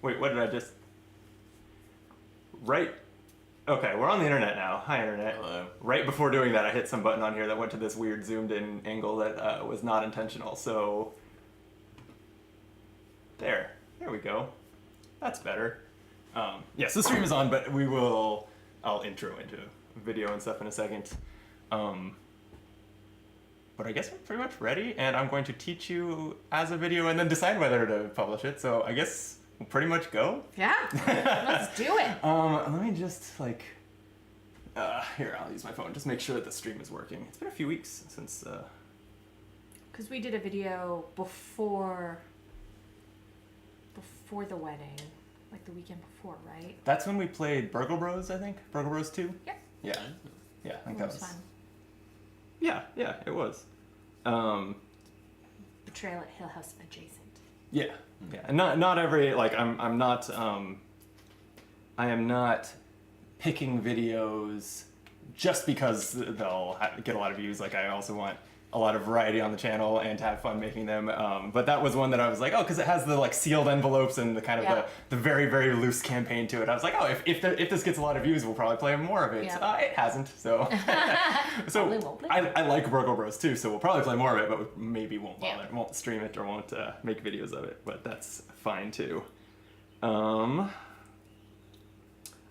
Wait, what did I just... Right... Okay, we're on the internet now. Hi, internet. Hello. Right before doing that, I hit some button on here that went to this weird zoomed-in angle that was not intentional, so... There we go. That's better. Yes, the stream is on, but I'll intro into video and stuff in a second. But I guess we're pretty much ready, and I'm going to teach you as a video and then decide whether to publish it, so I guess we'll pretty much go. Yeah, let's do it. Let me just, here, I'll use my phone, just make sure that the stream is working. It's been a few weeks since, Because we did a video before the wedding, like the weekend before, right? That's when we played Burgle Bros, I think? Burgle Bros 2? Yep. Yeah. Yeah, I think That that was... fun. Yeah, it was. Betrayal at Hill House adjacent. Yeah, and not every, I am not picking videos just because they'll get a lot of views. Like, I also want a lot of variety on the channel and to have fun making them. But that was one that I was like, oh, because it has the sealed envelopes and the kind of the very, very loose campaign to it. I was like, oh, if this gets a lot of views, we'll probably play more of it. Yeah. It hasn't, so so I like Burgle Bros too, so we'll probably play more of it, but we maybe won't bother, won't stream it or won't make videos of it. But that's fine too. Although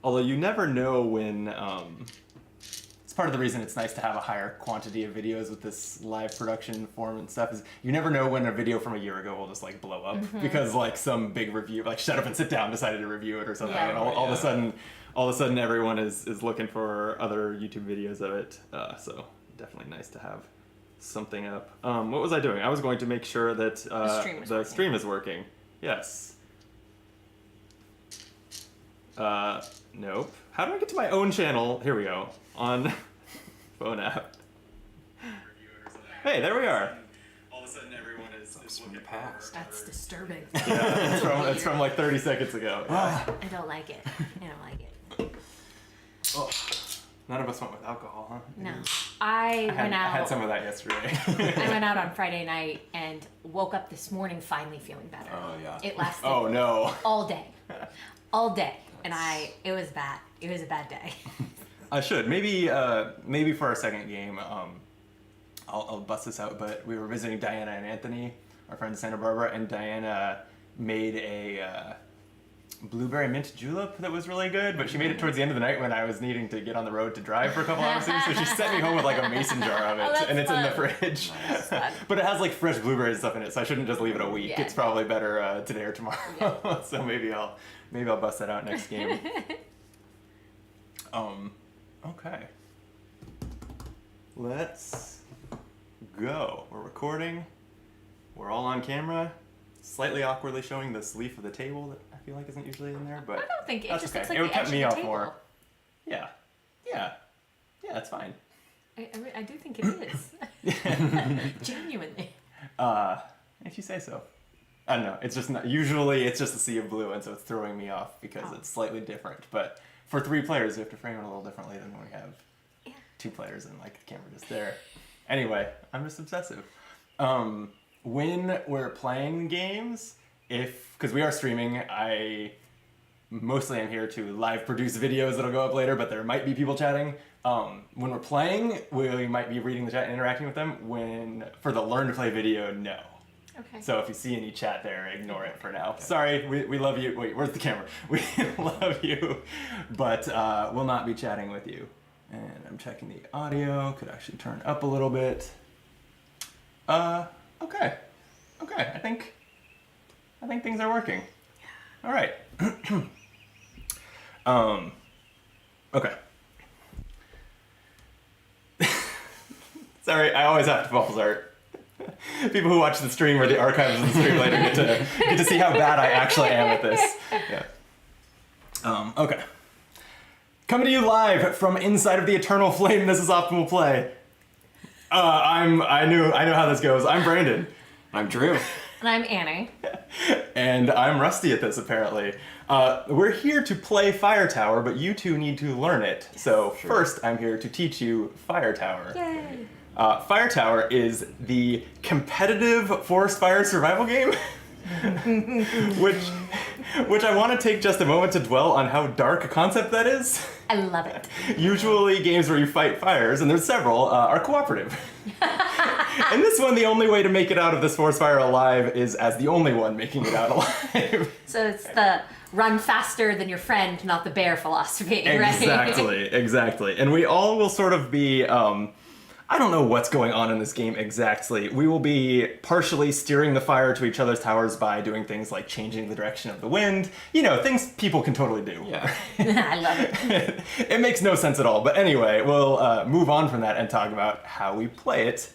you never know when. It's part of the reason it's nice to have a higher quantity of videos with this live production form and stuff, is you never know when a video from a year ago will just blow up because some big review, Shut Up and Sit Down, decided to review it or something, and all of a sudden everyone is looking for other YouTube videos of it. So definitely nice to have something up. What was I doing? I was going to make sure that the stream is working. Yes. Nope. How do I get to my own channel? Here we go. On phone app. Hey, there we are. All of a sudden everyone is looking past. That's disturbing. Yeah, it's from 30 seconds ago. I don't like it. Oh, none of us went with alcohol, huh? No. I had some of that yesterday. I went out on Friday night and woke up this morning finally feeling better. Oh, yeah. It lasted Oh, no. all day. And it was bad. It was a bad day. I should. Maybe for our second game, I'll bust this out, but we were visiting Diana and Anthony, our friends in Santa Barbara, and Diana made a blueberry mint julep that was really good, but she made it towards the end of the night when I was needing to get on the road to drive for a couple hours, so she sent me home with a mason jar of it, and it's in the fridge. But it has fresh blueberries and stuff in it, so I shouldn't just leave it a week. Yeah. It's probably better today or tomorrow. Yeah. So maybe I'll bust that out next game. Okay. Let's go. We're recording. We're all on camera. Slightly awkwardly showing the sleeve of the table that I feel like isn't usually in there, but I don't think it that's just okay. looks like It would the cut edge me of the off table. more. Yeah, that's fine. I do think it is. Genuinely. If you say so. I don't know. It's just not. Usually, it's just a sea of blue, and so it's throwing me off because it's slightly different. But for 3 players, we have to frame it a little differently than when we have 2 players and the camera just there. Anyway, I'm just obsessive. When we're playing games, because we are streaming, I mostly am here to live produce videos that'll go up later, but there might be people chatting. When we're playing, we might be reading the chat and interacting with them. For the learn to play video, no. Okay. So if you see any chat there, ignore it for now. Okay. Sorry, we love you. Wait, where's the camera? We love you, but we'll not be chatting with you. And I'm checking the audio. Could actually turn up a little bit. Okay. I think things are working. All right. Okay. Sorry, I always have to false art. People who watch the stream or the archives of the stream later get to see how bad I actually am at this. Yeah. Okay. Coming to you live from inside of the Eternal Flame. This is Optimal Play. I know how this goes. I'm Brandon. I'm Drew. And I'm Annie. And I'm rusty at this, apparently. We're here to play Fire Tower, but you two need to learn it. So first, I'm here to teach you Fire Tower. Yay! Fire Tower is the competitive forest fire survival game, which Which I want to take just a moment to dwell on how dark a concept that is. I love it. Usually games where you fight fires, and there's several, are cooperative. In this one, the only way to make it out of this forest fire alive is as the only one making it out alive. So it's the run faster than your friend, not the bear philosophy, right? Exactly. And we all will sort of be, I don't know what's going on in this game exactly. We will be partially steering the fire to each other's towers by doing things like changing the direction of the wind. You know, things people can totally do. Yeah. I love it. It makes no sense at all. But anyway, we'll move on from that and talk about how we play it.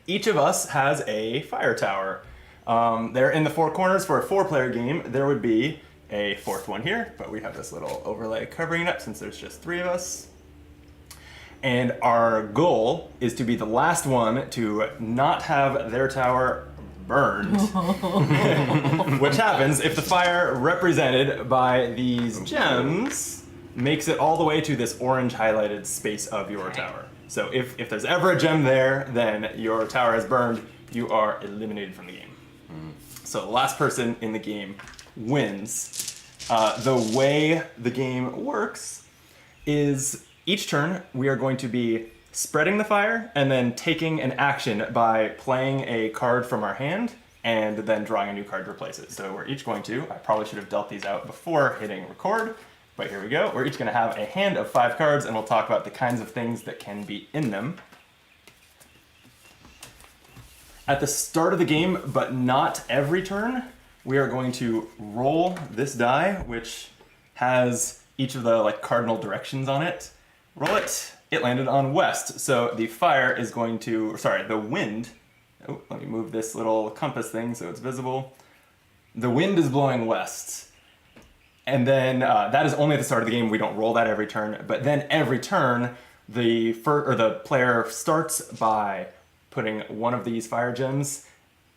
Each of us has a fire tower. They're in the four corners. For a 4-player game, there would be a fourth one here, but we have this little overlay covering it up since there's just 3 of us. And our goal is to be the last one to not have their tower burned. Which happens if the fire represented by these gems makes it all the way to this orange highlighted space of your tower. So if there's ever a gem there, then your tower is burned, you are eliminated from the game. So the last person in the game wins. The way the game works is each turn we are going to be spreading the fire and then taking an action by playing a card from our hand and then drawing a new card to replace it. So we're each going to, I probably should have dealt these out before hitting record, but here we go. We're each going to have a hand of 5 cards and we'll talk about the kinds of things that can be in them. At the start of the game, but not every turn, we are going to roll this die, which has each of the cardinal directions on it. Roll it. It landed on west. So the fire is going to, the wind. Oh, let me move this little compass thing so it's visible. The wind is blowing west. And then that is only at the start of the game. We don't roll that every turn. But then every turn, the player starts by putting one of these fire gems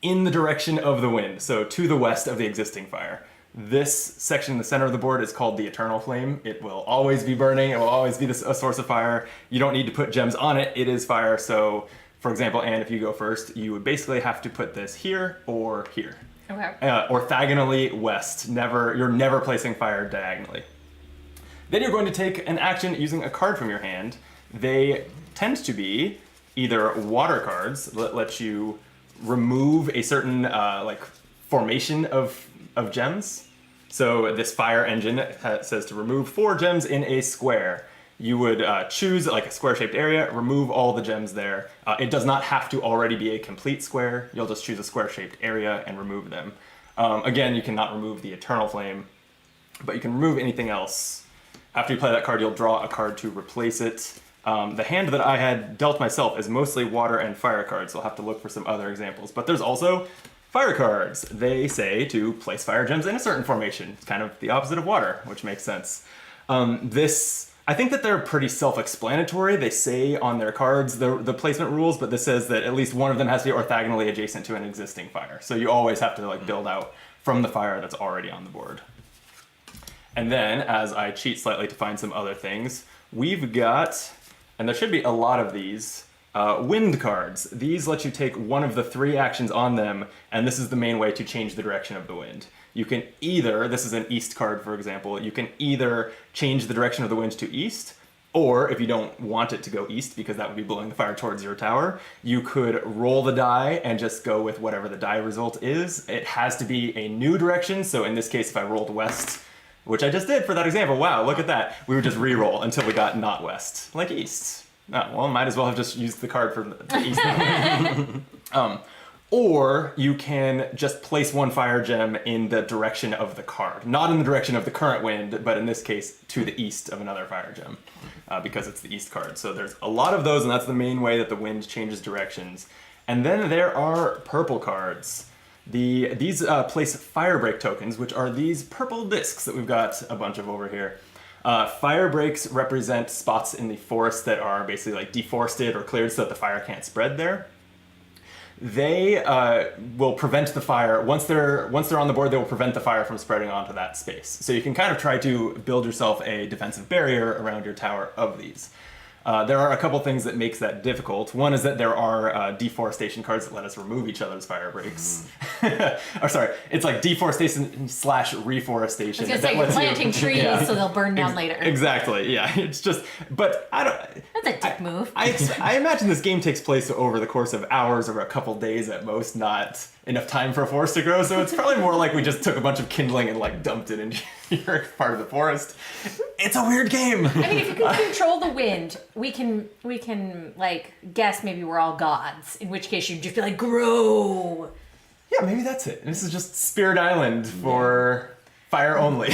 in the direction of the wind, so to the west of the existing fire. This section in the center of the board is called the Eternal Flame. It will always be burning. It will always be a source of fire. You don't need to put gems on it. It is fire. So, for example, Anne, if you go first, you would basically have to put this here or here. Okay. Orthogonally west. You're never placing fire diagonally. Then you're going to take an action using a card from your hand. They tend to be either water cards that let you remove a certain formation of gems. So this fire engine says to remove 4 gems in a square. You would choose a square-shaped area, remove all the gems there. It does not have to already be a complete square. You'll just choose a square-shaped area and remove them. Again, you cannot remove the Eternal Flame, but you can remove anything else. After you play that card, you'll draw a card to replace it. The hand that I had dealt myself is mostly water and fire cards, so I'll have to look for some other examples. But there's also fire cards. They say to place fire gems in a certain formation. It's kind of the opposite of water, which makes sense. I think that they're pretty self-explanatory. They say on their cards the placement rules, but this says that at least one of them has to be orthogonally adjacent to an existing fire. So you always have to build out from the fire that's already on the board. And then, as I cheat slightly to find some other things, we've got, and there should be a lot of these, wind cards. These let you take one of the 3 actions on them, and this is the main way to change the direction of the wind. You can either, this is an east card for example, you can either change the direction of the wind to east, or if you don't want it to go east because that would be blowing the fire towards your tower, you could roll the die and just go with whatever the die result is. It has to be a new direction, so in this case if I rolled west, which I just did for that example, wow, look at that, we would just re-roll until we got not west, like east. Oh, well, might as well have just used the card for the east. Or you can just place one fire gem in the direction of the card. Not in the direction of the current wind, but in this case, to the east of another fire gem, because it's the east card. So there's a lot of those, and that's the main way that the wind changes directions. And then there are purple cards. These place fire break tokens, which are these purple discs that we've got a bunch of over here. Fire breaks represent spots in the forest that are basically deforested or cleared so that the fire can't spread there. They will prevent the fire, once they're on the board, they will prevent the fire from spreading onto that space. So you can kind of try to build yourself a defensive barrier around your tower of these. There are a couple things that makes that difficult. One is that there are deforestation cards that let us remove each other's fire breaks. Or sorry, it's like deforestation/reforestation. I was gonna say, you're planting trees so they'll burn down later. Exactly, yeah. It's just, but I don't... That's a dick move. I imagine this game takes place over the course of hours or a couple days at most, not enough time for a forest to grow, so it's probably more like we just took a bunch of kindling and like dumped it into your part of the forest. It's a weird game. I mean, if you can control the wind, we can like guess maybe we're all gods. In which case you'd just be like, grow. Yeah, maybe that's it. This is just Spirit Island for fire only.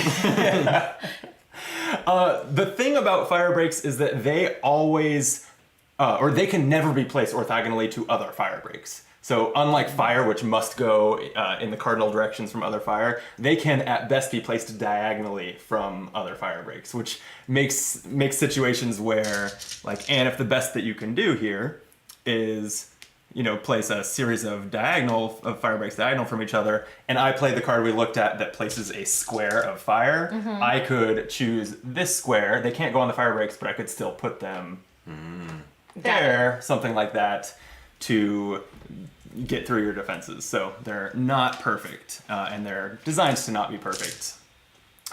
The thing about fire breaks is that they always, or they can never be placed orthogonally to other fire breaks. So unlike fire, which must go in the cardinal directions from other fire, they can at best be placed diagonally from other fire breaks, which makes situations where, like, and if the best that you can do here is, you know, place a series of fire breaks diagonal from each other, and I play the card we looked at that places a square of fire, I could choose this square. They can't go on the fire breaks, but I could still put them there, something like that, to get through your defenses. So they're not perfect, and they're designed to not be perfect.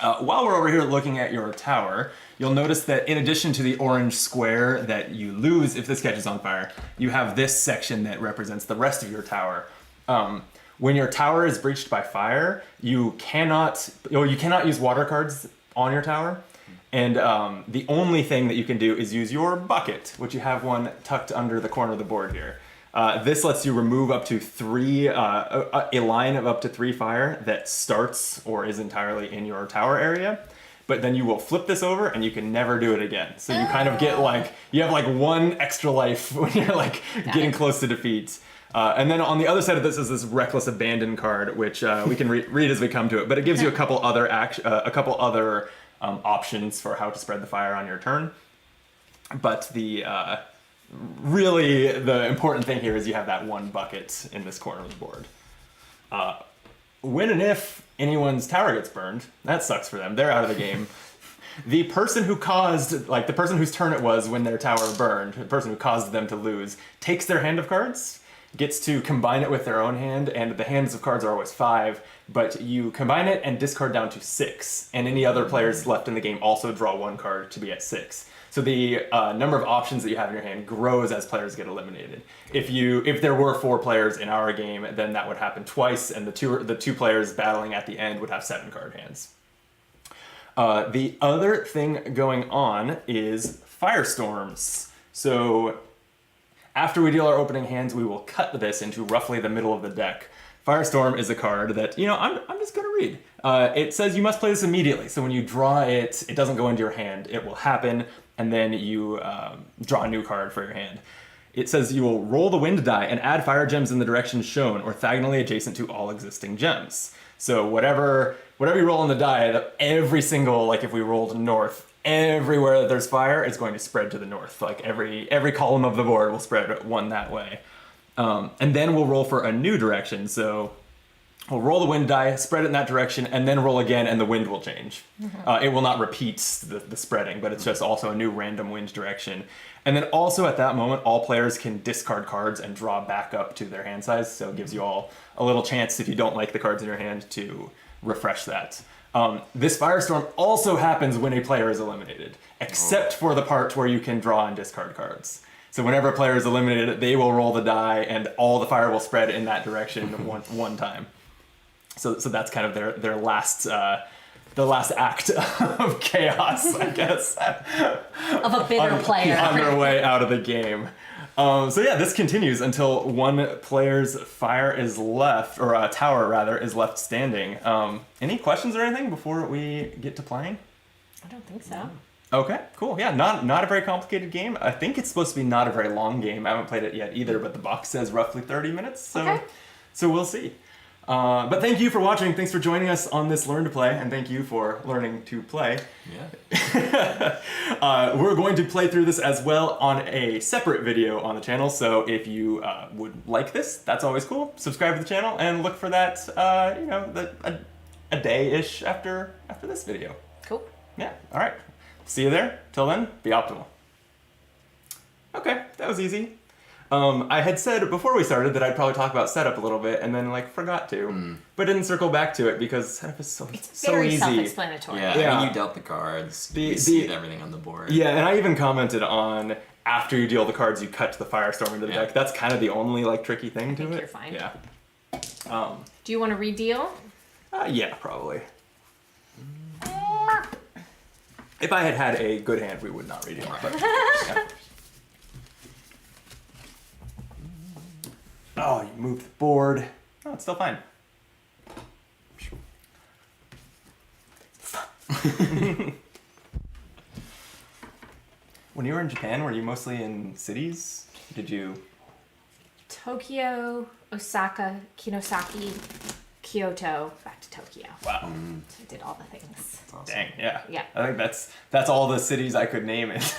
While we're over here looking at your tower, you'll notice that in addition to the orange square that you lose if this catches on fire, you have this section that represents the rest of your tower. When your tower is breached by fire, you cannot use water cards on your tower. And the only thing that you can do is use your bucket, which you have one tucked under the corner of the board here. This lets you remove up to a line of up to 3 fire that starts or is entirely in your tower area. But then you will flip this over and you can never do it again. So you kind of get you have like 1 extra life when you're like getting close to defeat. And then on the other side of this is this Reckless Abandon card, which we can read as we come to it. But it gives you a couple other options for how to spread the fire on your turn. But really, the important thing here is you have that 1 bucket in this corner of the board. When and if anyone's tower gets burned, that sucks for them. They're out of the game. The person who caused, like the person whose turn it was when their tower burned, the person who caused them to lose, takes their hand of cards, gets to combine it with their own hand, and the hands of cards are always 5, but you combine it and discard down to 6, and any other players left in the game also draw 1 card to be at 6. So the number of options that you have in your hand grows as players get eliminated. If there were 4 players in our game, then that would happen twice, and the two players battling at the end would have 7 card hands. The other thing going on is firestorms. So after we deal our opening hands, we will cut this into roughly the middle of the deck. Firestorm is a card that, I'm just going to read. It says you must play this immediately. So when you draw it, it doesn't go into your hand. It will happen, and then you draw a new card for your hand. It says you will roll the wind die and add fire gems in the direction shown, orthogonally adjacent to all existing gems. So whatever you roll on the die, every single, like if we rolled north, everywhere that there's fire is going to spread to the north. Like every column of the board will spread 1 that way. And then we'll roll for a new direction. So we'll roll the wind die, spread it in that direction, and then roll again, and the wind will change. It will not repeat the spreading, but it's just also a new random wind direction. And then also at that moment, all players can discard cards and draw back up to their hand size. So it gives you all a little chance, if you don't like the cards in your hand, to refresh that. This firestorm also happens when a player is eliminated, except for the part where you can draw and discard cards. So whenever a player is eliminated, they will roll the die, and all the fire will spread in that direction one time. So that's kind of their last the last act of chaos, I guess. Of a bitter player. On their way out of the game. So yeah, this continues until 1 player's fire is left, or a tower rather, is left standing. Any questions or anything before we get to playing? I don't think so. Okay, cool. Yeah, not a very complicated game. I think it's supposed to be not a very long game. I haven't played it yet either, but the box says roughly 30 minutes, so we'll see. But thank you for watching. Thanks for joining us on this Learn to Play, and thank you for learning to play. Yeah. We're going to play through this as well on a separate video on the channel, so if you would like this, that's always cool. Subscribe to the channel and look for that, a day-ish after this video. Cool. Yeah, all right. See you there. Till then, be optimal. Okay, that was easy. I had said before we started that I'd probably talk about setup a little bit, and then forgot to, but didn't circle back to it because setup is so very easy. self-explanatory. Yeah, I mean, you dealt the cards. You see everything on the board. Yeah, and I even commented on after you deal the cards, you cut the Firestorm into the deck. That's kind of the only tricky thing to it. You're fine. Yeah. Do you want to redeal? Yeah, probably. If I had had a good hand, we would not redeal. But, yeah. Oh, you moved the board. Oh, it's still fine. When you were in Japan, were you mostly in cities? Did you? Tokyo, Osaka, Kinosaki, Kyoto, back to Tokyo. Wow. So I did all the things. Awesome. Dang, yeah. Yeah. I think that's all the cities I could name it.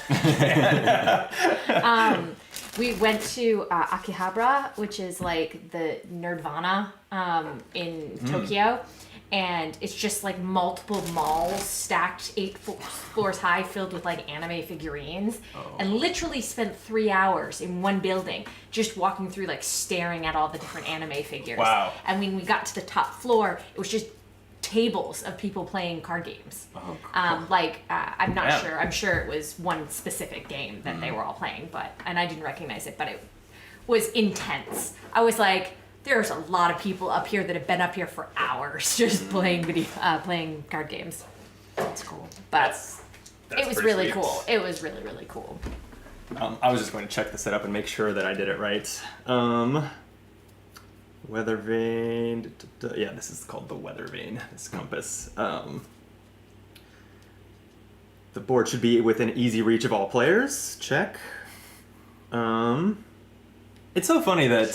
We went to Akihabara, which is like the Nerdvana in Tokyo. And it's just multiple malls stacked 8 floors high filled with anime figurines. And literally spent 3 hours in one building just walking through staring at all the different anime figures. Wow. And when we got to the top floor, it was just tables of people playing card games. Oh, cool. I'm not Yeah. sure. I'm sure it was one specific game that they were all playing, and I didn't recognize it, but it was intense. I was like, there's a lot of people up here that have been up here for hours just playing card games. That's cool. But That's it was pretty really sweet. cool. It was really, really cool. I was just going to check the setup and make sure that I did it right. Weather vane. Yeah, this is called the weather vane, this compass. The board should be within easy reach of all players. Check. It's so funny that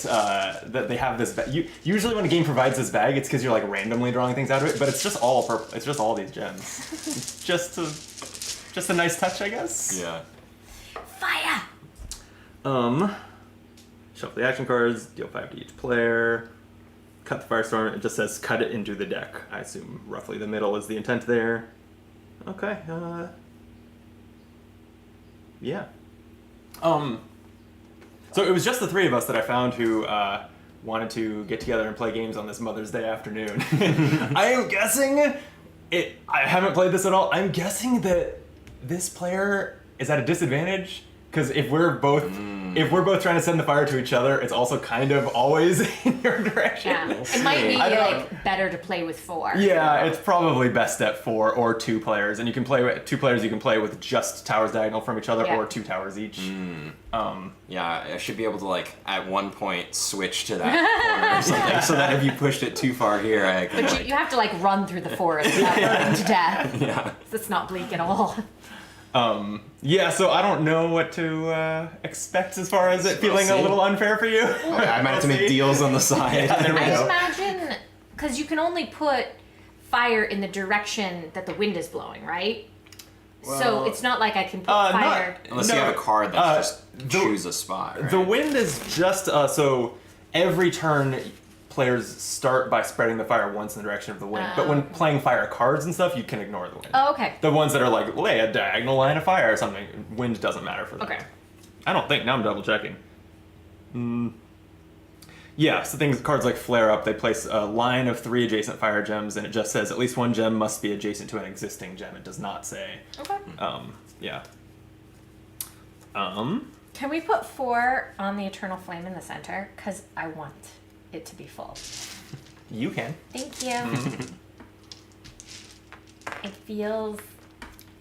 that they have this bag. Usually when a game provides this bag, it's because you're randomly drawing things out of it, but it's just all purple. It's just all these gems. It's just a nice touch, I guess. Yeah. Fire! Shuffle the action cards, deal 5 to each player. Cut the Firestorm. It just says cut it into the deck. I assume roughly the middle is the intent there. Okay. Yeah. So it was just the 3 of us that I found who wanted to get together and play games on this Mother's Day afternoon. I am guessing I haven't played this at all. I'm guessing that this player is at a disadvantage because if we're both trying to send the fire to each other, it's also kind of always in your direction. Yeah. It might be better to play with 4. Yeah, it's probably best at 4 or 2 players, and you can play with 2 players. You can play with just towers diagonal from each other, or 2 towers each. Yeah, I should be able to at one point switch to that corner or something, so that if you pushed it too far here, I can. But you have to run through the forest without burning to death. Yeah. It's not bleak at all. Yeah, so I don't know what to expect as far as it feeling a see. little unfair for you. I might have to make deals on the side. Yeah, there we I go. imagine, because you can only put fire in the direction that the wind is blowing, right? So Well, it's not like I can put not- fire. Unless No, you have a card that's just the- choose a spot, right? The wind is just so every turn players start by spreading the fire once in the direction of the wind. But when playing fire cards and stuff, you can ignore the wind. Oh, okay. The ones that are lay a diagonal line of fire or something, wind doesn't matter for them. Okay. I don't think. Now I'm double checking. Yeah, so cards like Flare Up, they place a line of 3 adjacent fire gems, and it just says at least 1 gem must be adjacent to an existing gem. It does not say. Okay. Yeah. Can we put 4 on the Eternal Flame in the center? Because I want it to be full. You can. Thank you. It feels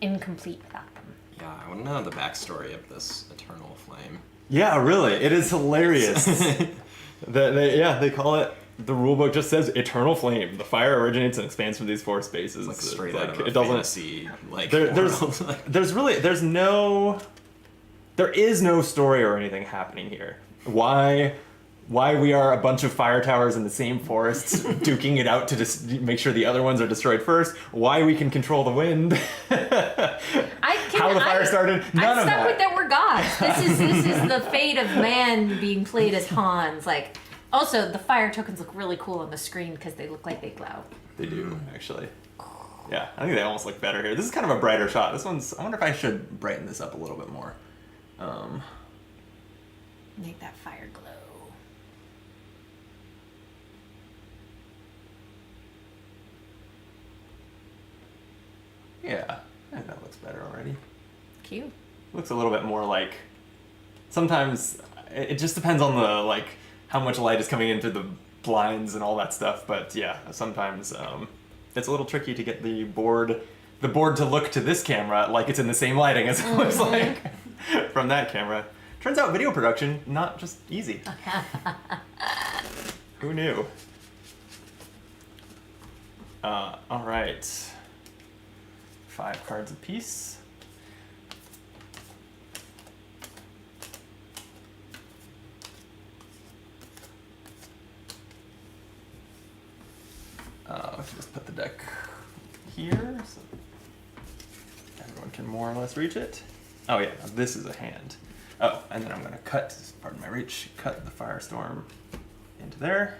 incomplete without them. Yeah, I want to know the backstory of this Eternal Flame. Yeah, really. It is hilarious. They call it. The rulebook just says Eternal Flame. The fire originates and expands from these 4 spaces. It's straight It's out of a it doesn't. fantasy, world. There is no story or anything happening here. Why we are a bunch of fire towers in the same forests duking it out to make sure the other ones are destroyed first. Why we can control the wind. How the fire started. None I'm of stuck that. with that we're gods. This is the fate of man being played as Hans. Also, the fire tokens look really cool on the screen because they look like they glow. They do, actually. Yeah, I think they almost look better here. This is kind of a brighter shot. This one's. I wonder if I should brighten this up a little bit more. Make that fire glow. Yeah, I think that looks better already. Cute. Looks a little bit more like, sometimes it just depends on the like how much light is coming into the blinds and all that stuff, but yeah, sometimes it's a little tricky to get the board to look to this camera like it's in the same lighting as it looks like from that camera. Turns out video production, not just easy. Who knew? All right. 5 cards apiece. Let's just put the deck here so everyone can more or less reach it. Oh yeah, this is a hand. Oh, and then I'm gonna cut, pardon my reach, cut the Firestorm into there.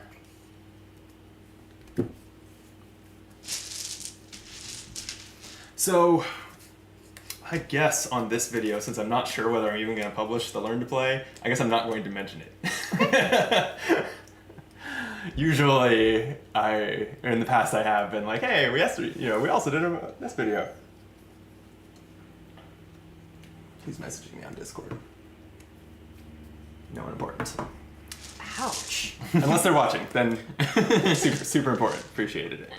So, I guess on this video, since I'm not sure whether I'm even going to publish the Learn to Play, I guess I'm not going to mention it. Usually, in the past I have been like, hey, we also did this video. Please message me on Discord. No one important. Ouch. Unless they're watching, then super important. Appreciated it.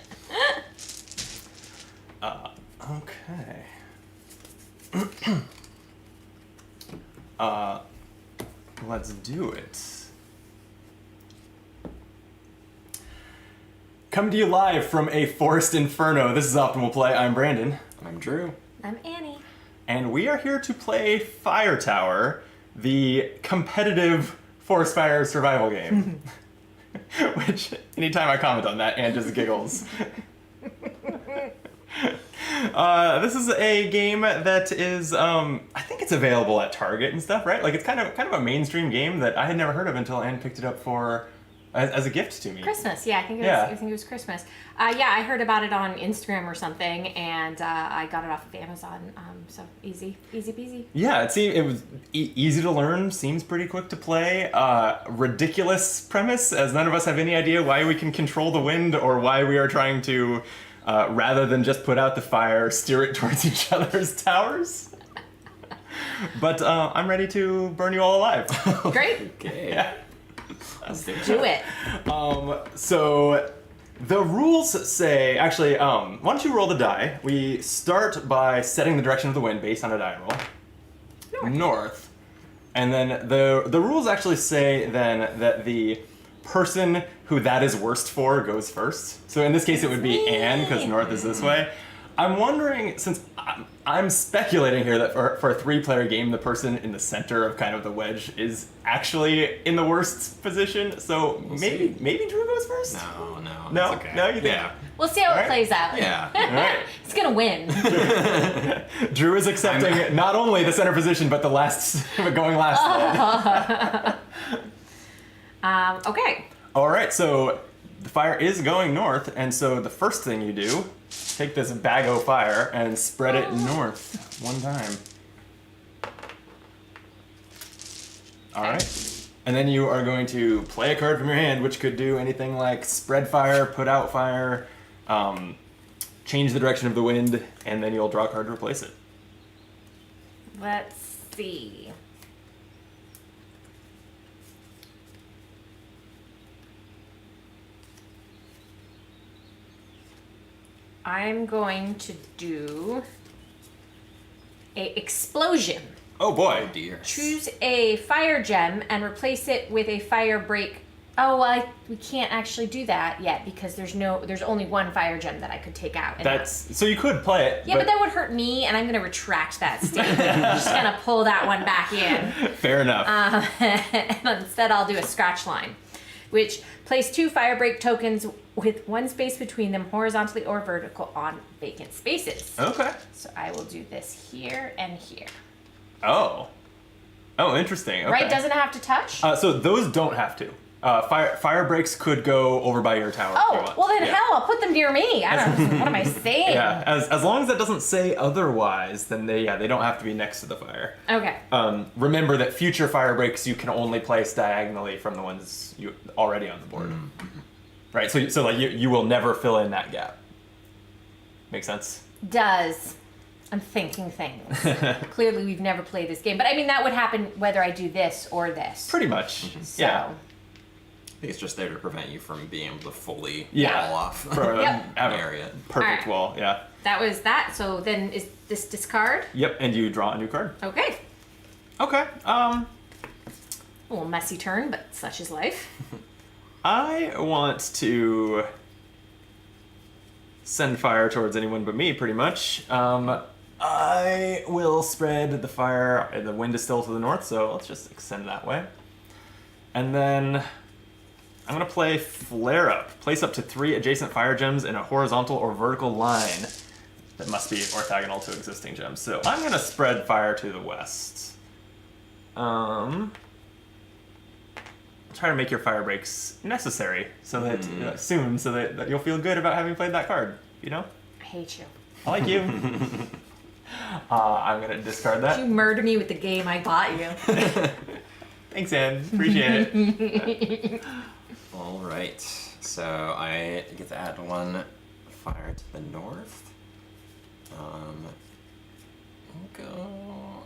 Okay. Let's do it. Coming to you live from a forest inferno. This is Optimal Play. I'm Brandon. I'm Drew. I'm Annie. And we are here to play Fire Tower, the competitive forest fire survival game. Which, anytime I comment on that, Anne just giggles. This is a game that is, I think it's available at Target and stuff, right? Like, it's kind of a mainstream game that I had never heard of until Anne picked it up as a gift to me. Christmas, yeah, I think it was Christmas. Yeah, I heard about it on Instagram or something, and I got it off of Amazon. So easy peasy. Yeah, it was easy to learn, seems pretty quick to play. Ridiculous premise, as none of us have any idea why we can control the wind or why we are trying to, rather than just put out the fire, steer it towards each other's towers. But I'm ready to burn you all alive. Great. Okay. Yeah. Do it. So the rules say, actually, why don't you roll the die? We start by setting the direction of the wind based on a die roll. North. And then the rules actually say then that the person who that is worst for goes first. So in this case it would be Anne, because north is this way. I'm wondering, since I'm speculating here that for a 3-player game, the person in the center of kind of the wedge is actually in the worst position. So maybe Drew goes first? No, it's okay. No, you think? Yeah. We'll see how All it right. plays out. Yeah. All right. It's gonna win. Drew is accepting not only the center position, but going last. Okay. All right, so the fire is going north, and so the first thing you do, take this bag o' fire and spread it north one time. All right. And then you are going to play a card from your hand, which could do anything like spread fire, put out fire, change the direction of the wind, and then you'll draw a card to replace it. Let's see. I'm going to do a explosion. Oh boy. Dear. Choose a fire gem and replace it with a fire break. Oh, well, we can't actually do that yet because there's only one fire gem that I could take out. And So you could play it. yeah, but that would hurt me, and I'm going to retract that statement. I'm just going to pull that one back in. Fair enough. And instead, I'll do a scratch line, which place 2 fire break tokens with 1 space between them, horizontally or vertical, on vacant spaces. Okay. So I will do this here and here. Oh, interesting. Okay. Right? Doesn't have to touch? So those don't have to. Fire breaks could go over by your tower. if you Oh, want. well then Yeah. hell, I'll put them near me. I don't know. What am I saying? Yeah, as long as that doesn't say otherwise, then they don't have to be next to the fire. Okay. Remember that future fire breaks you can only place diagonally from the ones you already on the board. Right. So like you will never fill in that gap. Make sense? Does. I'm thinking things. Clearly, we've never played this game, but I mean that would happen whether I do this or this. Pretty much. So. Yeah. I think it's just there to prevent you from being able to fully Yeah. wall off For Yep. have an a area. perfect Alright. wall. Yeah. That was that. So then is this discard? Yep. And you draw a new card. Okay. Okay. A little messy turn, but such is life. I want to send fire towards anyone but me, pretty much. I will spread the fire. The wind is still to the north, so let's just extend that way. And then I'm going to play Flare Up. Place up to 3 adjacent fire gems in a horizontal or vertical line that must be orthogonal to existing gems. So I'm going to spread fire to the west. Try to make your fire breaks necessary so that soon, so that you'll feel good about having played that card. You know, I hate you. I like you. I'm gonna discard that. You murder me with the game I bought you. Thanks, Anne. Appreciate it. All right. So I get to add 1 fire to the north. We'll go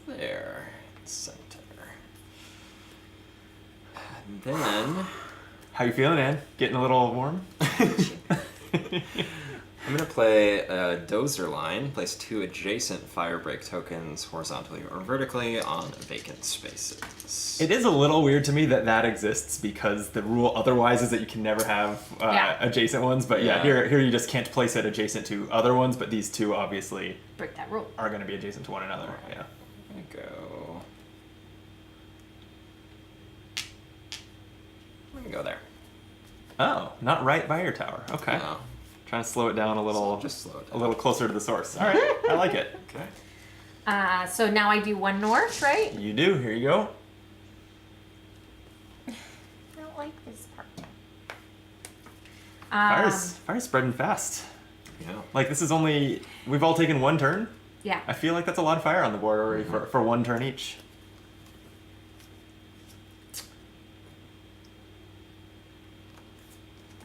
there. Center. And then How you feeling, Anne? Getting a little warm? I'm gonna play a dozer line. Place 2 adjacent fire break tokens horizontally or vertically on vacant spaces. It is a little weird to me that exists because the rule otherwise is that you can never have adjacent ones. But Yeah. here you just can't place it adjacent to other ones. But these two obviously Break that rule. are going to be adjacent to one another. Alright. Yeah. I'm gonna go. I'm gonna go there. Oh, not right by your tower. Okay. No. Trying to slow it down a little. So just slow it a down. little closer to the source. All right, I like it. Okay. So now I do 1 north, right? You do. Here you go. I don't like this part. Fire's spreading fast. Yeah. Like this is only we've all taken 1 turn. Yeah. I feel like that's a lot of fire on the board already for 1 turn each.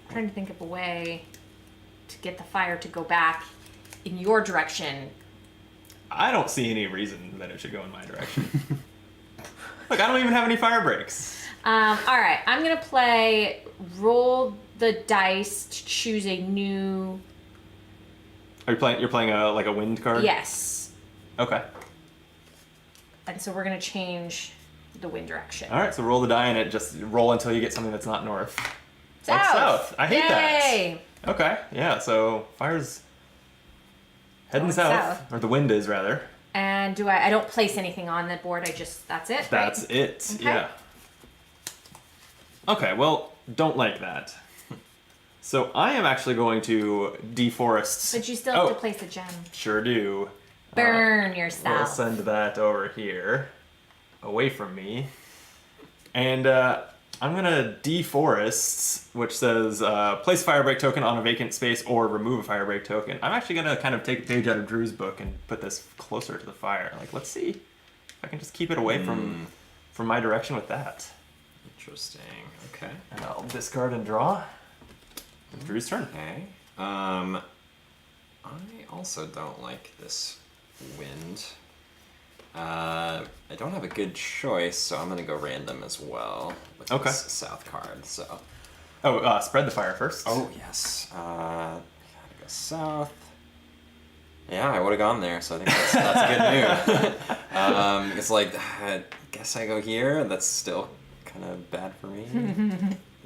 I'm trying to think of a way to get the fire to go back in your direction. I don't see any reason that it should go in my direction. Look, I don't even have any fire breaks. All right, I'm gonna play roll the dice to choose a new. Are you playing? You're playing a wind card. Yes, Okay. and so we're gonna change the wind direction. All right. So roll the die and it just roll until you get something that's not north. Like South. south. I hate Yay! that. Okay. Yeah. So fire's heading Going south, south. or the wind is rather. And do I don't place anything on the board. That's it. That's right? it. Okay. Yeah. Okay. Well, don't like that. So I am actually going to deforest. But you still have to place a gem. Sure do. Burn We'll yourself. send that over here, away from me. And I'm going to deforest, which says place fire break token on a vacant space or remove a fire break token. I'm actually going to kind of take a page out of Drew's book and put this closer to the fire. Like, let's see if I can just keep it away from my direction with that. Interesting. Okay. And I'll discard and draw. It's Drew's turn. Okay. I also don't like this wind. I don't have a good choice, so I'm gonna go random as well with Okay. this south card. So. Oh, spread the fire first. Oh yes. Gotta go south. Yeah, I would have gone there, so I think that's a good move. It's like I guess I go here. That's still kind of bad for me.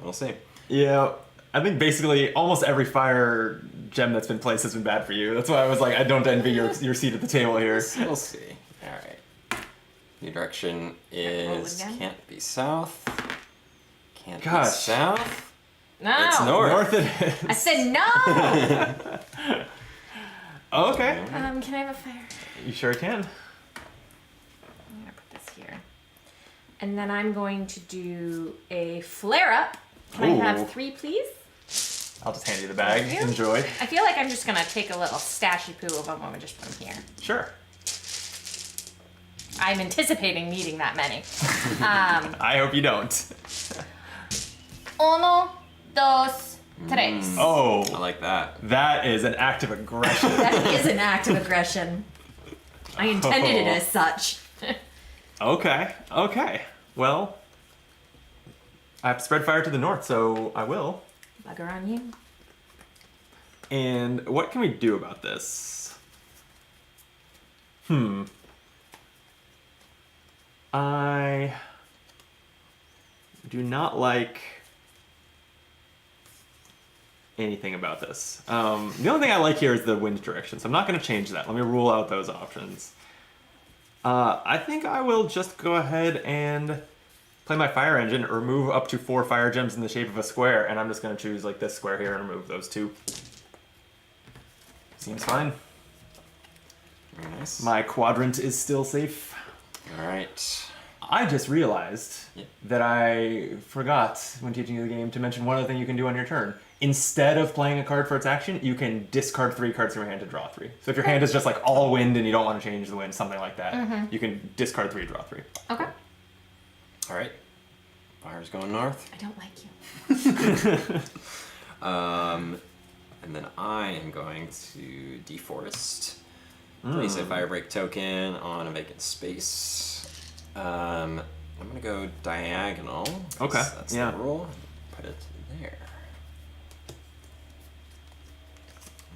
We'll see. Yeah, I think basically almost every fire gem that's been placed has been bad for you. That's why I was like, I don't envy your seat at the table here. We'll see. All right. New direction is again? can't be south. Can't be Gosh. south. No. It's north. North it is. I said no. Okay. Can I have a fire? You sure can. I'm gonna put this here. And then I'm going to do a flare up. Can I Ooh. have 3, please? I'll just hand you the bag. Thank you. Enjoy. I feel like I'm just gonna take a little stashy poo of them and just put them here. Sure. I'm anticipating needing that many. I hope you don't. Uno, dos, tres. Oh, I like that. that is an act of aggression. That is an act of aggression. I intended it as such. Okay. Well, I have to spread fire to the north, so I will. Bugger on you. And what can we do about this? I do not like anything about this. The only thing I like here is the wind direction, so I'm not going to change that. Let me rule out those options. I think I will just go ahead and play my fire engine, remove up to 4 fire gems in the shape of a square, and I'm just going to choose like this square here and remove those 2. Seems fine. Very nice. My quadrant is still safe. All right. I just realized Yeah. that I forgot when teaching you the game to mention one other thing you can do on your turn. Instead of playing a card for its action, you can discard 3 cards from your hand to draw 3. So if your hand is just like all wind and you don't want to change the wind, something like that, you can discard 3, draw 3. Okay. All right. Fire's going north. I don't like you. And then I am going to deforest. Place a firebreak token on a vacant space. I'm gonna go diagonal. 'cause Okay, That's yeah. the rule. Put it there.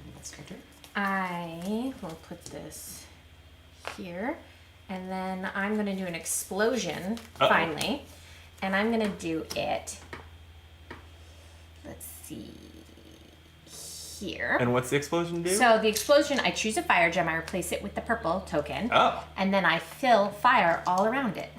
And that's my turn. I will put this here, and then I'm gonna do an explosion Uh-oh. finally, and I'm gonna do it. Let's see here. And what's the explosion do? So the explosion, I choose a fire gem, I replace it with the purple token, Oh. and then I fill fire all around it.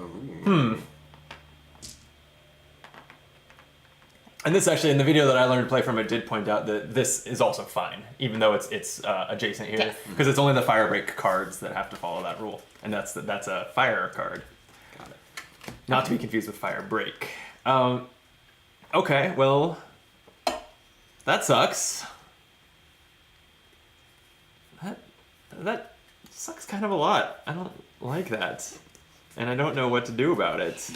And this actually, in the video that I learned to play from, it did point out that this is also fine, even though it's adjacent here, Yes. because it's only the firebreak cards that have to follow that rule, and that's a fire card, Got it. not to be confused with fire break. Okay, well, that sucks. That sucks kind of a lot. I don't like that, and I don't know what to do about it.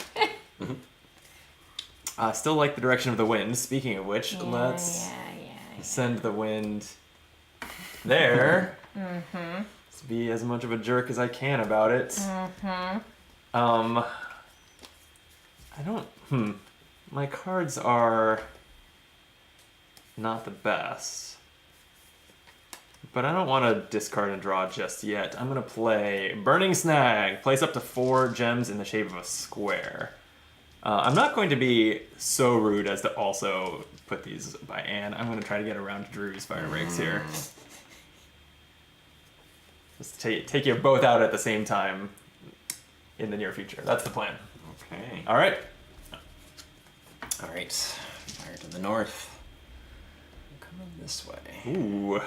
I still like the direction of the wind. Speaking of which, let's send the wind there. Let's be as much of a jerk as I can about it. I don't. My cards are not the best, but I don't want to discard and draw just yet. I'm gonna play Burning Snag. Place up to 4 gems in the shape of a square. I'm not going to be so rude as to also put these by Anne. I'm going to try to get around Drew's fire breaks here. Just take you both out at the same time in the near future. That's the plan. Okay. All right. All right. Fire to the north. Come on this way. Ooh.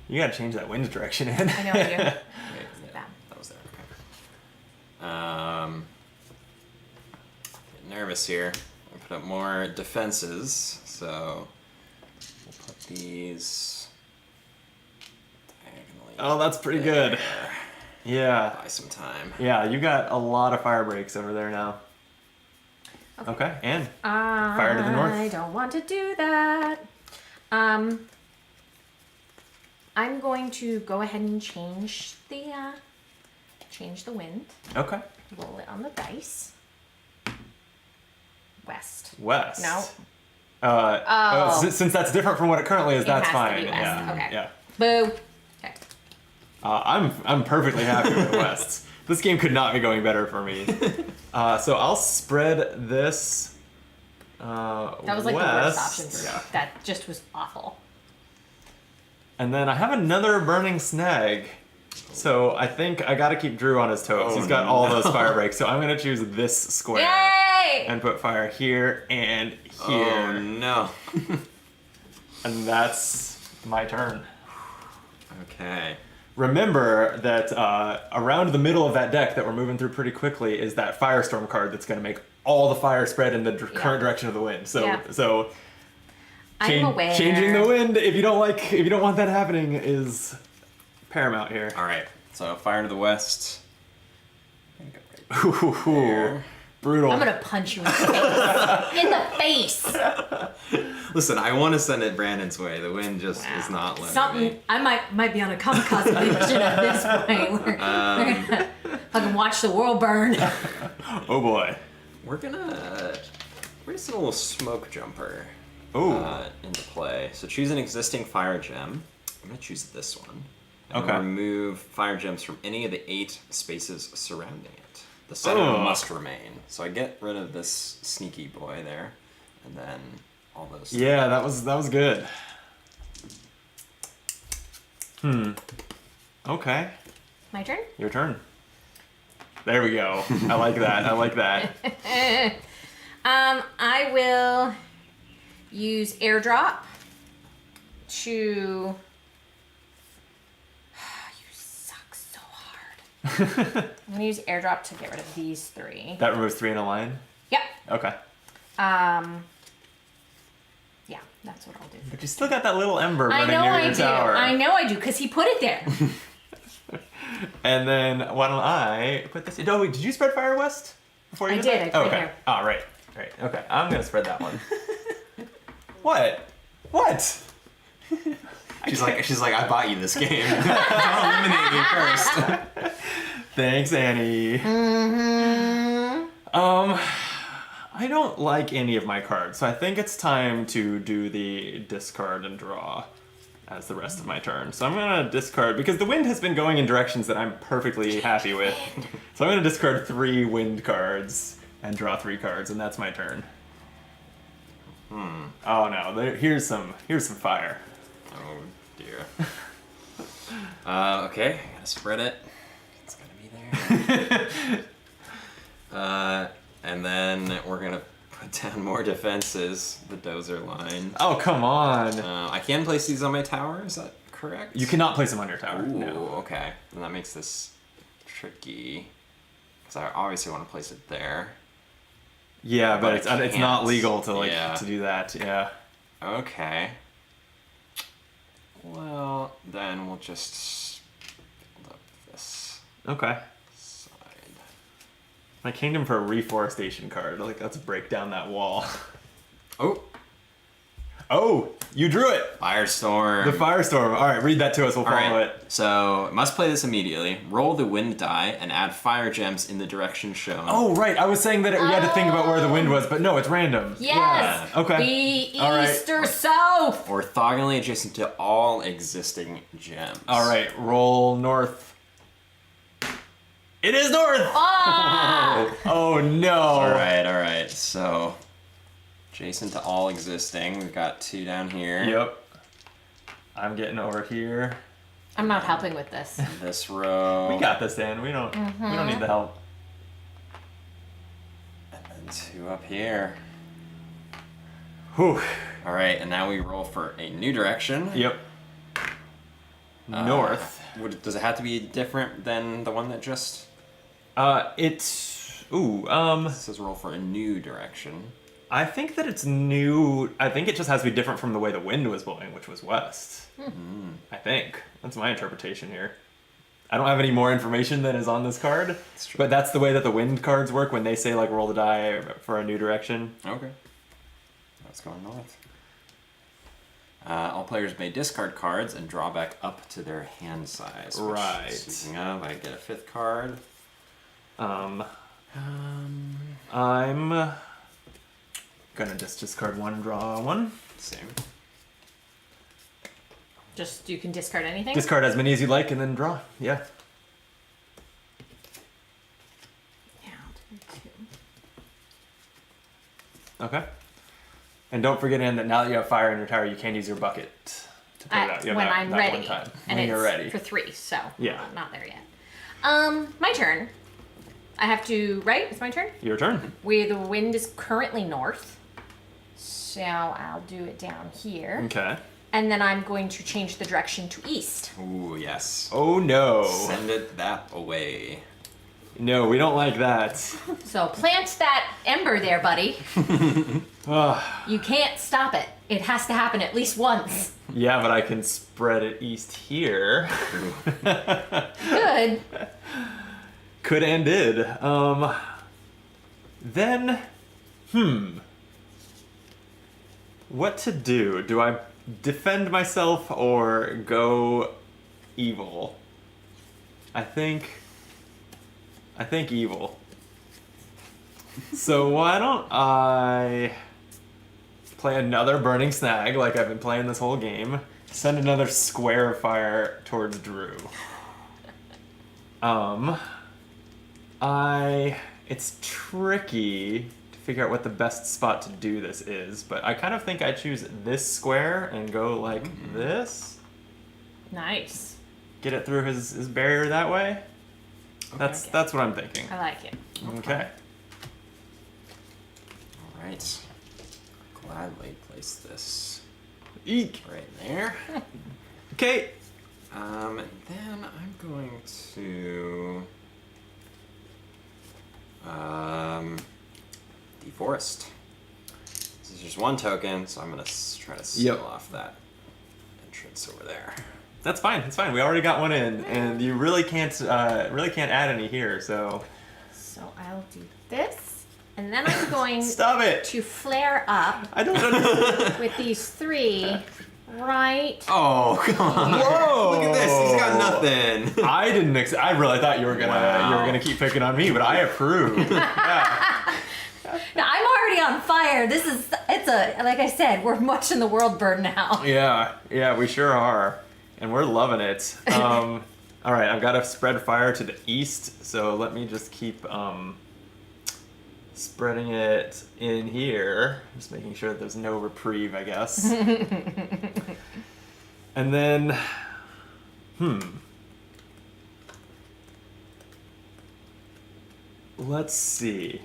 You got to change that wind direction in. I know I do. Wait, That. that was there. Okay. Get nervous here. I'll put up more defenses. So we'll put these diagonally. Oh, that's pretty good. there. Yeah. Buy some time. Yeah, you got a lot of fire breaks over there now. Okay, Anne. Fire to the north. I don't want to do that. I'm going to go ahead and change the wind. Okay. Roll it on the dice. West. West. No. Since that's different from what it currently is, It that's has to fine. be west. Yeah. Okay. Yeah. Boo. Okay. I'm perfectly happy with the West. This game could not be going better for me. So I'll spread this. That was like west. the worst option for me. Yeah. That just was awful. And then I have another Burning Snag. So I think I gotta keep Drew on his toes. He's got all those fire breaks. So I'm gonna choose this square. Yay! And put fire here and here. Oh no. And that's my turn. Okay. remember that around the middle of that deck that we're moving through pretty quickly is that Firestorm card that's going to make all the fire spread in the current direction of the wind. So I'm aware. changing the wind if you don't want that happening is paramount here. All right. So fire to the west. Ooh, brutal. I'm gonna punch you in the face. In the face. Listen, I want to send it Brandon's way. The wind just is not letting me. I might be on a kamikaze mission at this point. We're gonna fucking watch the world burn. Oh boy. We're gonna send a little smoke jumper into play. So choose an existing fire gem. I'm gonna choose this one. And remove fire gems from any of the 8 spaces surrounding it. The center must remain. So I get rid of this sneaky boy there, and then all those. Yeah, that was good. Okay. My turn? Your turn. There we go. I like that. I like that. I will use airdrop to. You suck so hard. I'm gonna use airdrop to get rid of these 3. That removes 3 in a line? Yep. Okay. Yeah, that's what I'll do. But you still got that little ember I running know near I your do. tower. I know I do, because he put it there. And then why don't I put this? Oh, wait, did you spread fire west before you I did? did. That? I put it okay. here. Oh, right. Right. Okay. I'm gonna spread that one. What? What? She's like, I bought you this game. Don't eliminate me first. Thanks, Annie. I don't like any of my cards, so I think it's time to do the discard and draw as the rest of my turn. So I'm gonna discard, because the wind has been going in directions that I'm perfectly happy with. So I'm gonna discard 3 wind cards and draw 3 cards, and that's my turn. Oh no, here's some fire. Oh dear. Okay, gotta spread it. It's gotta be there. And then we're gonna put down more defenses. The dozer line. Oh, come on. I can place these on my tower. Is that correct? You cannot place them on your tower. Ooh, No. okay. Then that makes this tricky. Because I obviously want to place it there. Yeah, but it's can't. not legal to Yeah. to do that. Yeah. Okay. Well, then we'll just build up this Okay. side. My kingdom for a reforestation card. Like, let's break down that wall. Oh, Oh, you drew it. Firestorm. The firestorm. All right, read that to us. We'll All follow right. it. So must play this immediately. Roll the wind die and add fire gems in the direction shown. Oh, right. I was saying that we had to think about where the wind was, but no, it's random. Yes. Yeah. Okay. Be All right. east or south. Orthogonally adjacent to all existing gems. All right. Roll north. It is north. Ah! Oh no. All right. So adjacent to all existing. We've got 2 down here. Yep. I'm getting over here. I'm not helping with this. This row. We got this, Dan. We don't need the help. And then 2 up here. Whew. All right, and now we roll for a new direction. Yep. North. Does it have to be different than the one that just? It's ooh. It says roll for a new direction. I think that it's new. I think it just has to be different from the way the wind was blowing, which was west. I think. That's my interpretation here. I don't have any more information than is on this card, but that's the way that the wind cards work when they say, like, roll the die for a new direction. Okay. That's going north. All players may discard cards and draw back up to their hand size. Which, Right. Speaking of, I get a 5th card. I'm gonna just discard 1 and draw 1. Same. Just you can discard anything. Discard as many as you like and then draw. Yeah. Yeah, I'll do 2. Okay. And don't forget, Ann, that now that you have fire in your tower, you can use your bucket to put it out. You have When that- I'm that ready, one time. and When it's you're ready. for 3, so Yeah. I'm not there yet. My turn. I have to. Right, it's my turn. Your turn. The wind is currently north, so I'll do it down here. Okay. and then I'm going to change the direction to east. Ooh, yes. Oh no. Send it that away. No, we don't like that. So plant that ember there, buddy. Ah, You can't stop it. It has to happen at least once. yeah, but I can spread it east here. Good. Could and did. Then, what to do? Do I defend myself or go evil? I think evil. So why don't I play another Burning Snag like I've been playing this whole game? Send another square of fire towards Drew. It's tricky to figure out what the best spot to do this is, but I kind of think I choose this square and go like this. Nice. Get it through his barrier that way. That's what I'm thinking. I like it. Okay. All right. Gladly place this Eek. right there. Okay. And then I'm going to deforest. This is just one token, so I'm gonna try to seal Yep. off that entrance over there. That's fine. It's fine. We already got one in, and you really can't add any here. So So I'll do this, and then I'm going stop it. to flare up I don't understand. with these three right. Oh, come on. Whoa! Look at this. He's got nothing. I didn't. I really thought you were gonna keep picking on me, but I approve. Yeah. Now, I'm already on fire. Like I said, we're much in the world burn now. Yeah, we sure are, and we're loving it. All right, I've got to spread fire to the east, so let me just keep spreading it in here, just making sure that there's no reprieve, I guess. And then, let's see.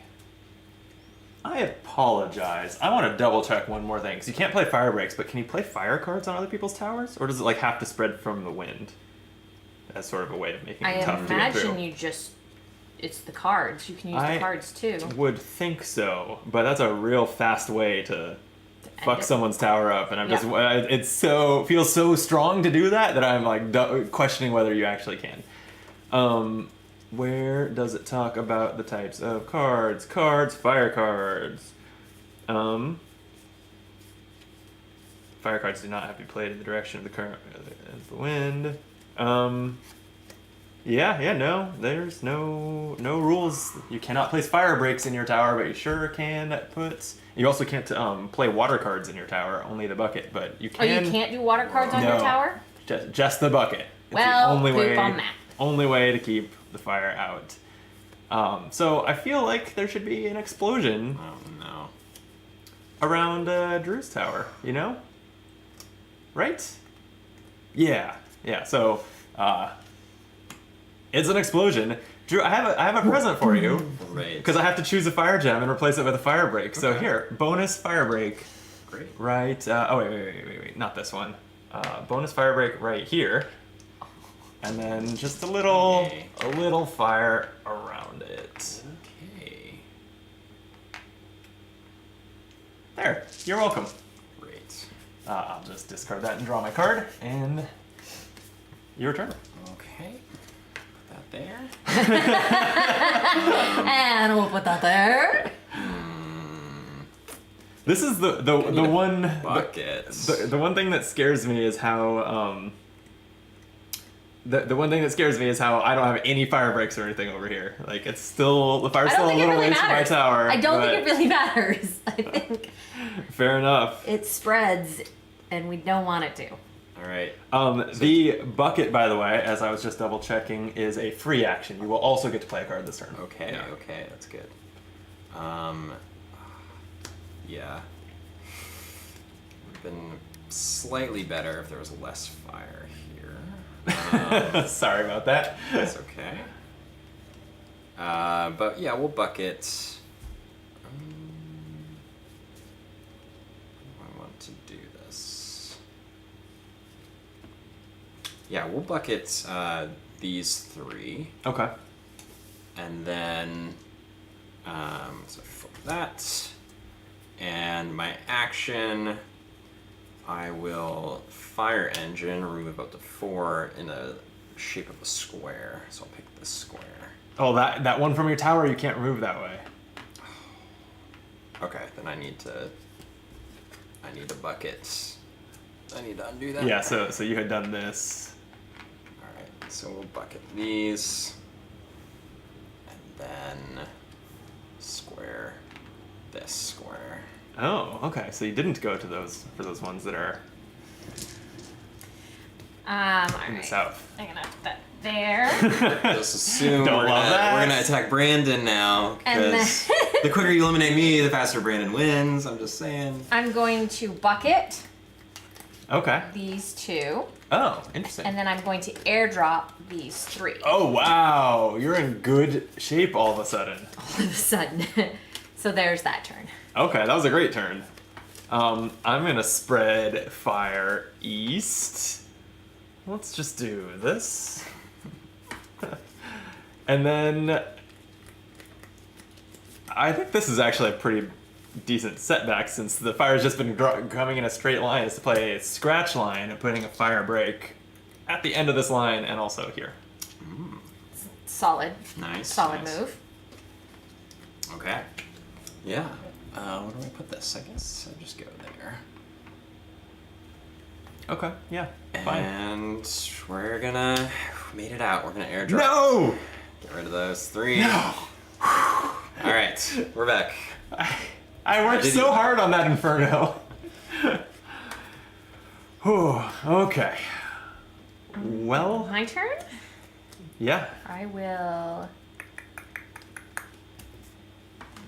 I apologize. I want to double check one more thing, because you can't play fire breaks, but can you play fire cards on other people's towers? Or does it like have to spread from the wind? As sort of a way of making it tough to get through. I imagine it's the cards. You can use the cards too. Would think so, but that's a real fast way to fuck someone's tower up, and I'm just feels so strong to do that I'm like questioning whether you actually can. Where does it talk about the types of cards? Fire cards. Fire cards do not have to be played in the direction of the current of the wind. No, there's no rules. You cannot place fire breaks in your tower, but you sure can put. You also can't play water cards in your tower. Only the bucket, but you can. Oh, you can't do water cards on your tower? Just the bucket. It's Well, the only poop way. on that. Only way to keep the fire out. So I feel like there should be an explosion Oh, no. around Drew's tower. You know, right? Yeah. So. It's an explosion. Drew, I have a present for you. Right. Because I have to choose a fire gem and replace it with a fire break. So Okay. here, bonus fire break. Great. Right. Wait. Not this one. Bonus fire break right here. And then just a little fire around it. Okay. There. You're welcome. Great. I'll just discard that and draw my card, and your turn. Okay. Put that there. And we'll put that there. This is the one Buckets. the one thing that scares me is how the one thing that scares me is how I don't have any fire breaks or anything over here. Like the fire's still a little ways from my tower. I don't but think it really matters. I think fair enough. it spreads, and we don't want it to. All right. The bucket, by the way, as I was just double checking, is a free action. You will also get to play a card this turn. Okay. Yeah. Okay. That's good. Yeah. Would have been slightly better if there was less fire here. Sorry about that. That's okay. But yeah, we'll bucket. I want to do this. Yeah, we'll bucket these 3. Okay. And then, so flip that. And my action, I will fire engine, remove up to 4 in the shape of a square. So I'll pick this square. Oh, that one from your tower you can't remove that way. Okay, then I need to bucket. I need to undo that. Yeah, so you had done this. Alright, so we'll bucket these. And then square this square. Oh, okay. So you didn't go to those for those ones that are All in the right. south. I'm gonna put that there. Just assume Don't we're love that. gonna attack Brandon now, And because the quicker you eliminate me, the faster Brandon wins. I'm just saying. I'm going to bucket Okay. these 2, Oh, interesting. and then I'm going to airdrop these 3. Oh wow, you're in good shape all of a sudden. All of a sudden. So there's that turn. Okay, that was a great turn. I'm gonna spread fire east. Let's just do this. And then I think this is actually a pretty decent setback since the fire's just been coming in a straight line. Is to play a scratch line and putting a fire break at the end of this line and also here. Solid. Nice. Solid nice. move. Okay. Yeah. Where do I put this? I guess I just go there. Okay, yeah, fine. And we're gonna made it out. We're gonna airdrop. No! Get rid of those 3. No! All right, we're back. I worked Did so you- hard on that Inferno. Whew, okay. Well, My turn? yeah. I will.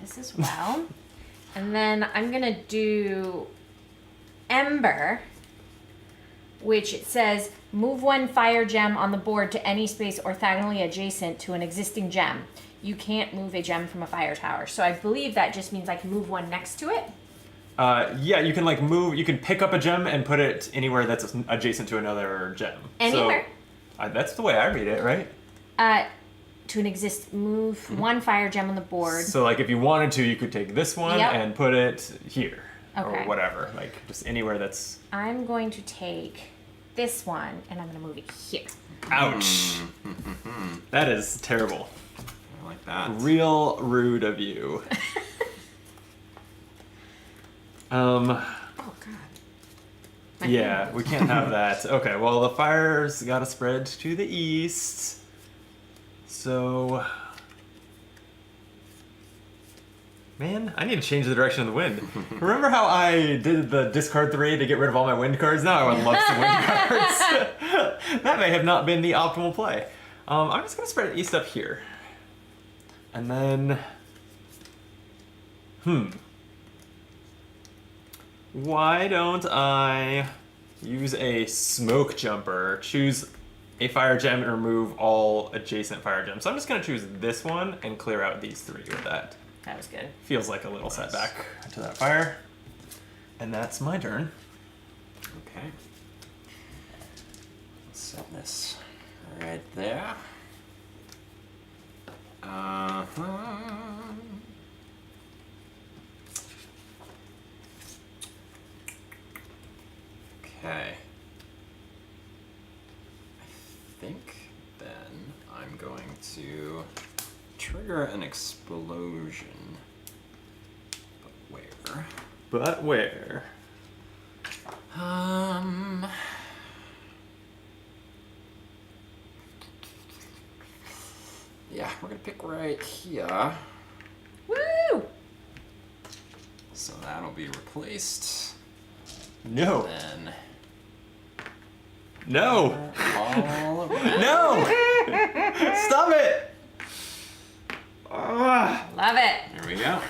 This as well. And then I'm gonna do Ember, which it says move 1 fire gem on the board to any space orthogonally adjacent to an existing gem. You can't move a gem from a fire tower. So I believe that just means I can move 1 next to it. Yeah, you can like move. You can pick up a gem and put it anywhere that's adjacent to another gem. Anywhere. So, that's the way I read it, right? To an move 1 fire gem on the board. So like, if you wanted to, you could take this one Yep. and put it here Okay. or whatever. Like just anywhere that's. I'm going to take this one and I'm gonna move it here. Ouch. That is terrible. I like that. Real rude of you. Oh god. My Yeah, hand. we can't have that. Okay, well, the fire's got to spread to the east. So. Man, I need to change the direction of the wind. Remember how I did the discard 3 to get rid of all my wind cards? Now I would love some wind cards. That may have not been the optimal play. I'm just going to spread it east up here. And then. Why don't I use a smoke jumper, choose a fire gem, and remove all adjacent fire gems? So I'm just going to choose this one and clear out these 3 with that. That was good. Feels like a little setback to that fire. And that's my turn. Okay. Let's set this right there. Okay. I think then I'm going to trigger an explosion. But where? But where? Yeah, we're gonna pick right here. Woo! So that'll be replaced. No. Then No! all around. No! Stop it! Ah, Love it. There we go.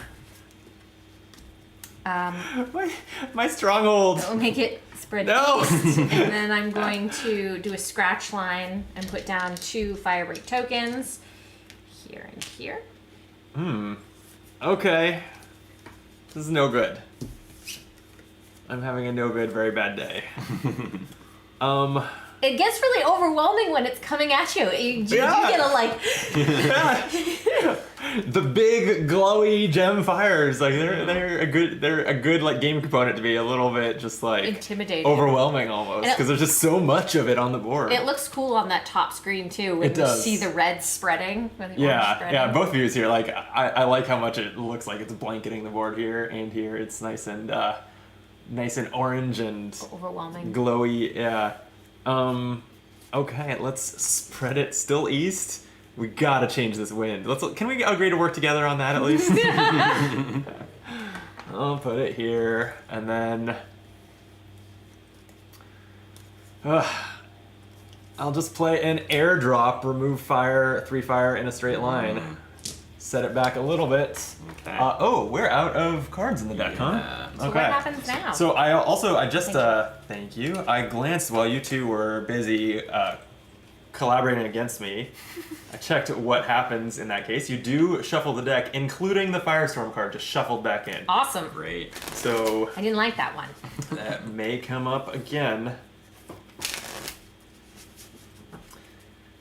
my stronghold. We'll make it spread No. east, and then I'm going to do a scratch line and put down 2 fire break tokens here and here. Okay. This is no good. I'm having a no good, very bad day. It gets really overwhelming when it's coming at you. You Yeah. get a like. The big glowy gem fires, like they're a good like game component to be a little bit just like Intimidating. overwhelming almost, because there's just so much of it on the board. It looks cool on that top screen too when It you does. see the red spreading. Or the orange Yeah, spreading. yeah, both views here. Like I like how much it looks like it's blanketing the board here and here. It's nice and orange and Overwhelming. glowy. Yeah. Okay, let's spread it still east. We gotta change this wind. Can we agree to work together on that at least? I'll put it here, and then I'll just play an airdrop, remove 3 fire in a straight line. Set it back a little bit. Okay. We're out of cards in the deck, huh? So what happens now? So thank you. I glanced while you two were busy collaborating against me. I checked what happens in that case. You do shuffle the deck, including the Firestorm card, just shuffled back in. Awesome. Great. So I didn't like that one. that may come up again.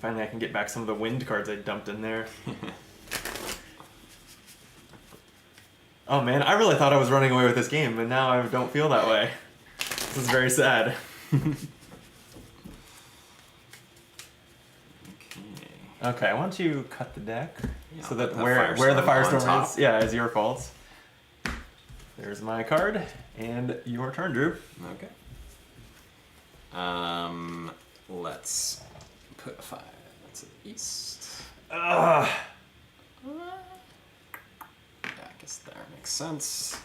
Finally, I can get back some of the wind cards I dumped in there. Oh man, I really thought I was running away with this game, and now I don't feel that way. This is very sad. Okay, why don't you cut the deck so that the where the Firestorm on Firestorm top. is your fault. There's my card, and your turn, Drew. Okay. Let's put a 5 to the east. Ugh. Yeah, I guess that makes sense.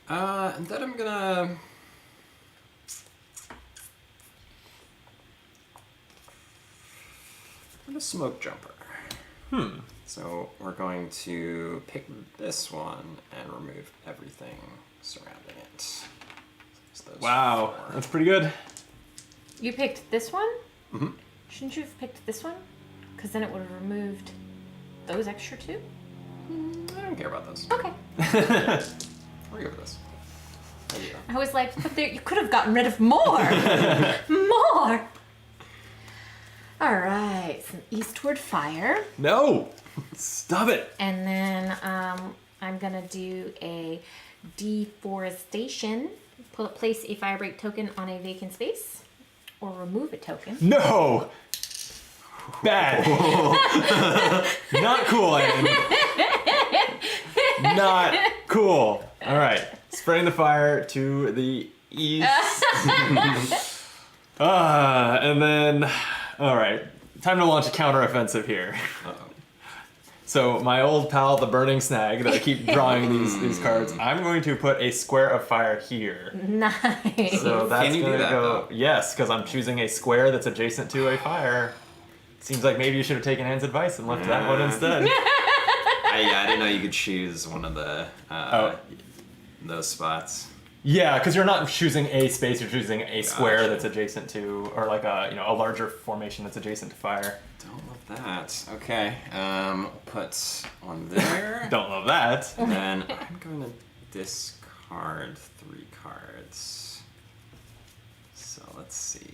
And then I'm gonna smoke jumper. So we're going to pick this one and remove everything surrounding it. So those Wow, 4. that's pretty good. You picked this one? Mhm. Shouldn't you have picked this one? Because then it would have removed those extra 2? I don't care about those. Okay. We're good with this. There you go. I was like, but you could have gotten rid of more. More. All right, some eastward fire. No! Stop it! And then I'm going to do a deforestation. Place a firebreak token on a vacant space. Or remove a token. No! Bad. Not cool, Aiden. Not cool. All right, spreading the fire to the east. And then, all right, time to launch a counteroffensive here. Uh-oh. So my old pal, the Burning Snag, that I keep drawing these cards, I'm going to put a square of fire here. Nice. So that's Can you do gonna that, go. though? Yes, because I'm choosing a square that's adjacent to a fire. Seems like maybe you should have taken Anne's advice and left that one instead. I didn't know you could choose one of the those spots. Yeah, because you're not choosing a space; you're choosing a square Gotcha. that's adjacent to, or like a a larger formation that's adjacent to fire. Don't love that. Okay, I'll put one there. Don't love that. And then I'm going to discard 3 cards. So let's see.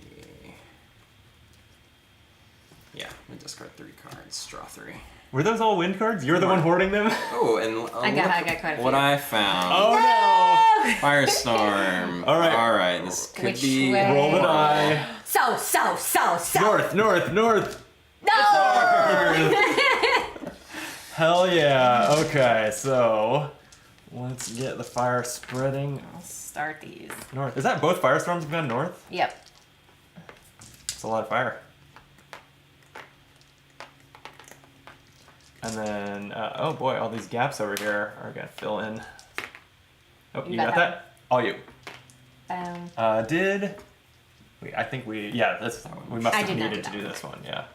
Yeah, I'm gonna discard 3 cards. Draw 3. Were those all wind cards? You're the one hoarding them. Oh, and I got quite a few. what I found. Oh no! Firestorm. All right. All right. This could Which be. way? Roll the die. So. North, north, north. No! Hell yeah. Okay, so let's get the fire spreading I'll start these. north. Is that both firestorms have gone north? Yep. It's a lot of fire. And then, oh boy, all these gaps over here are gonna fill in. Oh, you got that? All you. I think we must I have did not needed do to that do this one, yeah.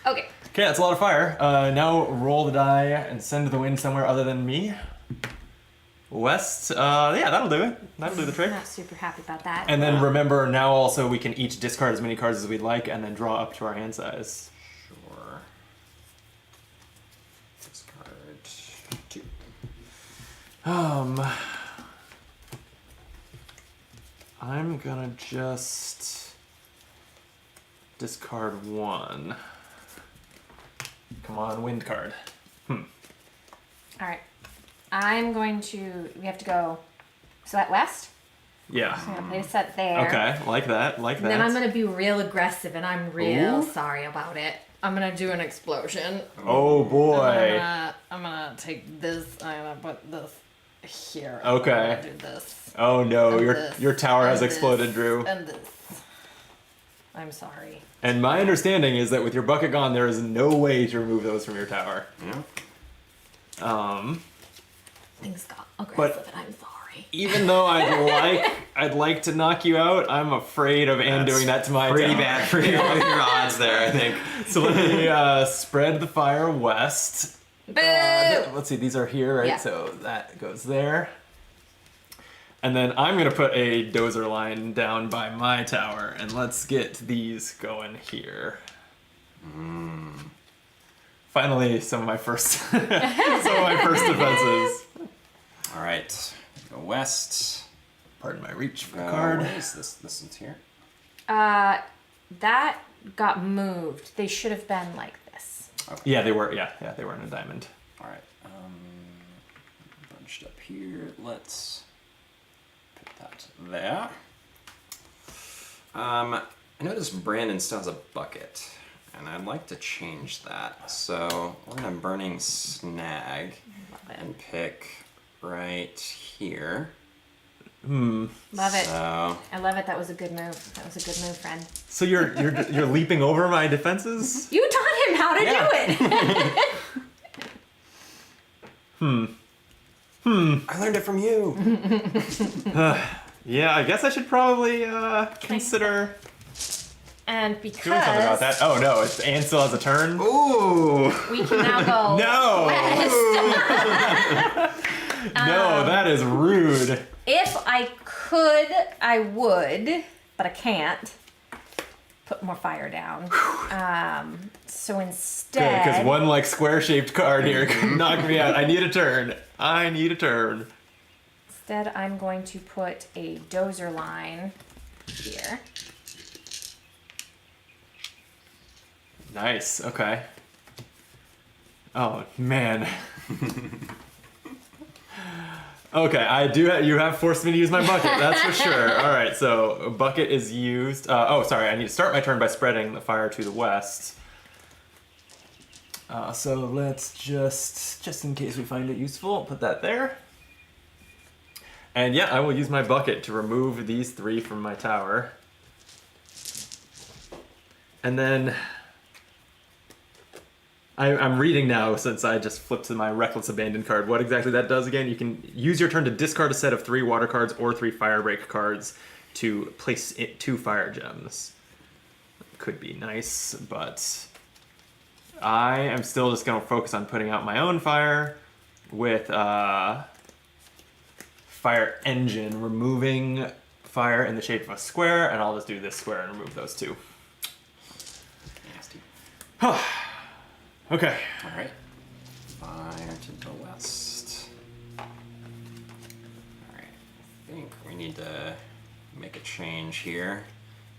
Okay. Okay, that's a lot of fire. Now roll the die and send the wind somewhere other than me. West, yeah, that'll do it. That'll do the trick. I'm not super happy about that. And then remember, now also we can each discard as many cards as we'd like and then draw up to our hand size. Sure. Discard 2. I'm gonna just discard 1. Come on, wind card. All right. I'm going to. We have to go. So at west. Yeah. I'm gonna place that there. Okay, like that, like that. And then I'm gonna be real aggressive, and I'm real Ooh. sorry about it. I'm gonna do an explosion. Oh boy. I'm gonna take this. I'm gonna put this here. Okay. I'm gonna do this. Oh no, And your this, your tower has and exploded, this, Drew. And this. I'm sorry. And my understanding is that with your bucket gone, there is no way to remove those from your tower. Yeah. Things got aggressive, and I'm sorry. Even though I'd like to knock you out, I'm afraid of Anne doing that to my Pretty tower. bad for you. All your odds there, I think. So let me spread the fire west. Boo! Let's see, these are here, right? Yeah. So that goes there. And then I'm gonna put a dozer line down by my tower, and let's get these going here. Finally, some of my first defenses. All right. Go west. Pardon my reach for a Go, card. Where is this? This one's here. That got moved. They should have been like this. Yeah, they were. Yeah, they were in a diamond. All right. Bunched up here. Let's put that there. I noticed Brandon still has a bucket, and I'd like to change that. So we're gonna burning snag and pick right here. Love it. So I love it. That was a good move. That was a good move, friend. So you're leaping over my defenses? You taught him how to do it. I learned it from you. Yeah, I guess I should probably consider And because doing something about that. Oh no, Anne still has a turn. Ooh. we can now go No, west. no, that is rude. If I could, I would, but I can't. Put more fire down. So Good, instead, because one square-shaped card here could knock me out. I need a turn. instead I'm going to put a dozer line here. Nice. Okay. Oh man. Okay, I do. You have forced me to use my bucket. That's for sure. All right, so a bucket is used. Oh, sorry. I need to start my turn by spreading the fire to the west. So let's just in case we find it useful, put that there. And yeah, I will use my bucket to remove these 3 from my tower. And then I'm reading now, since I just flipped to my Reckless Abandon card, what exactly that does again. You can use your turn to discard a set of 3 water cards or 3 fire break cards to place 2 fire gems. Could be nice, but I am still just going to focus on putting out my own fire with Fire Engine, removing fire in the shape of a square, and I'll just do this square and remove those 2. Nasty. Okay. All right. Fire to the west. All right. I think we need to make a change here.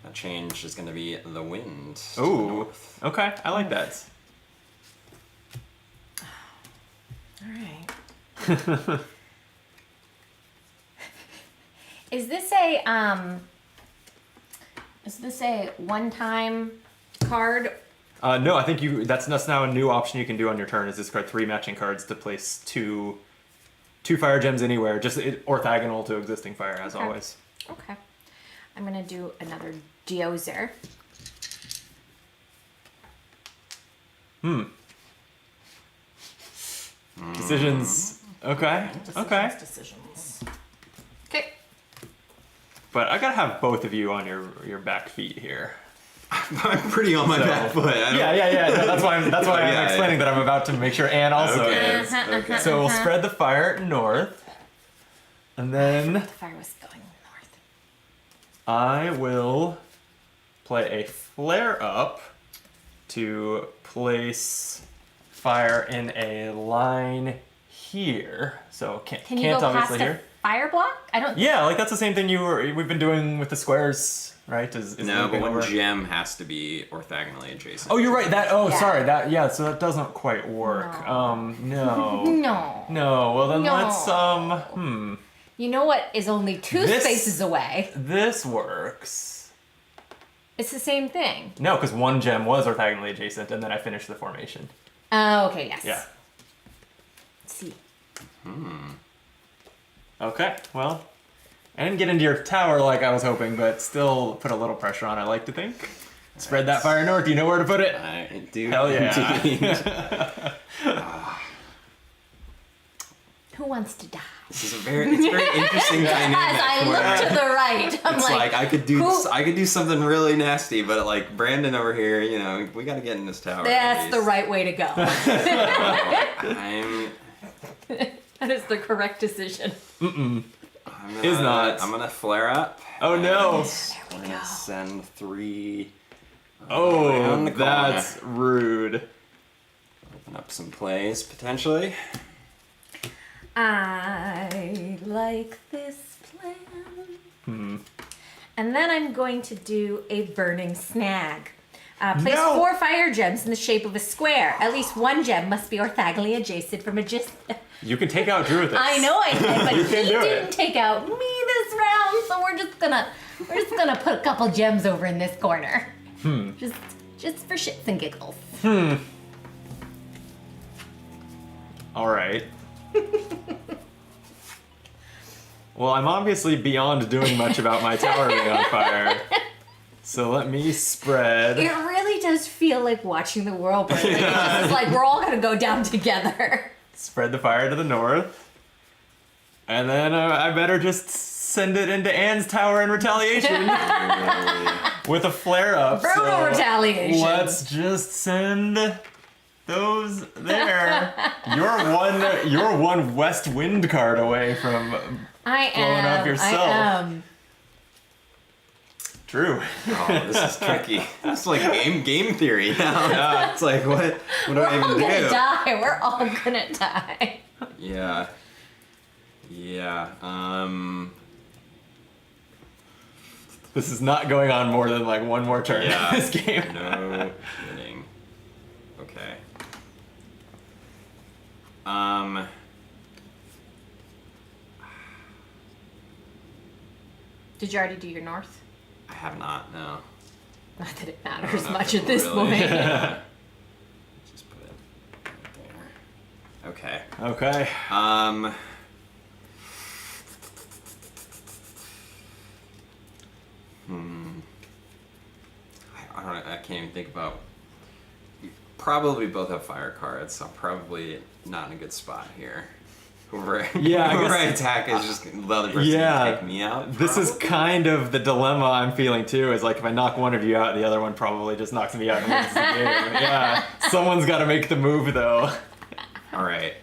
That change is going to be the wind. to the Ooh. north. Okay, I like that. All right. Is this a one-time card? No, I think that's now a new option you can do on your turn, is discard 3 matching cards to place two fire gems anywhere, just orthogonal to existing fire, as always. Okay. I'm gonna do another dozer. Decisions. Okay. Okay. Decisions. Okay. But I gotta have both of you on your back feet here. I'm pretty on my So- back foot. Yeah. No, that's why I'm Yeah, explaining that I'm about to make sure Anne also Okay. is. Okay. So we'll spread the fire north, and then The fire was going north. I will play a flare up to place fire in a line here. So Can you go past obviously the here. fire block? I don't. Yeah, like that's the same thing we've been doing with the squares, right? Is No, but looping one over. gem has to be orthogonally adjacent. Oh, you're right. Yeah. Sorry. So that doesn't quite work. No. No. No. No. Well, then No. let's You know what is only two This- spaces away? This works. It's the same thing. No, because one gem was orthogonally adjacent, and then I finished the formation. Oh, okay, yes. Yeah. Let's see. Okay. Well, I didn't get into your tower like I was hoping, but still put a little pressure on. I like to think. Spread that fire north. Do you know where to put it? I do. Hell yeah. indeed. Who wants to die? It's a very interesting dynamic. As I where look to the right, I'm it's like I could who- do something really nasty, but like Brandon over here, you know, we got to get in this tower. at That's the least. right way to go. I'm That is the correct decision. gonna, Is not. I'm gonna flare up. Oh no. There we I'm gonna go. send 3 Oh, around the corner. that's rude. Open up some plays potentially. I like this plan. And then I'm going to do a burning snag. Place No. 4 fire gems in the shape of a square. At least one gem must be orthogonally adjacent from You can take out Drew with this. I know I did, but You he can do it. didn't take out me this round, so we're just gonna put a couple gems over in this corner. Just for shits and giggles. All right. Well, I'm obviously beyond doing much about my tower being on fire. So let me spread. It really does feel like watching the world burn. Like, it's just like we're all gonna go down together. Spread the fire to the north. And then I better just send it into Anne's tower in retaliation with a flare up. Brutal retaliation. Let's just send those there. You're one west wind card away from I Blowing up am. yourself. I am. Drew. Oh, this is tricky. This is like game theory now. Yeah. It's like what do We're I all even gonna do? die. We're all gonna die. Yeah. Yeah. This is not going on more than like one more turn Yeah. in this game. No kidding. Okay. Did you already do your north? I have not. No. Not that it I don't matters know much if at this really- point. Yeah. Just put it right there. Okay. Okay. I don't know. I can't even think about. We probably both have fire cards, so I'm probably not in a good spot here. Whoever, Yeah, I whoever I guess- attack is just the other person Yeah. can take me out. This is kind of the dilemma I'm feeling too. Is like if I knock one of you out, the other one probably just knocks me out and wins the game. Yeah, someone's got to make the move though. All right.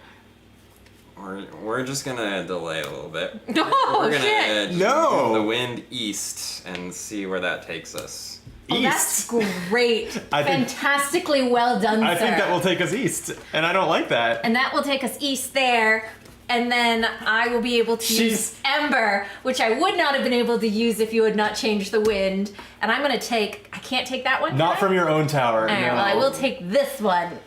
We're just gonna delay a little bit. Oh, We're gonna shit. No. move the wind east and see where that takes us. Oh, that's great. I think- Fantastically well done, I sir. think that will take us east, and I don't like that. And that will take us east there. And then I will be able to use Ember, which I would not have been able to use if you had not changed the wind. And I'm gonna take. I can't take that one. Not can I? from your own tower. All right, no. well, I will take this one.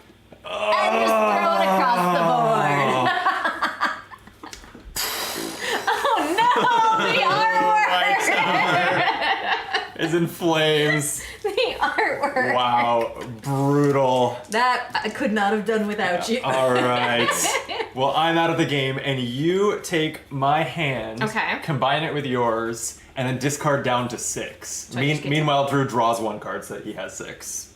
And just throw it across the board. Oh no! The artwork! Is in flames. The artwork. Wow, brutal. That I could not have done without you. All right. Well, I'm out of the game, and you take my hand, Okay. combine it with yours, and then discard down to 6. So I just get to- Meanwhile, Drew draws 1 card so that he has 6.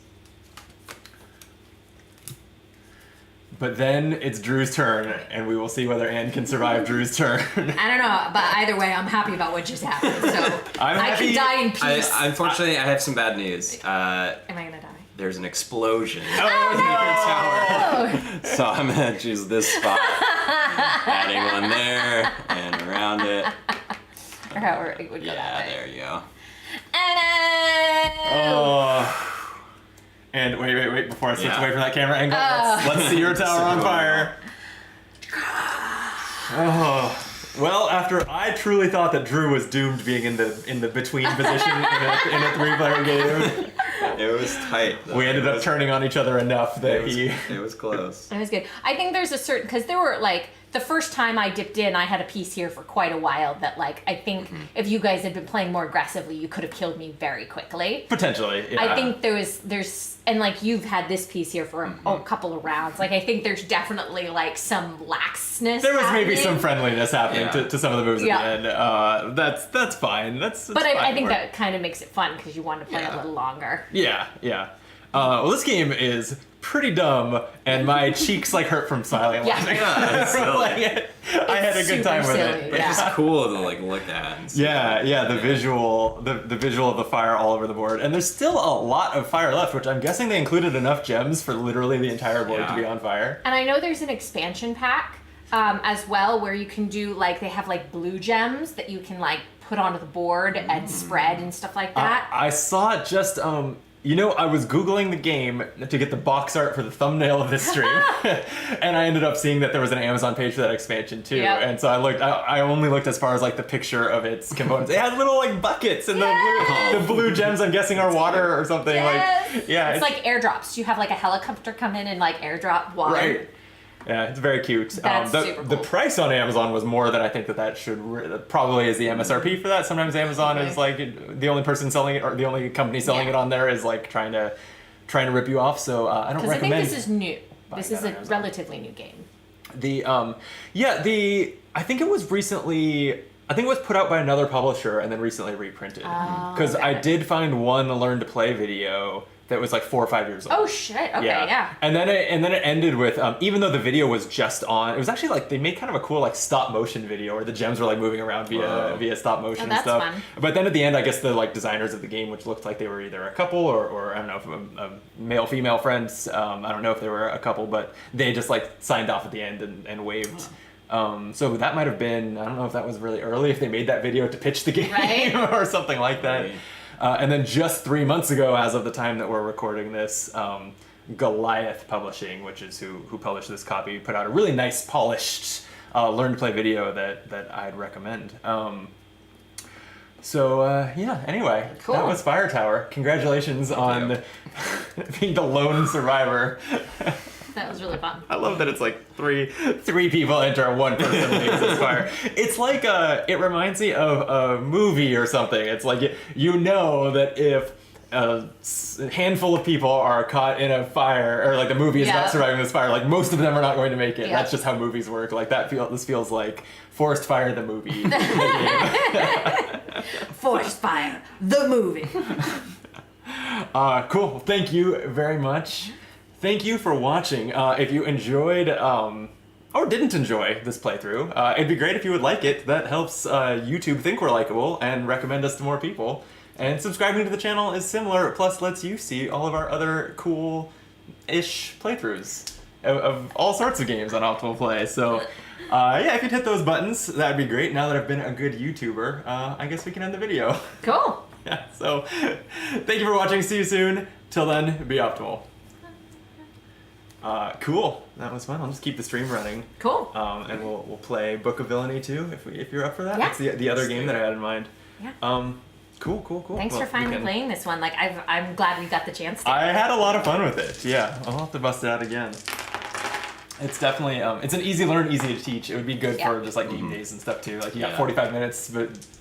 But then it's Drew's turn, and we will see whether Anne can survive Drew's turn. I don't know, but either way, I'm happy about what just happened. So I'm I happy- can die in peace. Unfortunately, I have some bad news. Am I gonna die? There's an explosion Oh, in your Oh! tower. So I'm gonna choose this spot. Adding one there and around it. Or however it would go Yeah, that way. there you go. And Oh. And wait, before I switch Yeah. away from that camera angle, let's see your tower on fire. Oh, Well, after I truly thought that Drew was doomed being in the between position in a 3-player game, It was tight. Though. we ended up turning on each other enough that It was close. It was good. I think there's a certain, because there were like, the first time I dipped in, I had a piece here for quite a while that like, I think if you guys had been playing more aggressively, you could have killed me very quickly. potentially. Yeah. I think there's, and like you've had this piece here for a couple of rounds. Like I think there's definitely like some laxness. there was maybe happening. some friendliness happening Yeah. to some of the moves Yeah. at the end. That's fine. That's But fine. I think that kind of makes it fun because you want to play a little longer. Yeah, yeah. Well, this game is pretty dumb, and my cheeks like hurt from smiling. Yeah. it's silly. Like, I had a good time with silly, it. But yeah. it's just cool to like look at. And see Yeah, the visual, the visual of the fire all over the board, and there's still a lot of fire left, which I'm guessing they included enough gems for literally the entire board to Yeah. be on fire. And I know there's an expansion pack as well where you can do like, they have like blue gems that you can like put onto the board and spread and stuff like that. I saw it just I was Googling the game to get the box art for the thumbnail of this stream, and I ended up seeing that there was an Amazon page for that expansion too. Yep. And so I only looked as far as like the picture of its components. It had little like buckets, and Yes! the blue gems I'm guessing are water or something. Yes! Like yeah, It's like airdrops. You have like a helicopter come in and like airdrop water. right. Yeah, it's very cute. That's super The cool. price on Amazon was more than I think that should probably is the MSRP for that. Sometimes Amazon is like the only person selling it or the only company selling Yeah. it on there is like trying to rip you off. So I don't Because I think recommend. this is new. buying This is that on a Amazon. relatively new game. I think it was recently. I think it was put out by another publisher and then recently reprinted. Oh, Because I got it. did find one learn to play video that was like 4 or 5 years old. Oh shit! Okay, yeah. And then it ended with even though the video was just on, it was actually like they made kind of a cool like stop motion video where the gems were like moving around via stop motion and that's stuff. fun. But then at the end, I guess the like designers of the game, which looked like they were either a couple or I don't know if a male female friends. I don't know if they were a couple, but they just like signed off at the end and waved. So that might have been, I don't know if that was really early, if they made that video to pitch the game Right. or something like that. Right. And then just 3 months ago, as of the time that we're recording this, Goliath Publishing, which is who published this copy, put out a really nice, polished, learn to play video that I'd recommend. Anyway, Cool. that was Fire Tower. Congratulations on being the lone survivor. That was really fun. I love that it's like three people enter and one person leaves this fire. It's like it reminds me of a movie or something. It's like you know that if a handful of people are caught in a fire, or like the movie is Yeah. not surviving this fire, like most of them are not going to make it. Yeah. That's just how movies work. Like this feels like Forest Fire the movie. The game. Forest Fire, the movie. Cool. Thank you very much. Thank you for watching. If you enjoyed or didn't enjoy this playthrough, it'd be great if you would like it. That helps YouTube think we're likable and recommend us to more people. And subscribing to the channel is similar, plus lets you see all of our other cool-ish playthroughs of all sorts of games on Optimal Play. So, if you'd hit those buttons, that'd be great. Now that I've been a good YouTuber, I guess we can end the video. Cool. Yeah, so thank you for watching. See you soon. Till then, be optimal. Cool. That was fun. I'll just keep the stream running. Cool. And we'll play Book of Villainy too, if you're up for that. Yeah. That's the other game that I had in mind. Yeah. Cool. Thanks Well, for finally we can- playing this one. Like I'm glad we got the chance to. I had a lot of fun with it. Yeah, I'll have to bust it out again. It's definitely it's an easy learn, easy to teach. It would be good Yeah. for just like game days and stuff too. Like you got Yeah. 45 minutes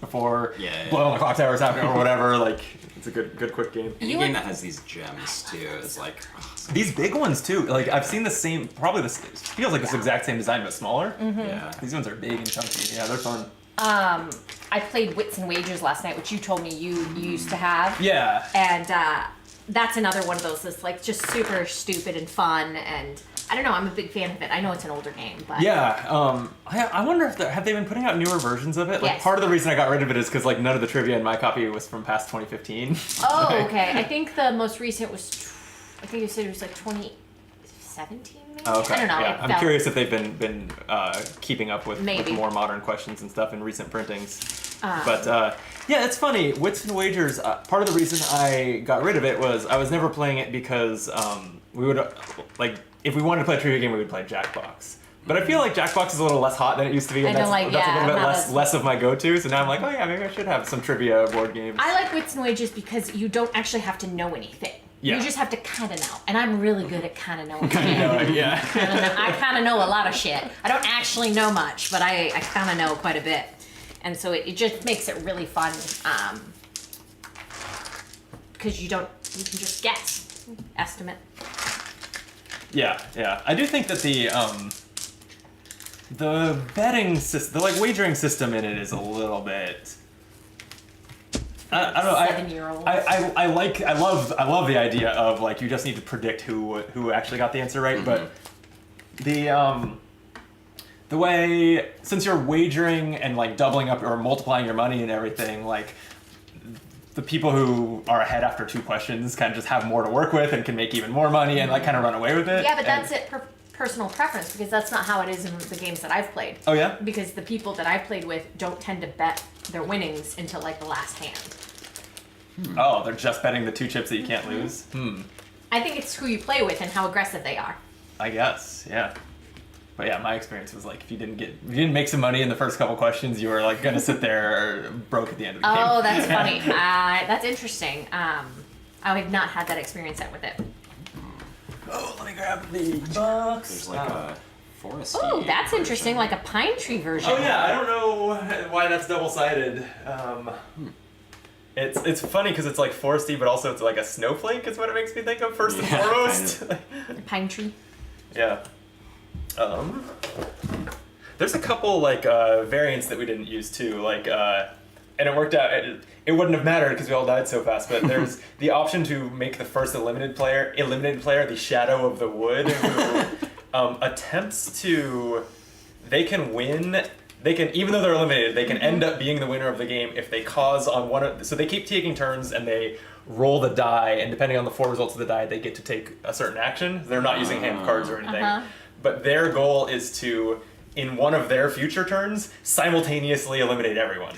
before Yeah. blow on the clock tower's happening or whatever. Like it's a good quick game. Any You game would- that has these gems too is like These big ones too. Like I've seen the same, probably this it feels like this exact same design but smaller. yeah. These ones are big and chunky. Yeah, they're fun. I played Wits and Wagers last night, which you told me you used to have. Yeah. And that's another one of those that's like just super stupid and fun, and I don't know, I'm a big fan of it. I know it's an older game, but Yeah, I wonder if have they been putting out newer versions of it? Like Yes. part of the reason I got rid of it is because like none of the trivia in my copy was from past 2015. Oh, Like, okay. I think the most recent was, I think you said it was like 2017 maybe? Okay. I don't know. Yeah, it I'm felt- curious if they've been keeping up with Maybe. more modern questions and stuff in recent printings. Um, But yeah, it's funny. Wits and Wagers. Part of the reason I got rid of it was I was never playing it because we would like if we wanted to play a trivia game, we would play Jackbox. But I feel like Jackbox is a little less hot than it used to be, and I don't that's like- a yeah, little bit not less as- less of my go-to. So now I'm like, oh yeah, maybe I should have some trivia board games. I like Wits and Wages because you don't actually have to know anything. Yeah. You just have to kind of know. And I'm really good at kind of knowing You know, shit. yeah. I kind of know a lot of shit. I don't actually know much, but I kind of know quite a bit. And so it just makes it really fun because you can just guess. Estimate. Yeah, yeah. I do think that the betting system, the like wagering system in it is a little bit. I don't know. 7-year-olds. I love the idea of like you just need to predict who actually got the answer right, but the way, since you're wagering and like doubling up or multiplying your money and everything, like the people who are ahead after 2 questions kind of just have more to work with and can make even more money and like kind of run away with it. Yeah, but And- that's it. Personal preference, because that's not how it is in the games that I've played. Oh yeah? Because the people that I've played with don't tend to bet their winnings until like the last hand. Oh, they're just betting the 2 chips that you can't lose? I think it's who you play with and how aggressive they are. I guess, yeah. But yeah, my experience was like if you didn't make some money in the first couple questions, you were like gonna sit there broke at the end of the game. Oh, that's funny. That's interesting. I have not had that experience yet with it. Oh, let me grab the box. There's like a forest. Oh, that's interesting, like a pine tree version. Oh yeah, I don't know why that's double-sided. It's funny because it's like foresty, but also it's like a snowflake is what it makes me think of first and Yeah, foremost. Pine tree. Yeah. There's a couple like variants that we didn't use too, like and it worked out. It wouldn't have mattered because we all died so fast. But there's the option to make the first eliminated player the Shadow of the Wood, who attempts to. They can win. They can, even though they're eliminated, they can end up being the winner of the game if they cause on one of. So they keep taking turns and they roll the die, and depending on the 4 results of the die, they get to take a certain action. They're not using hand cards or anything. But their goal is to, in one of their future turns, simultaneously eliminate everyone.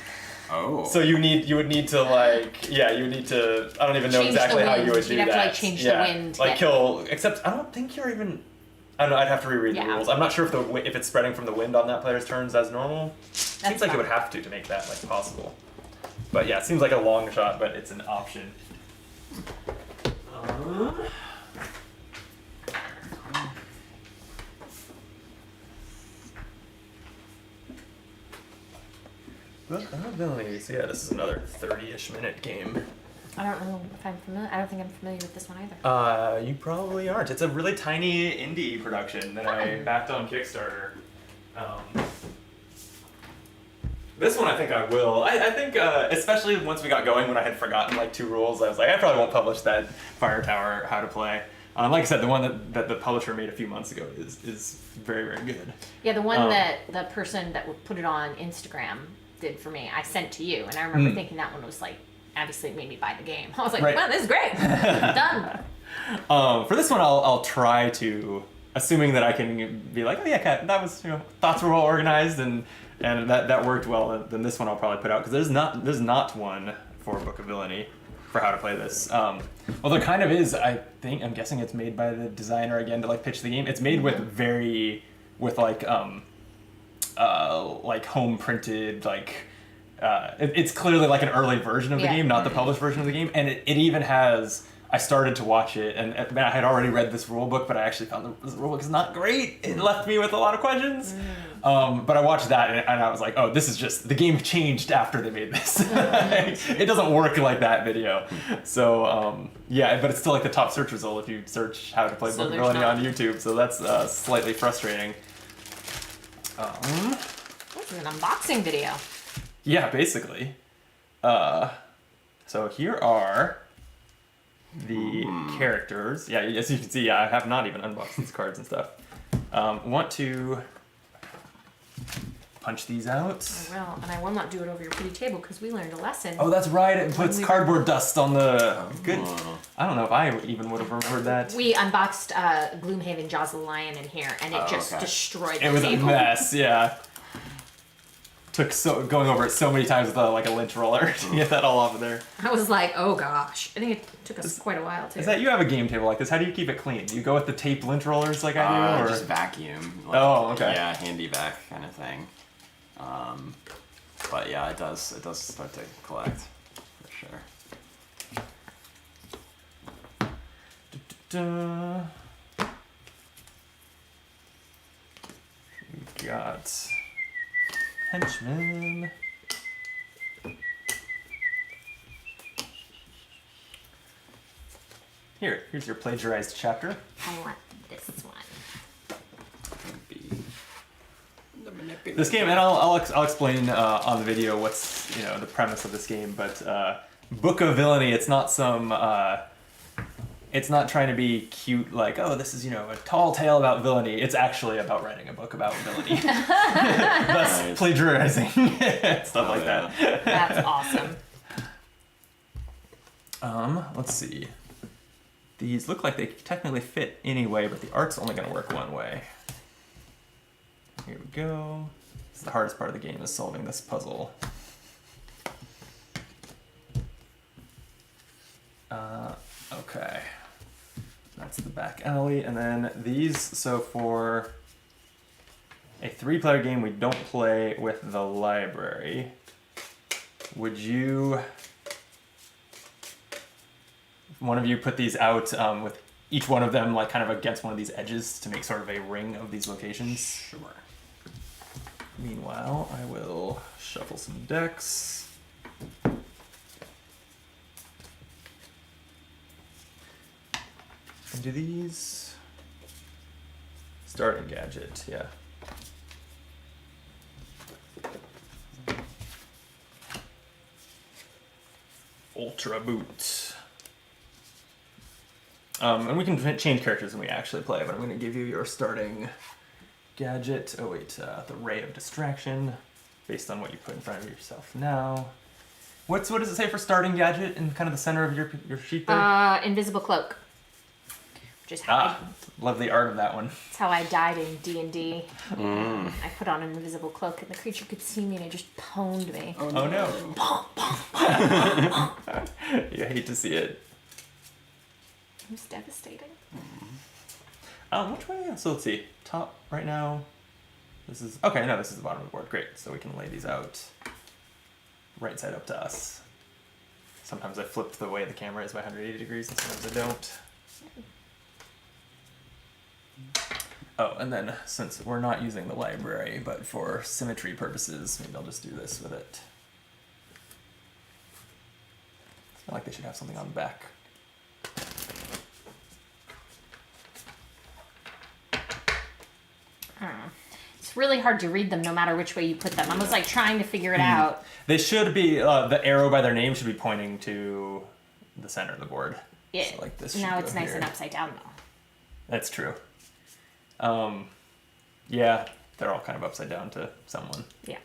Oh. So you would need to like, yeah, you would need to, I don't even know Change exactly the how wind. you would do You'd have that. to, like, change the yeah. wind to Like get- kill, except I don't think you're even, I don't know, I'd have to reread the Yeah. rules. I'm not sure if it's spreading from the wind on that player's turns as normal. Seems like it fine. would have to make that like possible. But yeah, it seems like a long shot, but it's an option. Villainy. So yeah, this is another 30-ish minute game. I don't know if I'm familiar. I don't think I'm familiar with this one either. You probably aren't. It's a really tiny indie production that I backed on Kickstarter. This one I think I will. I think, especially once we got going, when I had forgotten like 2 rules, I was like, I probably won't publish that Fire Tower How to Play. Like I said, the one that the publisher made a few months ago is very, very good. Yeah, the one that the person that put it on Instagram did for me, I sent to you, and I remember thinking that one was like, obviously it made me buy the game. I was like, Right. wow, this is great. Done. For this one, I'll try to, assuming that I can be like, oh yeah, Kat, that was, thoughts were well organized and that worked well. Then this one I'll probably put out because there's not one for Book of Villainy for how to play this. Well, there kind of is. I'm guessing it's made by the designer again to like pitch the game. It's made with like home printed like. It's clearly like an early version of the Yeah. game, not the published version of the game, and it even has. I started to watch it, and I had already read this rule book, but I actually found this rule book is not great. It left me with a lot of questions. But I watched that, and I was like, oh, this is just the game changed after they made this. It doesn't work like that video. So yeah, but it's still like the top search result if you search how to play So Book of there's Villainy not- on YouTube. So that's slightly frustrating. This is an unboxing video. Yeah, basically. So here are the characters. Yeah, as you can see, I have not even unboxed these cards and stuff. Want to punch these out. I will, and I will not do it over your pretty table because we learned a lesson. Oh, that's right. It puts we were- cardboard dust on the. Good. I don't know if I even would have remembered that. We unboxed Gloomhaven Jaws of the Lion in here, and it just okay. destroyed the It was a table. mess. Yeah. going over it so many times with like a lynch roller to get that all off of there. I was like, oh gosh. I think it took us quite a while too. Is that you have a game table like this? How do you keep it clean? Do you go with the tape lynch rollers like I do, or just vacuum? Like, oh, okay. Yeah, handy vac kind of thing. But yeah, it does start to collect for sure. We got henchman. Here's your plagiarized chapter. I want this one. This game, and I'll explain on the video what's the premise of this game. But Book of Villainy, it's not some. It's not trying to be cute, like, oh, this is a tall tale about villainy. It's actually about writing a book about villainy, thus plagiarizing stuff like that. That's awesome. Let's see. These look like they technically fit anyway, but the art's only going to work one way. Here we go. This is the hardest part of the game, is solving this puzzle. Okay. That's the back alley. And then these, so for a 3-player game we don't play with the library, would you, one of you put these out with each one of them like kind of against one of these edges to make sort of a ring of these locations? Sure. Meanwhile, I will shuffle some decks. And do these... Starting gadget, yeah. Ultra boot. And we can change characters when we actually play, but I'm going to give you your starting gadget. Oh wait, the ray of distraction, based on what you put in front of yourself now. What does it say for starting gadget in kind of the center of your sheet there? Invisible cloak. Just how love the art of that one. That's how I died in D&D. I put on an invisible cloak and the creature could see me and it just pwned me. Oh no. You hate to see it. It was devastating. Which way? So let's see. Top right now. This is okay. No, this is the bottom of the board. Great. So we can lay these out right side up to us. Sometimes I flip the way the camera is by 180 degrees, and sometimes I don't. Oh, and then since we're not using the library, but for symmetry purposes, maybe I'll just do this with it. I feel like they should have something on the back. It's really hard to read them no matter which way you put them. I was like trying to figure it out. They should be, the arrow by their name should be pointing to the center of the board. Yeah. So like this Now should it's go nice here. and upside down though. That's true. Yeah, they're all kind of upside down to someone. Yeah.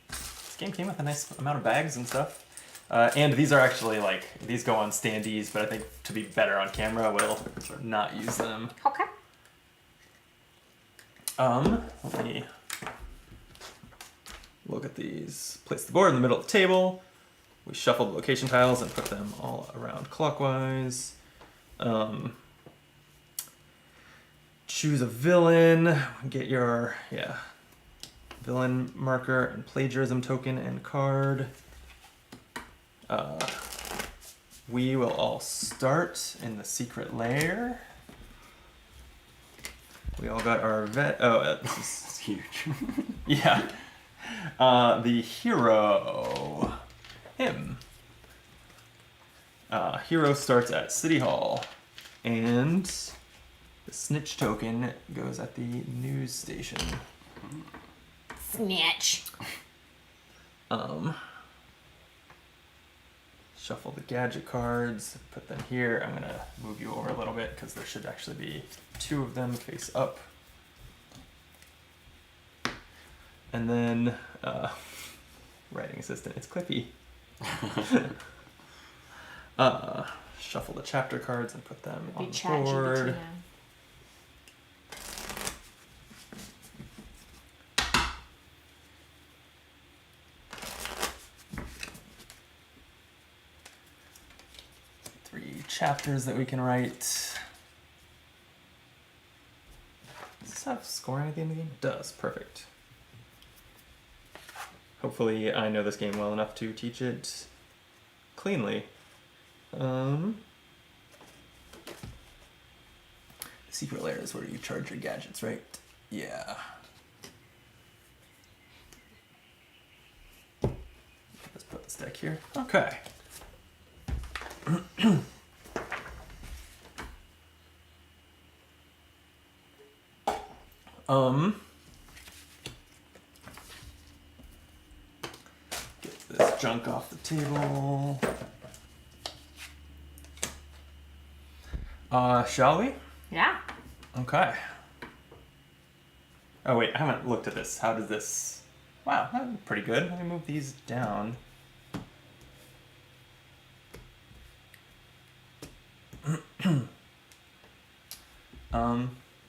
This game came with a nice amount of bags and stuff. And these are actually these go on standees, but I think to be better on camera, we'll not use them. Okay. Let me look at these. Place the board in the middle of the table. We shuffle the location tiles and put them all around clockwise. Choose a villain. Get your, villain marker and plagiarism token and card. We will all start in the secret lair. We all got our vet. Oh, this is huge. yeah. The hero. Him. Hero starts at City Hall, and the snitch token goes at the news station. Snitch. Shuffle the gadget cards, put them here. I'm gonna move you over a little bit because there should actually be 2 of them face up. And then, writing assistant, it's Clippy. Shuffle the chapter cards and put them on the board. chapters that we can write. Does this have scoring at the end of the game? It does. Perfect. Hopefully I know this game well enough to teach it cleanly. Secret lair is where you charge your gadgets, right? Yeah. Let's put this deck here. Okay. Get this junk off the table. Shall we? Yeah. Okay. Oh wait, I haven't looked at this. How does this... Wow, that's pretty good. Let me move these down.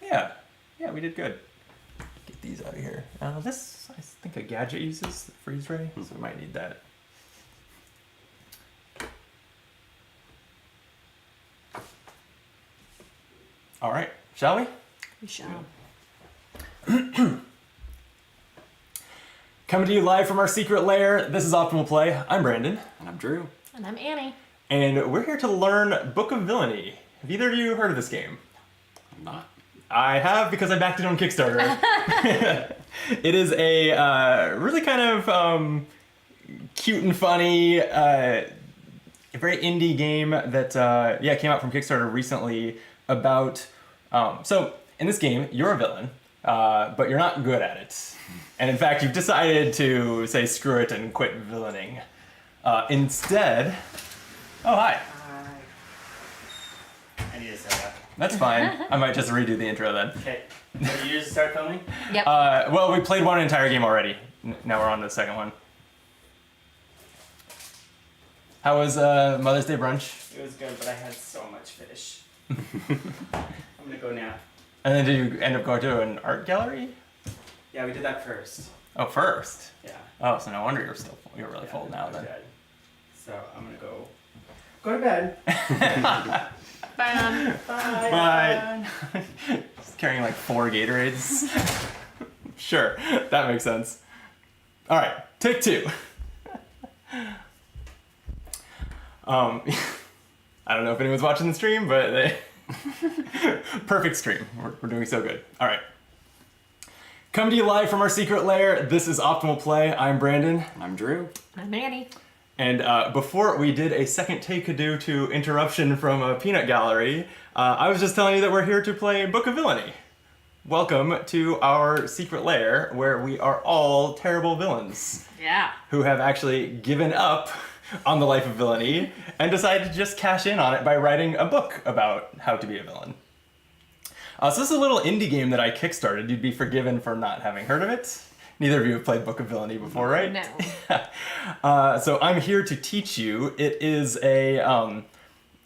Yeah. Yeah, we did good. Get these out of here. This, I think a gadget uses the freeze ray, so we might need that. All right, shall we? We shall. Coming to you live from our secret lair. This is Optimal Play. I'm Brandon. And I'm Drew. And I'm Annie. And we're here to learn Book of Villainy. Have either of you heard of this game? I'm not. I have, because I backed it on Kickstarter. It is a really kind of cute and funny, a very indie game that came out from Kickstarter recently about... so, in this game, you're a villain, but you're not good at it. And in fact, you've decided to say screw it and quit villaining. Instead... Oh, hi. I need a soda. That's fine. I might just redo the intro then. Okay. So you just start filming? Yep. Well, we played one entire game already. Now we're on to the second one. How was Mother's Day brunch? It was good, but I had so much fish. I'm gonna go now. And then did you end up going to an art gallery? Yeah, we did that first. Oh, first. Yeah. Oh, so no wonder you're really Yeah, full now I'm then. dead. So I'm gonna go to bed. Bye. Bye. Just carrying like 4 Gatorades. Sure, that makes sense. All right, take 2. I don't know if anyone's watching the stream, but perfect stream. We're doing so good. All right. Coming to you live from our secret lair. This is Optimal Play. I'm Brandon. And I'm Drew. I'm Annie. And before we did a second take due to interruption from a peanut gallery, I was just telling you that we're here to play Book of Villainy. Welcome to our secret lair where we are all terrible villains Yeah. who have actually given up on the life of villainy and decided to just cash in on it by writing a book about how to be a villain. So this is a little indie game that I kickstarted. You'd be forgiven for not having heard of it. Neither of you have played Book of Villainy before, right? No. So I'm here to teach you. It is a,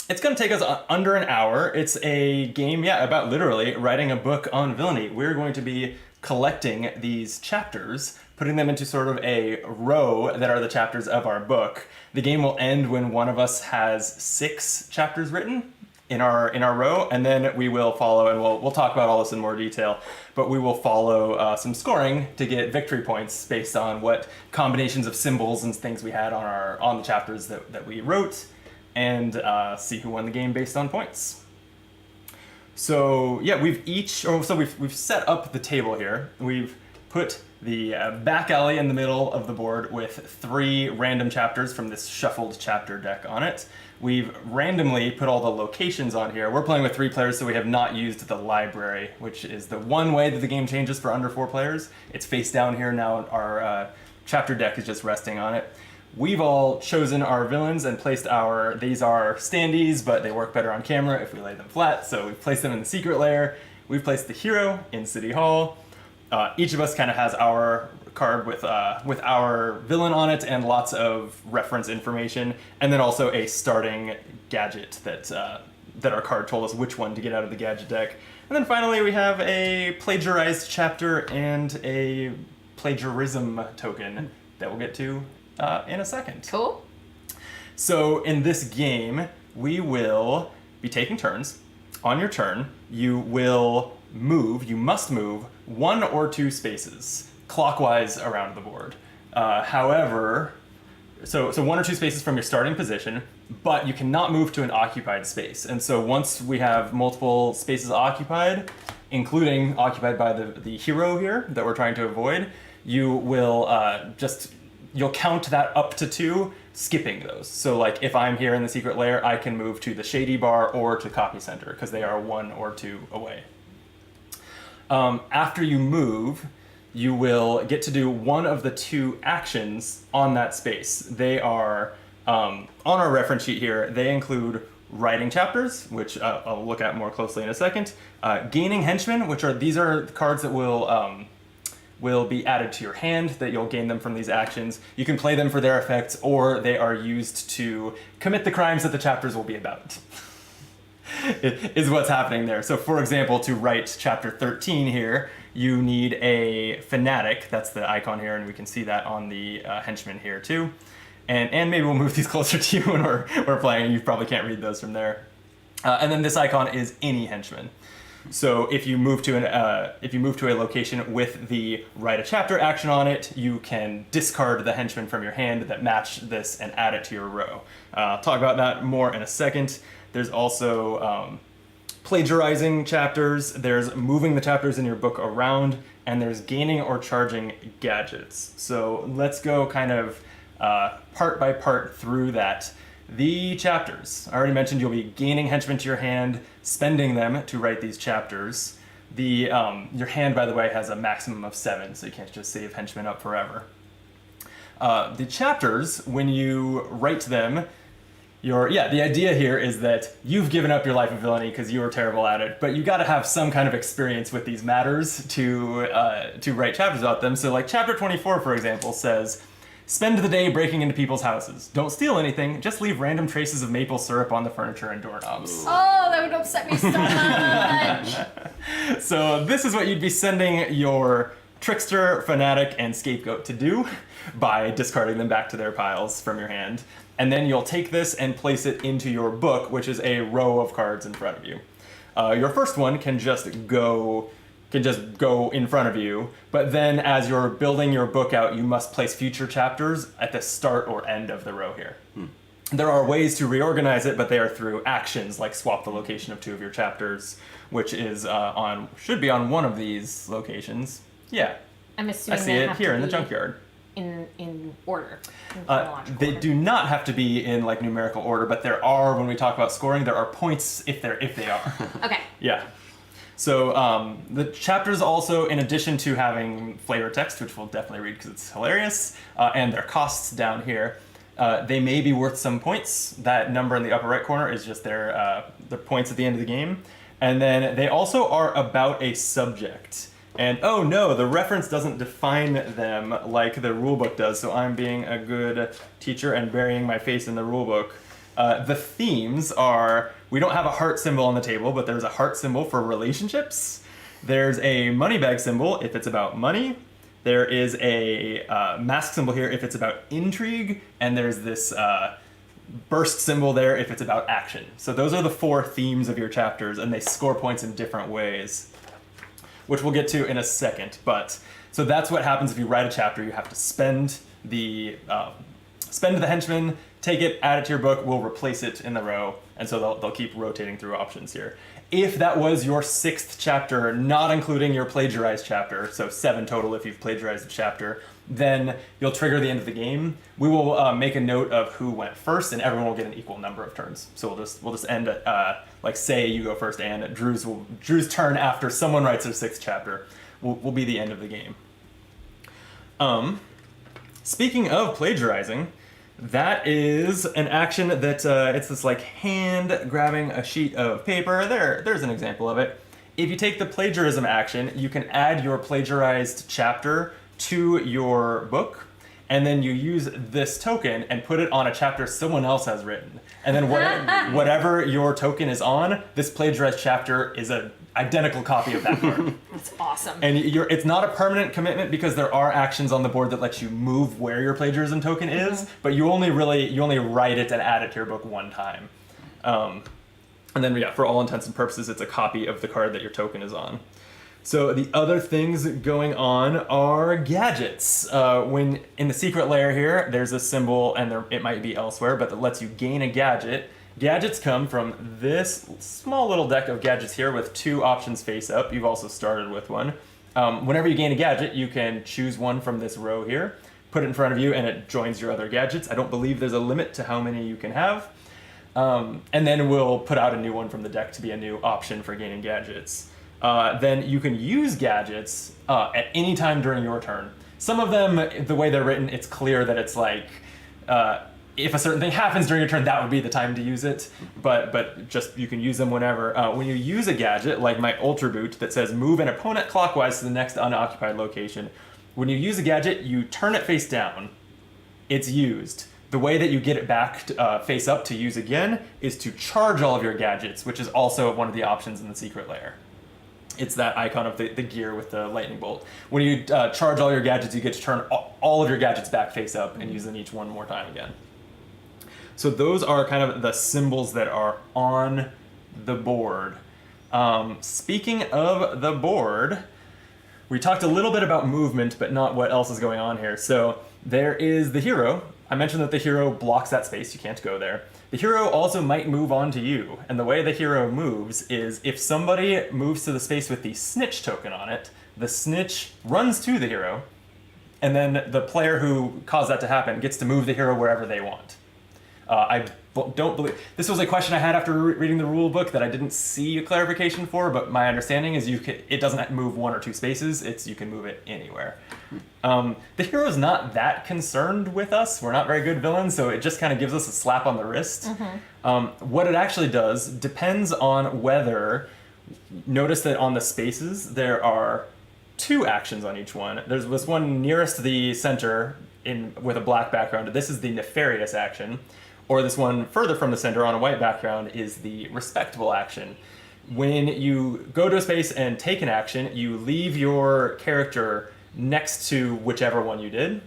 it's going to take us under an hour. It's a game, about literally writing a book on villainy. We're going to be collecting these chapters, putting them into sort of a row that are the chapters of our book. The game will end when one of us has 6 chapters written in our row, and then we will follow, and we'll talk about all this in more detail, but we will follow some scoring to get victory points based on what combinations of symbols and things we had on the chapters that we wrote, and see who won the game based on points. So we've set up the table here. We've put the back alley in the middle of the board with 3 random chapters from this shuffled chapter deck on it. We've randomly put all the locations on here. We're playing with 3 players, so we have not used the library, which is the one way that the game changes for under 4 players. It's face down here now. Our chapter deck is just resting on it. We've all chosen our villains and placed these are standees, but they work better on camera if we lay them flat, so we've placed them in the secret lair. We've placed the hero in City Hall. Each of us kind of has our card with our villain on it and lots of reference information, and then also a starting gadget that our card told us which one to get out of the gadget deck. And then finally we have a plagiarized chapter and a plagiarism token that we'll get to in a second. Cool. So in this game, we will be taking turns. On your turn, you must move 1 or 2 spaces clockwise around the board. However, so 1 or 2 spaces from your starting position, but you cannot move to an occupied space. And so once we have multiple spaces occupied, including occupied by the hero here that we're trying to avoid, you will you'll count that up to 2, skipping those. So like if I'm here in the secret lair, I can move to the shady bar or to copy center because they are 1 or 2 away. After you move, you will get to do one of the 2 actions on that space. They are, on our reference sheet here, they include writing chapters, which I'll look at more closely in a second, gaining henchmen, these are cards that will be added to your hand, that you'll gain them from these actions. You can play them for their effects, or they are used to commit the crimes that the chapters will be about. Is what's happening there. So for example, to write chapter 13 here, you need a fanatic. That's the icon here, and we can see that on the henchman here too. And maybe we'll move these closer to you when we're playing. You probably can't read those from there. And then this icon is any henchman. So if you move to a location with the write a chapter action on it, you can discard the henchmen from your hand that match this and add it to your row. I'll talk about that more in a second. There's also plagiarizing chapters, there's moving the chapters in your book around, and there's gaining or charging gadgets. So let's go kind of part by part through that. The chapters. I already mentioned you'll be gaining henchmen to your hand, spending them to write these chapters. Your hand, by the way, has a maximum of 7, so you can't just save henchmen up forever. The chapters, when you write them, the idea here is that you've given up your life of villainy because you were terrible at it, but you got to have some kind of experience with these matters to write chapters about them. So like chapter 24, for example, says, spend the day breaking into people's houses. Don't steal anything, just leave random traces of maple syrup on the furniture and doorknobs. Oh, that would upset me so much. So this is what you'd be sending your trickster, fanatic, and scapegoat to do by discarding them back to their piles from your hand. And then you'll take this and place it into your book, which is a row of cards in front of you. Your first one can just go in front of you, but then as you're building your book out, you must place future chapters at the start or end of the row here. There are ways to reorganize it, but they are through actions, like swap the location of 2 of your chapters, which is should be on one of these locations. Yeah. I'm assuming I see it here in the junkyard. In order. They do not have to be in like numerical order, but there are, when we talk about scoring, there are points if they are. Okay. Yeah. So the chapters also, in addition to having flavor text, which we'll definitely read because it's hilarious, and their costs down here, they may be worth some points. That number in the upper right corner is just their points at the end of the game. And then they also are about a subject. And oh no, the reference doesn't define them like the rulebook does, so I'm being a good teacher and burying my face in the rulebook. The themes are, we don't have a heart symbol on the table, but there's a heart symbol for relationships. There's a money bag symbol if it's about money. There is a mask symbol here if it's about intrigue, and there's this burst symbol there if it's about action. So those are the 4 themes of your chapters, and they score points in different ways, which we'll get to in a second. But so that's what happens if you write a chapter. You have to spend the henchman, take it, add it to your book. We'll replace it in the row, and so they'll keep rotating through options here. If that was your 6th chapter, not including your plagiarized chapter, so 7 total if you've plagiarized a chapter, then you'll trigger the end of the game. We will make a note of who went first, and everyone will get an equal number of turns. So we'll just end at, like say you go first, and Drew's turn after someone writes their 6th chapter will be the end of the game. Speaking of plagiarizing, that is an action that it's this like hand grabbing a sheet of paper. There's an example of it. If you take the plagiarism action, you can add your plagiarized chapter to your book, and then you use this token and put it on a chapter someone else has written. And then whatever your token is on, this plagiarized chapter is an identical copy of that card. That's awesome. And it's not a permanent commitment because there are actions on the board that let you move where your plagiarism token is, but you only write it and add it to your book one time. And then, for all intents and purposes, it's a copy of the card that your token is on. So the other things going on are gadgets. When in the secret layer here, there's a symbol, and it might be elsewhere, but that lets you gain a gadget. Gadgets come from this small little deck of gadgets here with 2 options face up. You've also started with one. Whenever you gain a gadget, you can choose one from this row here, put it in front of you, and it joins your other gadgets. I don't believe there's a limit to how many you can have. And then we'll put out a new one from the deck to be a new option for gaining gadgets. Then you can use gadgets at any time during your turn. Some of them, the way they're written, it's clear that it's like, if a certain thing happens during your turn, that would be the time to use it. But just you can use them whenever. When you use a gadget, like my Ultra Boot that says move an opponent clockwise to the next unoccupied location, when you use a gadget, you turn it face down. It's used. The way that you get it back face up to use again is to charge all of your gadgets, which is also one of the options in the secret layer. It's that icon of the gear with the lightning bolt. When you charge all your gadgets, you get to turn all of your gadgets back face up and use them each one more time again. So those are kind of the symbols that are on the board. Speaking of the board, we talked a little bit about movement, but not what else is going on here. So there is the hero. I mentioned that the hero blocks that space. You can't go there. The hero also might move on to you. And the way the hero moves is if somebody moves to the space with the snitch token on it, the snitch runs to the hero, and then the player who caused that to happen gets to move the hero wherever they want. I don't believe... This was a question I had after reading the rule book that I didn't see a clarification for, but my understanding is it doesn't move 1 or 2 spaces. You can move it anywhere. The hero's not that concerned with us. We're not very good villains, so it just kind of gives us a slap on the wrist. What it actually does depends on whether... Notice that on the spaces, there are 2 actions on each one. There's this one nearest the center with a black background. This is the nefarious action. Or this one further from the center on a white background is the respectable action. When you go to a space and take an action, you leave your character next to whichever one you did.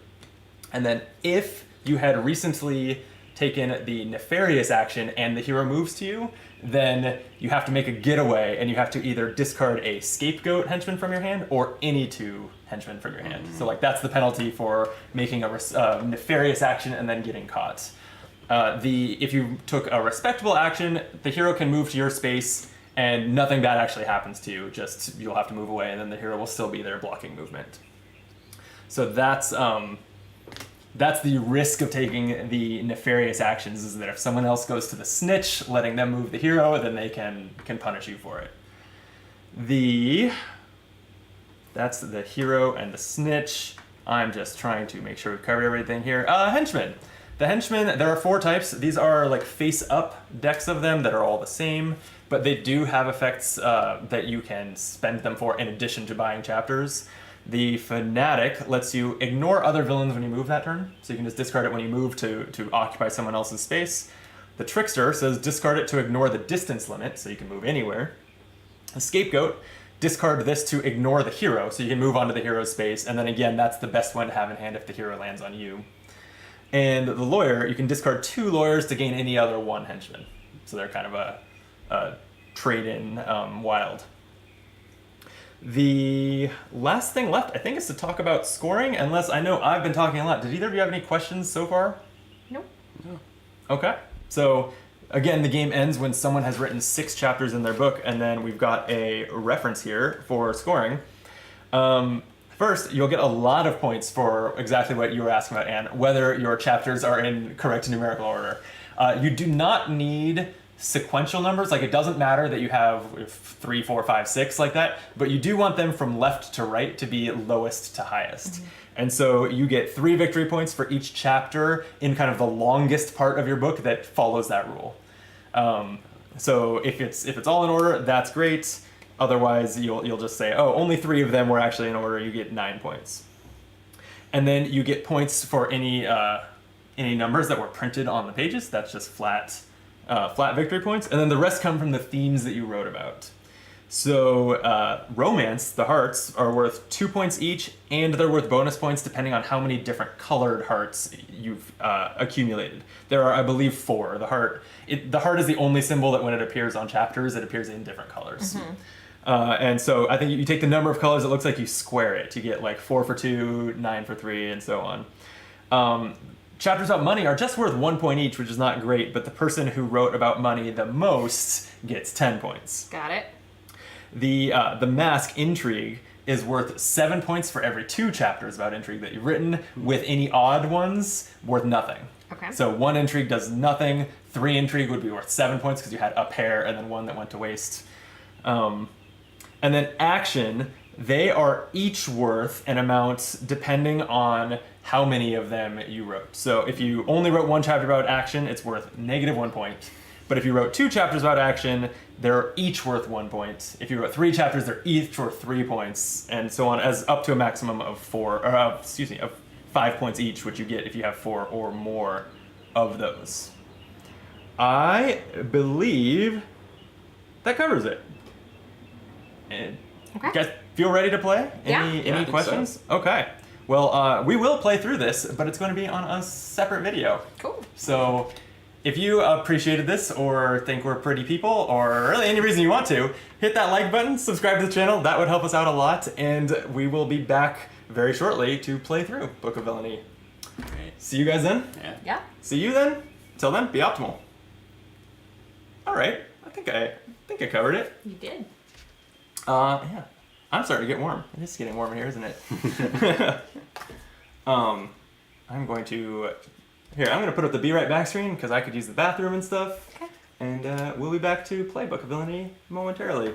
And then if you had recently taken the nefarious action and the hero moves to you, then you have to make a getaway and you have to either discard a scapegoat henchman from your hand or any 2 henchmen from your hand. So that's the penalty for making a nefarious action and then getting caught. If you took a respectable action, the hero can move to your space and nothing bad actually happens to you. Just you'll have to move away and then the hero will still be there blocking movement. So that's the risk of taking the nefarious actions, is that if someone else goes to the snitch, letting them move the hero, then they can punish you for it. That's the hero and the snitch. I'm just trying to make sure we cover everything here. Henchmen. The henchmen, there are 4 types. These are like face-up decks of them that are all the same, but they do have effects that you can spend them for in addition to buying chapters. The Fanatic lets you ignore other villains when you move that turn, so you can just discard it when you move to occupy someone else's space. The Trickster says discard it to ignore the distance limit, so you can move anywhere. The Scapegoat, discard this to ignore the hero, so you can move onto the hero's space, and then again, that's the best one to have in hand if the hero lands on you. And the Lawyer, you can discard 2 lawyers to gain any other 1 henchman. So they're kind of a trade-in wild. The last thing left, I think, is to talk about scoring, unless I know I've been talking a lot. Did either of you have any questions so far? Nope. No. Okay. So, again, the game ends when someone has written 6 chapters in their book, and then we've got a reference here for scoring. First, you'll get a lot of points for exactly what you were asking about, Anne, whether your chapters are in correct numerical order. You do not need sequential numbers. Like, it doesn't matter that you have 3, 4, 5, 6 like that, but you do want them from left to right to be lowest to highest. And so you get 3 victory points for each chapter in kind of the longest part of your book that follows that rule. So if it's all in order, that's great. Otherwise, you'll just say, oh, only 3 of them were actually in order. You get 9 points. And then you get points for any numbers that were printed on the pages. That's just flat victory points. And then the rest come from the themes that you wrote about. So romance, the hearts, are worth 2 points each, and they're worth bonus points depending on how many different colored hearts you've accumulated. There are, I believe, 4. The heart is the only symbol that when it appears on chapters, it appears in different colors. And so I think you take the number of colors, it looks like you square it. You get like 4 for 2, 9 for 3, and so on. Chapters about money are just worth 1 point each, which is not great, but the person who wrote about money the most gets 10 points. Got it. The mask intrigue is worth 7 points for every 2 chapters about intrigue that you've written, with any odd ones worth nothing. Okay. So 1 intrigue does nothing, 3 intrigue would be worth 7 points because you had a pair and then 1 that went to waste. And then action, they are each worth an amount depending on how many of them you wrote. So if you only wrote 1 chapter about action, it's worth -1 point. But if you wrote 2 chapters about action, they're each worth 1 point. If you wrote 3 chapters, they're each worth 3 points, and so on, as up to a maximum of 5 points each, which you get if you have 4 or more of those. I believe that covers it. And Okay. you guys feel ready to play? Yeah. I Any think questions? Okay. Well, we will play through this, but it's going to be on a separate video. Cool. So if you appreciated this or think we're pretty people or really any reason you want to, hit that like button, subscribe to the channel. That would help us out a lot. And we will be back very shortly to play through Book of Villainy. Great. See you guys then. Yeah. Yeah. See you then. Till then, be optimal. All right. I think I covered it. You did. Yeah. I'm starting to get warm. It is getting warm in here, isn't it? I'm going to... Here, I'm going to put up the Be Right Back screen because I could use the bathroom and stuff. Okay. And we'll be back to play Book of Villainy momentarily.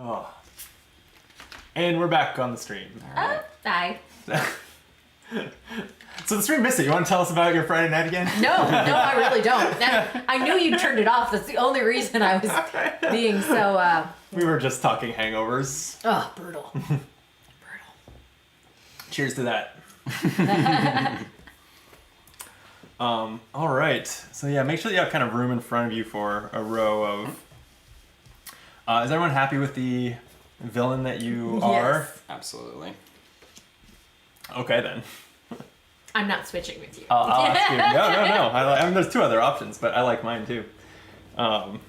Oh. And we're back on the stream. Hi. So the stream missed it. You want to tell us about your Friday night again? No, I really don't. I knew you turned it off. That's the only reason I was being so. We were just talking hangovers. Oh, brutal. Cheers to that. All right. So yeah, make sure that you have kind of room in front of you for a row of. Is everyone happy with the villain that you are? Absolutely. Okay then. I'm not switching with you. I'll ask you. No. I mean, there's two other options, but I like mine too. I'll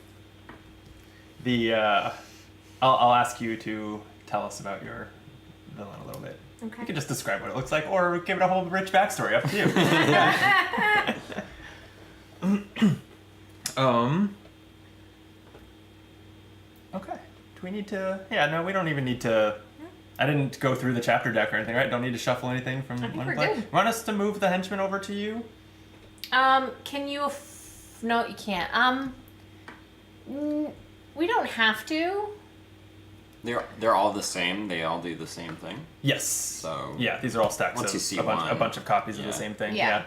ask you to tell us about your villain a little bit. Okay. You can just describe what it looks like, or give it a whole rich backstory. Up to you. Okay. Do we need to? Yeah. No, we don't even need to. I didn't go through the chapter deck or anything, right? Don't need to shuffle anything from think one we're play. good. Want us to move the henchman over to you? Can you? No, you can't. We don't have to. They're all the same. They all do the same thing. Yes. So yeah, these are all stacks once of you see a bunch one, of copies of yeah. the same thing. Yeah.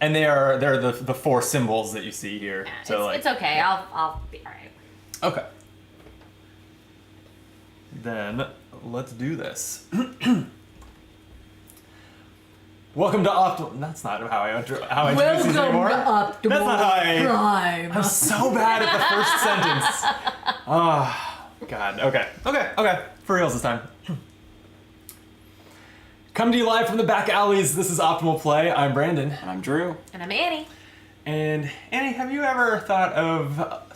And they're the four symbols that you see here. Yeah, So it's okay. I'll be all right. Okay. Then let's do this. Welcome to Optimal. That's not how I introduce these anymore. That's not how I'm so bad at the first sentence. Oh, God. Okay. For reals this time. Come to you live from the back alleys. This is Optimal Play. I'm Brandon. And I'm Drew. And I'm Annie. And Annie, have you ever thought of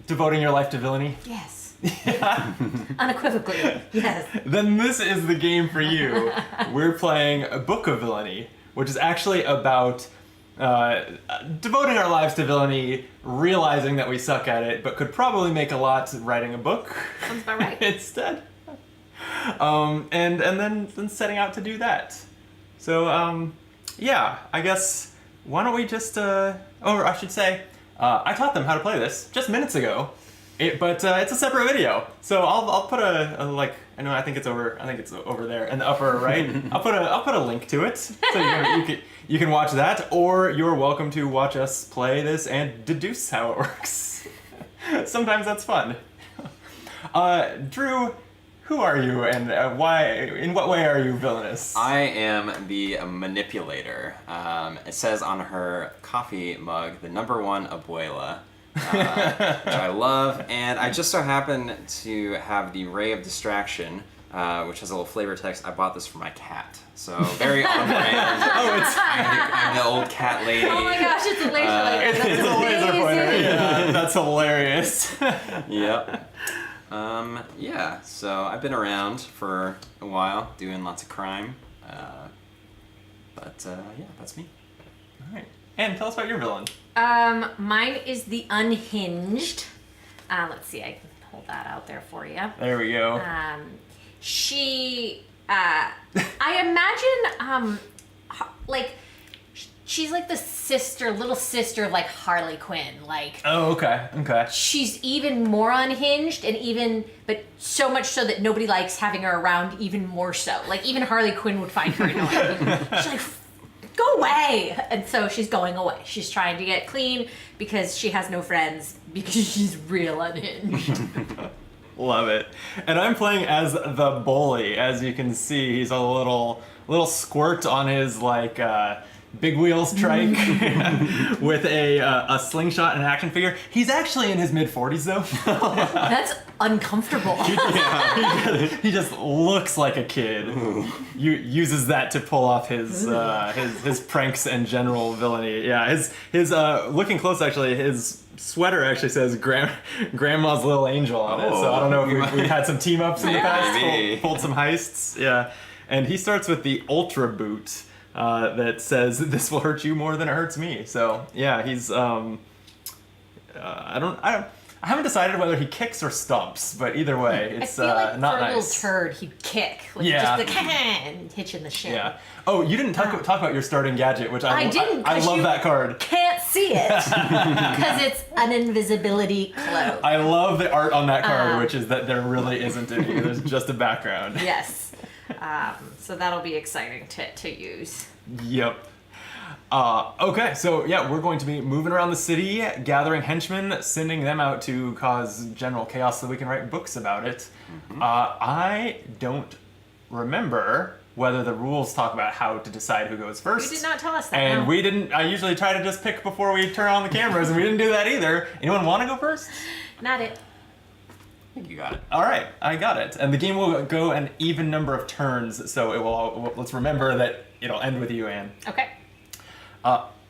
devoting your life to villainy? Yes. Unequivocally, yes. Then this is the game for you. We're playing a Book of Villainy, which is actually about devoting our lives to villainy, realizing that we suck at it, but could probably make a lot writing a book. Sounds about right. Instead. And then setting out to do that. So, yeah, I guess, why don't we just, or I should say, I taught them how to play this just minutes ago. But it's a separate video, so I'll put I think it's over there in the upper right. I'll put a link to it, so you can watch that, or you're welcome to watch us play this and deduce how it works. Sometimes that's fun. Drew, who are you, and why? In what way are you villainous? I am the manipulator. It says on her coffee mug, the #1 abuela. Which I love, and I just so happen to have the Ray of Distraction, which has a little flavor text. I bought this for my cat, so very on brand. I'm the old cat lady. Oh my gosh, it's a laser pointer. It's a laser pointer. Yeah, that's hilarious. Yep. Yeah. So I've been around for a while, doing lots of crime, but yeah, that's me. All right, and tell us about your villain. Mine is the Unhinged. Let's see, I can hold that out there for you. There we go. She, I imagine, she's like the little sister of like Harley Quinn. Like, Oh, okay. she's even more unhinged but so much so that nobody likes having her around even more so. Like, even Harley Quinn would find her annoying. She's like, go away! And so she's going away. She's trying to get clean because she has no friends because she's real unhinged. Love it. And I'm playing as the bully. As you can see, he's a little squirt on his big wheels trike with a slingshot and an action figure. He's actually in his mid-40s though. That's uncomfortable. He just looks like a kid. Uses that to pull off his pranks and general villainy. Yeah, his looking close actually, his sweater actually says Grandma's Little Angel on it. So I don't know if we've had some team ups in the past, pulled some heists. Yeah, and he starts with the Ultra Boot. That says this will hurt you more than it hurts me. So yeah, he's I I haven't decided whether he kicks or stomps, but either way, it's I feel like not for a little nice. turd, he'd kick. Like, Yeah. just like, and hit you in the shin. Yeah. Oh, you didn't talk about your starting gadget, which I didn't. I 'Cause love you that card. Can't see it because it's an invisibility cloak. I love the art on that card, which is that there really isn't any. There's just a background. Yes. So that'll be exciting to use. Yep. Okay, so yeah, we're going to be moving around the city, gathering henchmen, sending them out to cause general chaos so we can write books about it. I don't remember whether the rules talk about how to decide who goes first. You did not tell us that. And no. we didn't. I usually try to just pick before we turn on the cameras, and we didn't do that either. Anyone want to go first? Not it. I think you got it. All right, I got it. And the game will go an even number of turns, so it will. Let's remember that it'll end with you, Anne. Okay.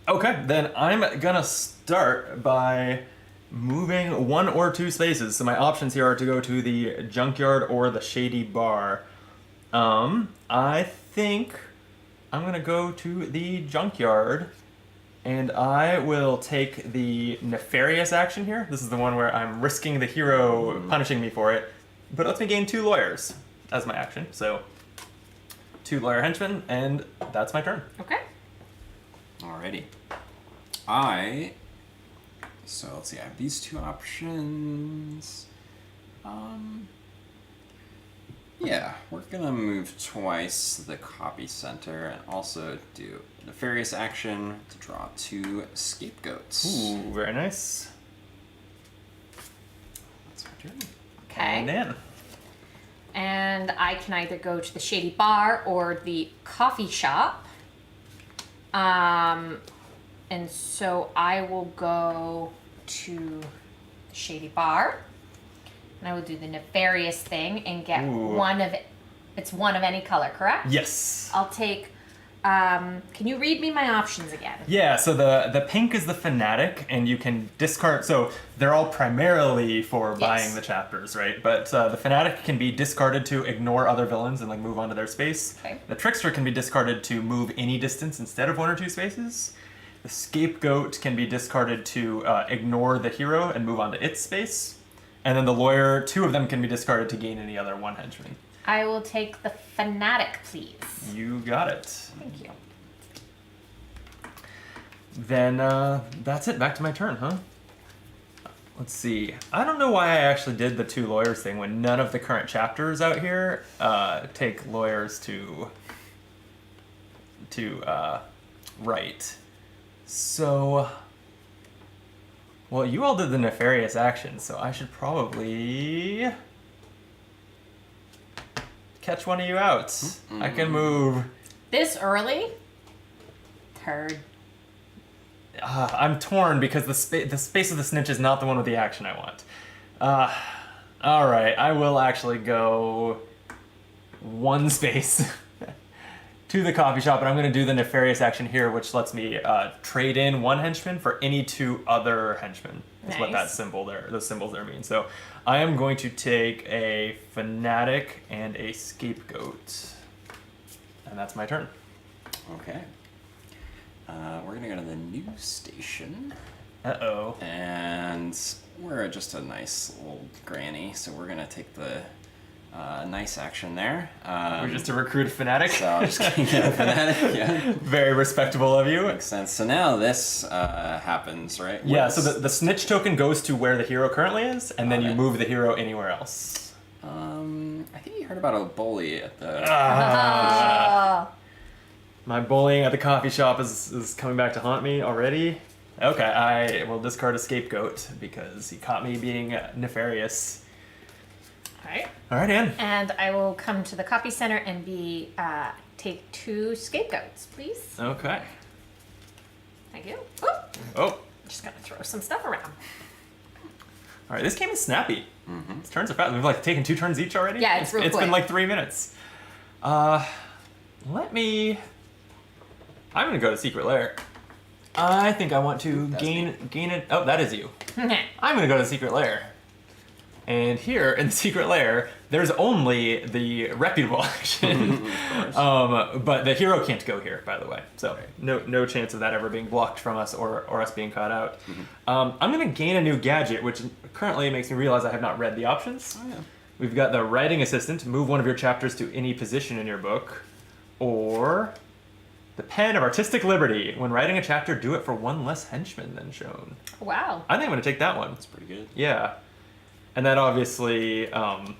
Okay, then I'm gonna start by moving 1 or 2 spaces. So my options here are to go to the junkyard or the shady bar. I think I'm gonna go to the junkyard, and I will take the nefarious action here. This is the one where I'm risking the hero punishing me for it, but it lets me gain 2 lawyers as my action. So 2 lawyer henchmen, and that's my turn. Okay. Alrighty. So let's see, I have these 2 options. Yeah, we're gonna move twice to the copy center and also do nefarious action to draw 2 scapegoats. Ooh, very nice. That's my turn. Okay. And Anne. And I can either go to the shady bar or the coffee shop. And so I will go to the shady bar. And I will do the nefarious thing and get Ooh. one of it's one of any color, correct? Yes. I'll take can you read me my options again? Yeah, so the pink is the fanatic, and you can discard. So they're all primarily for buying the chapters, right? But the fanatic can be discarded to ignore other villains and like move onto their space. Okay. The trickster can be discarded to move any distance instead of 1 or 2 spaces. The scapegoat can be discarded to ignore the hero and move onto its space. And then the lawyer, 2 of them can be discarded to gain any other 1 henchman. I will take the fanatic, please. You got it. Thank you. Then that's it. Back to my turn, huh? Let's see. I don't know why I actually did the 2 lawyers thing when none of the current chapters out here take lawyers to write. So, well, you all did the nefarious action, so I should probably catch one of you out. I can move. This early? Turd. I'm torn because the space of the snitch is not the one with the action I want. All right, I will actually go 1 space to the coffee shop, and I'm going to do the nefarious action here, which lets me trade in 1 henchman for any 2 other henchmen. Is what that Nice. symbol there, those symbols there mean. So I am going to take a fanatic and a scapegoat, and that's my turn. Okay. We're gonna go to the news station. Uh-oh. And we're just a nice old granny, so we're gonna take the nice action there. We're just to recruit a fanatic. So I'm just gonna get a fanatic, yeah. Very respectable of you. Makes sense. So now this happens, right? Yeah, What's- so the snitch token goes to where the hero currently is, and then Got you it. move the hero anywhere else. I think you heard about a bully at the... My bullying at the coffee shop is coming back to haunt me already. Okay, I will discard a scapegoat because he caught me being nefarious. Alright. All right, Anne. And I will come to the copy center and take 2 scapegoats, please. Okay. Thank you. Oop. Oh, Just gonna throw some stuff around. all right. This game is snappy. These turns are fast. We've like taken 2 turns each already. Yeah, it's real It's been quick. like 3 minutes. Let me. I'm gonna go to secret lair. I think I want to That's gain it. Oh, that is you. Okay. I'm gonna go to the secret lair. And here in the secret lair, there's only the reputable action. But the hero can't go here, by the way. So no chance of that ever being blocked from us or us being caught out. I'm going to gain a new gadget, which currently makes me realize I have not read the options. Oh, yeah. We've got the writing assistant, move one of your chapters to any position in your book, or the pen of artistic liberty. When writing a chapter, do it for one less henchman than shown. Wow. I think I'm going to take that one. That's pretty good. Yeah. And that obviously,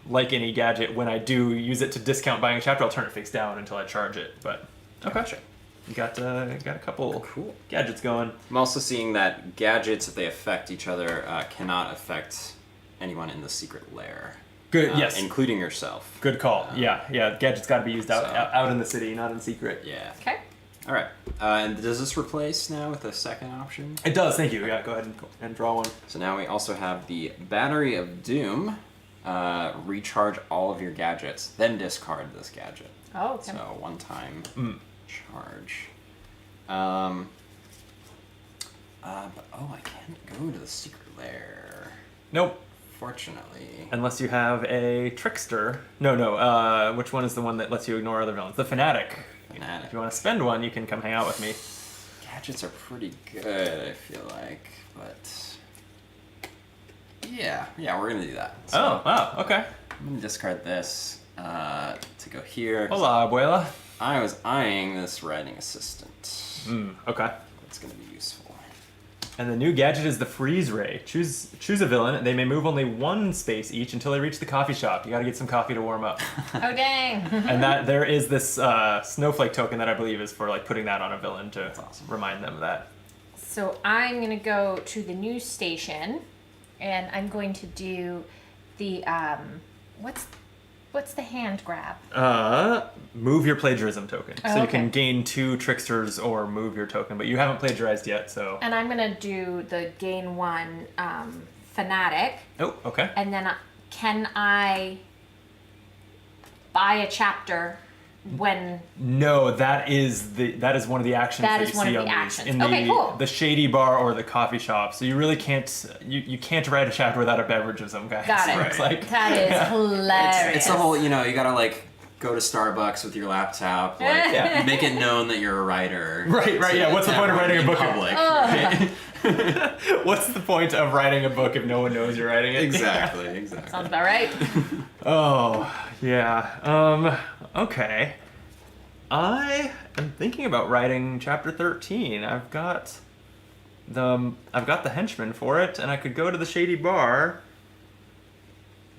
like any gadget, when I do use it to discount buying a chapter, I'll turn it face down until I charge it. But okay, you got a couple Cool gadgets going. I'm also seeing that gadgets, if they affect each other, cannot affect anyone in the secret lair. Good. Yes. Including yourself. Good call. Yeah. Gadgets got to be used out So- out in the city, not in secret. Yeah. Okay. All right. And does this replace now with a second option? It does. Thank you. Yeah. Go ahead and draw one. So now we also have the Battery of Doom. Recharge all of your gadgets, then discard this gadget. Oh, okay. So one-time charge. But I can't go to the secret lair. Nope. Fortunately. Unless you have a trickster. No. Which one is the one that lets you ignore other villains? The fanatic. Fanatic. If you want to spend one, you can come hang out with me. Gadgets are pretty good, I feel like, but yeah, we're gonna do that. So Oh, wow. Okay. I'm gonna discard this to go here. Hola, abuela. I was eyeing this writing assistant. Okay. It's gonna be useful. And the new gadget is the freeze ray. Choose a villain. They may move only one space each until they reach the coffee shop. You got to get some coffee to warm up. Oh, dang. And that there is this snowflake token that I believe is for like putting that on a villain to awesome. remind them of that. So I'm going to go to the news station, and I'm going to do the, what's the hand grab? Move your plagiarism token. Oh, so you okay. can gain 2 tricksters or move your token, but you haven't plagiarized yet, so... And I'm going to do the gain 1 fanatic. Oh, okay. And then can I buy a chapter when... No, that is one of the actions That that is you one see of on the these actions. in Okay, cool. the shady bar or the coffee shop. So you really can't you can't write a chapter without a beverage of some kind. Got it. So it's like That is hilarious. It's the whole, you gotta like go to Starbucks with your laptop, like Yeah. make it known that you're a writer. Right, yeah. What's the point of writing a in book? public? What's the point of writing a book if no one knows you're writing it? Exactly. Sounds about right. Oh, yeah. Okay. I am thinking about writing chapter 13. I've got the henchman for it, and I could go to the shady bar.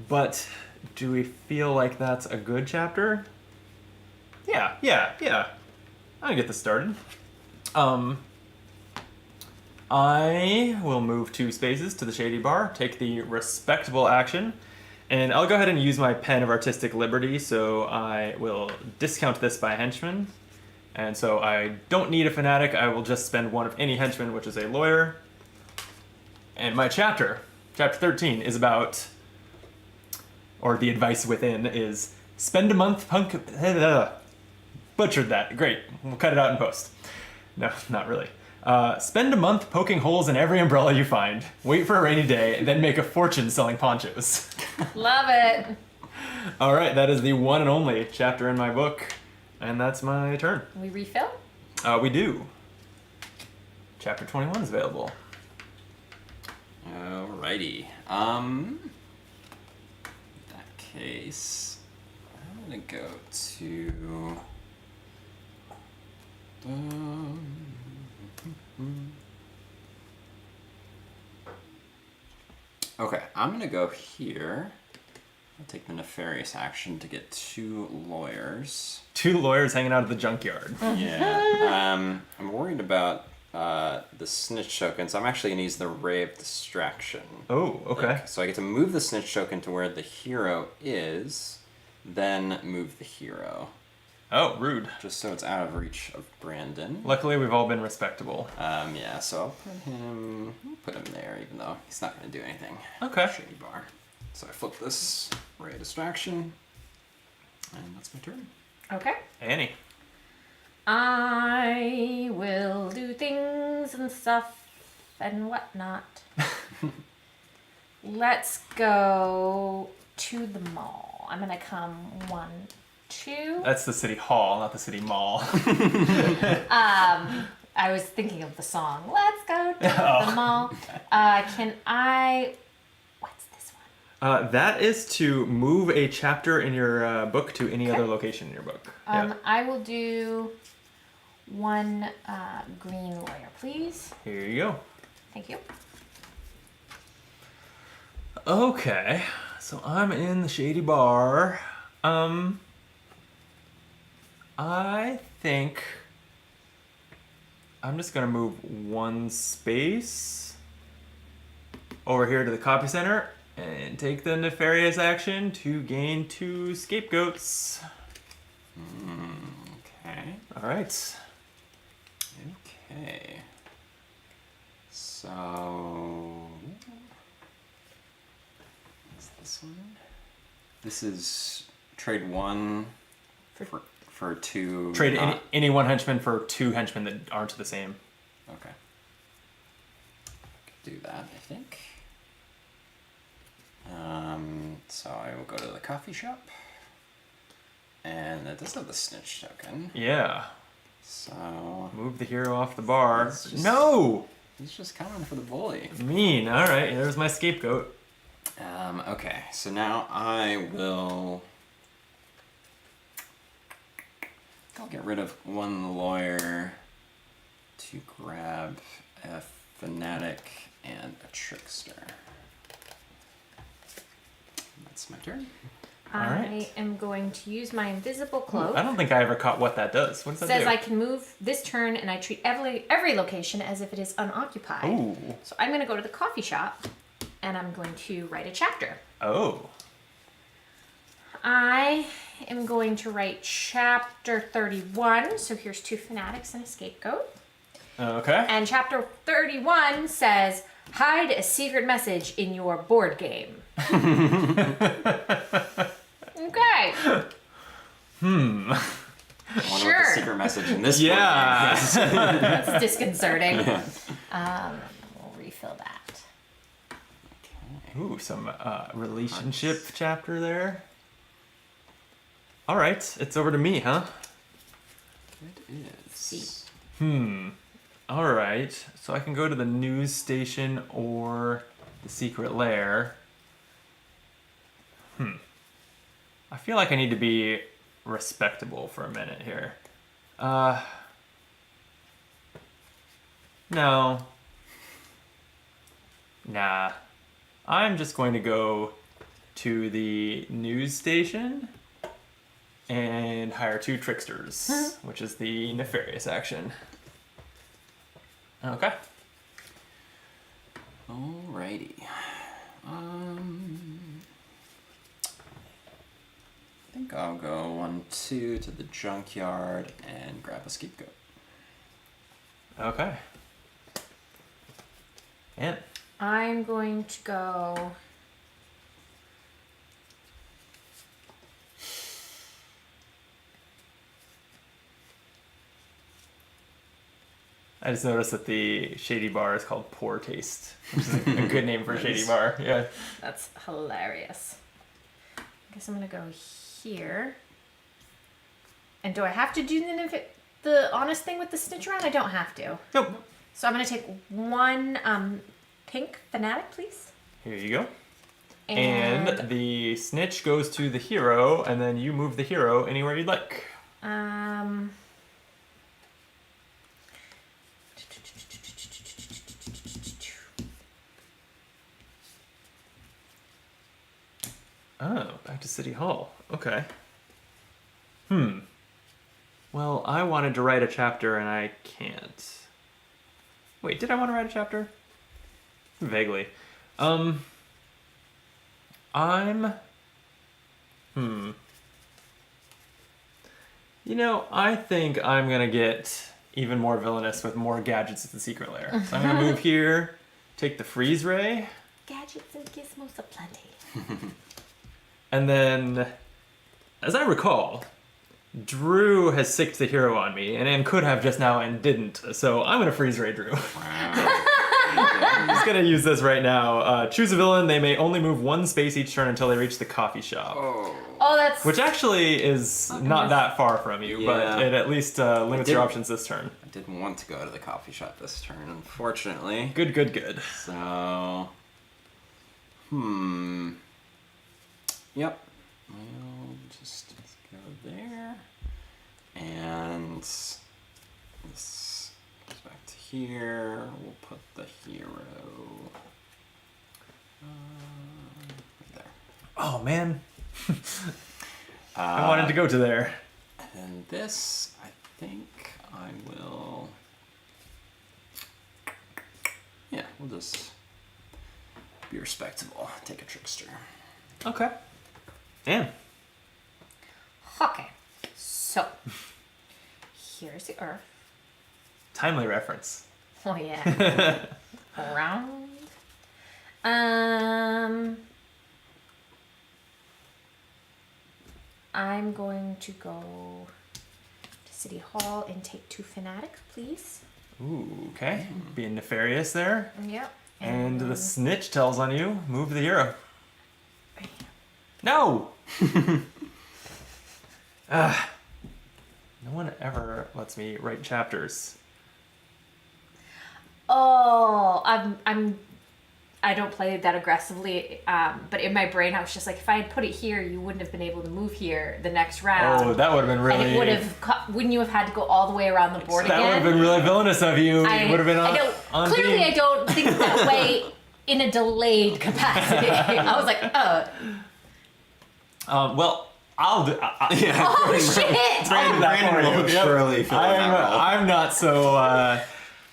But do we feel like that's a good chapter? Yeah. I can get this started. I will move 2 spaces to the shady bar, take the respectable action, and I'll go ahead and use my pen of artistic liberty, so I will discount this by henchman. And so I don't need a fanatic, I will just spend one of any henchman, which is a lawyer. And my chapter 13, is about, or the advice within is, spend a month butchered that. Great, we'll cut it out in post. No, not really. Spend a month poking holes in every umbrella you find. Wait for a rainy day, and then make a fortune selling ponchos. Love it. All right, that is the one and only chapter in my book, and that's my turn. We refill? We do. Chapter 21 is available. Alrighty. In that case, I'm gonna go to. Okay, I'm gonna go here. I'll take the nefarious action to get 2 lawyers. 2 lawyers hanging out at the junkyard. Yeah. I'm worried about the snitch token, so I'm actually gonna use the ray of distraction. Oh, okay. So I get to move the snitch token to where the hero is, then move the hero. Oh, rude. Just so it's out of reach of Brandon. Luckily, we've all been respectable. Yeah, so I'll put him there, even though he's not gonna do anything. Okay. Shady bar. So I flip this ray of distraction, and that's my turn. Okay. Annie. I will do things and stuff and whatnot. Let's go to the mall. I'm gonna come 1, 2. That's the city hall, not the city mall. I was thinking of the song. Let's go to the mall. Can I? What's this one? That is to move a chapter in your book to any other location in your book. Yeah. I will do 1 green lawyer, please. Here you go. Thank you. Okay, so I'm in the shady bar. I think I'm just gonna move 1 space over here to the copy center and take the nefarious action to gain 2 scapegoats. Okay. All right. Okay. So. What's this one? This is trade 1 for 2. Trade any 1 henchman for 2 henchmen that aren't the same. Okay. Could do that, I think. So I will go to the coffee shop. And it does have the snitch token. Yeah. So. Move the hero off the bar. It's just- No! He's just coming for the bully. Mean. All right, there's my scapegoat. Okay, so now I will. I'll get rid of 1 lawyer to grab a fanatic and a trickster. That's my turn. I am going to use my invisible cloak. I don't think I ever caught what that does. What does that Says do? I can move this turn and I treat every location as if it is unoccupied. Ooh. So I'm going to go to the coffee shop and I'm going to write a chapter. Oh. I am going to write chapter 31. So here's 2 fanatics and a scapegoat. Okay. And chapter 31 says, hide a secret message in your board game. Okay. I wonder what Sure. the secret message in this Yeah. board game is. That's disconcerting. Yeah. We'll refill that. Ooh, some relationship chapter there. All right, it's over to me, huh? It is. All right, so I can go to the news station or the secret lair. I feel like I need to be respectable for a minute here. No. Nah. I'm just going to go to the news station and hire 2 tricksters, which is the nefarious action. Okay. Alrighty. I think I'll go 1, 2 to the junkyard and grab a scapegoat. Okay. And I'm going to go. I just noticed that the shady bar is called Poor Taste, which is a good name for a shady bar. Yeah. That's hilarious. I guess I'm gonna go here. And do I have to do the honest thing with the snitch around? I don't have to. Nope. So I'm gonna take 1 pink fanatic, please. Here you go. And the snitch goes to the hero, and then you move the hero anywhere you'd like. Oh, back to City Hall. Okay. Well, I wanted to write a chapter and I can't. Wait, did I want to write a chapter? Vaguely. I think I'm gonna get even more villainous with more gadgets at the secret lair. So I'm gonna move here, take the freeze ray, Gadgets and gizmos aplenty. and then, as I recall, Drew has sicked the hero on me, and could have just now and didn't. So I'm gonna freeze ray Drew. Wow. I'm just gonna use this right now. Choose a villain. They may only move 1 space each turn until they reach the coffee shop. Oh. Oh, that's. Which actually is not that far from you, but Yeah. it at least limits your did- options this turn. I didn't want to go to the coffee shop this turn, unfortunately. Good, good, good. So, Yep. We'll just go there. And this goes back to here. We'll put the hero right there. Oh, man. I wanted to go to there. And this, I think I will... Yeah, we'll just be respectable. Take a trickster. Okay. Damn. Okay. So, here's the Earth. Timely reference. Oh, yeah. Around. I'm going to go to City Hall and take 2 fanatics, please. Ooh, okay. Being nefarious there. Yep. And the snitch tells on you, move the hero. No! No one ever lets me write chapters. Oh, I don't play that aggressively, but in my brain I was just like, if I had put it here, you wouldn't have been able to move here the next round. Oh, that would have been really... And it would have, wouldn't you have had to go all the way around the board That would again? have been really villainous of you. It would have been on, Clearly team. I don't think that way in a delayed capacity. I was like, Well, I'll do... Yeah. oh shit! Brandon will surely fill in that role.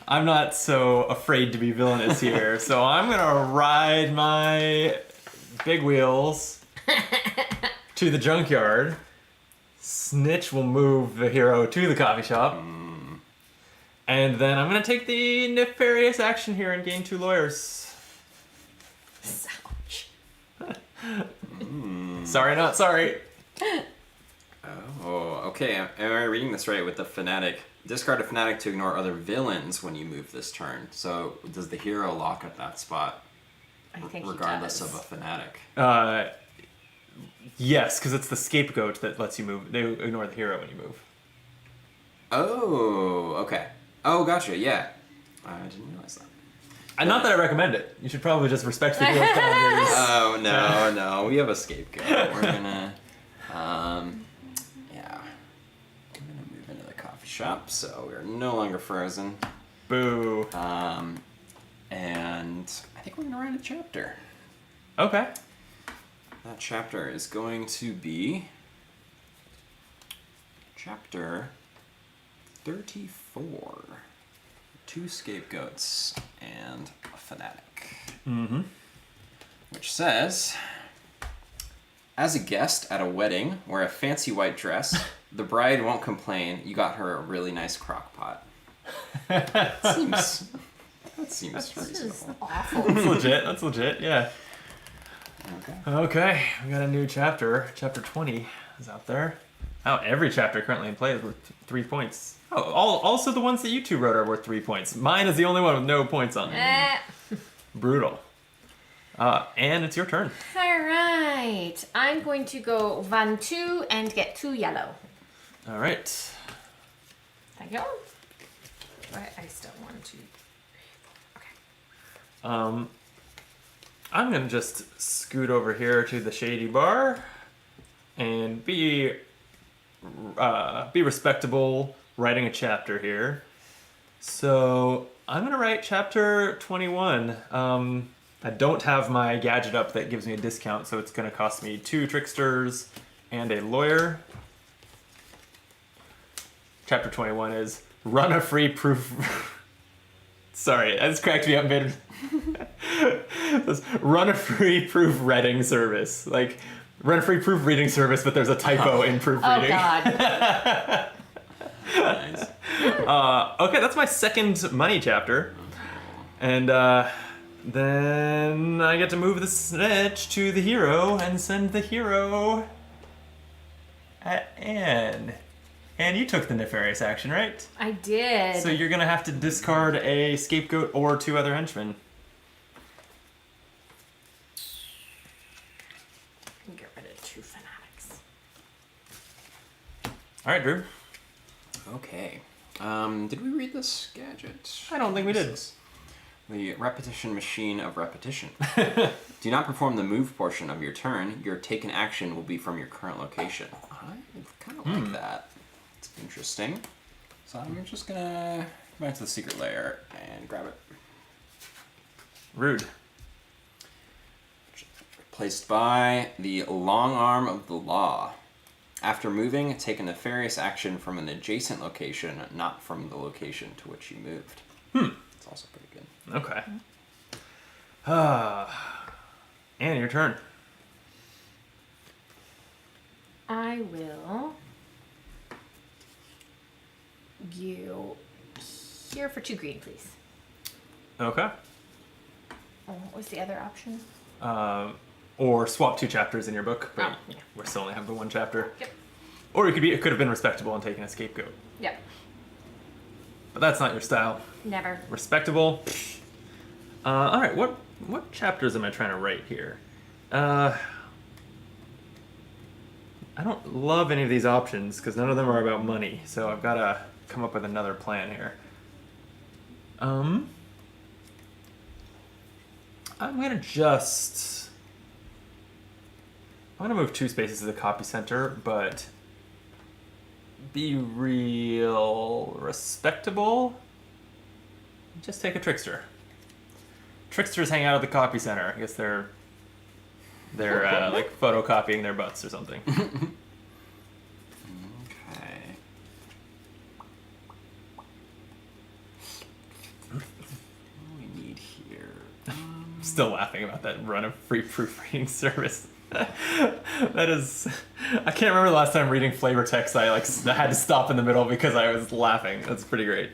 I'm not so afraid to be villainous here. So I'm gonna ride my big wheels to the junkyard. Snitch will move the hero to the coffee shop. And then I'm gonna take the nefarious action here and gain 2 lawyers. Ouch. Sorry, not sorry. Oh, okay. Am I reading this right with the fanatic? Discard a fanatic to ignore other villains when you move this turn. So does the hero lock at that spot I think regardless he of a does. fanatic? Yes, because it's the scapegoat that lets you move. They ignore the hero when you move. Oh, okay. Oh, gotcha, yeah. I didn't realize that. And not that I recommend it. You should probably just respect the hero's boundaries. Oh, no. We have a scapegoat. We're gonna, yeah. We're gonna move into the coffee shop, so we're no longer frozen. Boo. And I think we're gonna write a chapter. Okay. That chapter is going to be chapter 34. 2 scapegoats and a fanatic. Mm-hmm. Which says, as a guest at a wedding, wear a fancy white dress. The bride won't complain. You got her a really nice crock pot. That seems reasonable. Awful. That's legit. That's legit. Yeah. Okay. Okay. We got a new chapter. Chapter 20 is out there. Oh, every chapter currently in play is worth 3 points. Oh, also the ones that you 2 wrote are worth 3 points. Mine is the only one with no points on it. Brutal. And it's your turn. All right. I'm going to go 1, 2 and get 2 yellow. All right. Thank you. Right, I still want to. Okay. I'm gonna just scoot over here to the shady bar and be respectable, writing a chapter here. So I'm gonna write chapter 21. I don't have my gadget up that gives me a discount, so it's gonna cost me 2 tricksters and a lawyer. Chapter 21 is run a free proof. Sorry, that's cracked me up mid. Run a free proofreading service. Like, run a free proofreading service, but there's a typo in proofreading. Oh God. Nice. Okay, that's my second money chapter. And then I get to move the snitch to the hero and send the hero at Anne. And you took the nefarious action, right? I did. So you're gonna have to discard a scapegoat or 2 other henchmen. Get rid of 2 fanatics. All right, Drew. Okay. Did we read this gadget? I don't think we did. The repetition machine of repetition. Do not perform the move portion of your turn. Your taken action will be from your current location. I kind of like that. It's interesting. So I'm just gonna go back to the secret lair and grab it. Rude. Replaced by the long arm of the law. After moving, take a nefarious action from an adjacent location, not from the location to which you moved. It's also pretty good. Okay. Anne, your turn. I will. You here for 2 green, please. Okay. Oh, what was the other option? Or swap 2 chapters in your book, but yeah. we still only have the 1 chapter. Yep. Or it could have been respectable and taken a scapegoat. Yep. But that's not your style. Never. Respectable. All right. What chapters am I trying to write here? I don't love any of these options because none of them are about money. So I've got to come up with another plan here. I'm gonna move 2 spaces to the copy center, but be real respectable. Just take a trickster. Tricksters hang out at the copy center. I guess they're like photocopying their butts or something. Okay. What do we need here? Still laughing about that run of free proofreading service. That is, I can't remember the last time reading flavor text I had to stop in the middle because I was laughing. That's pretty great.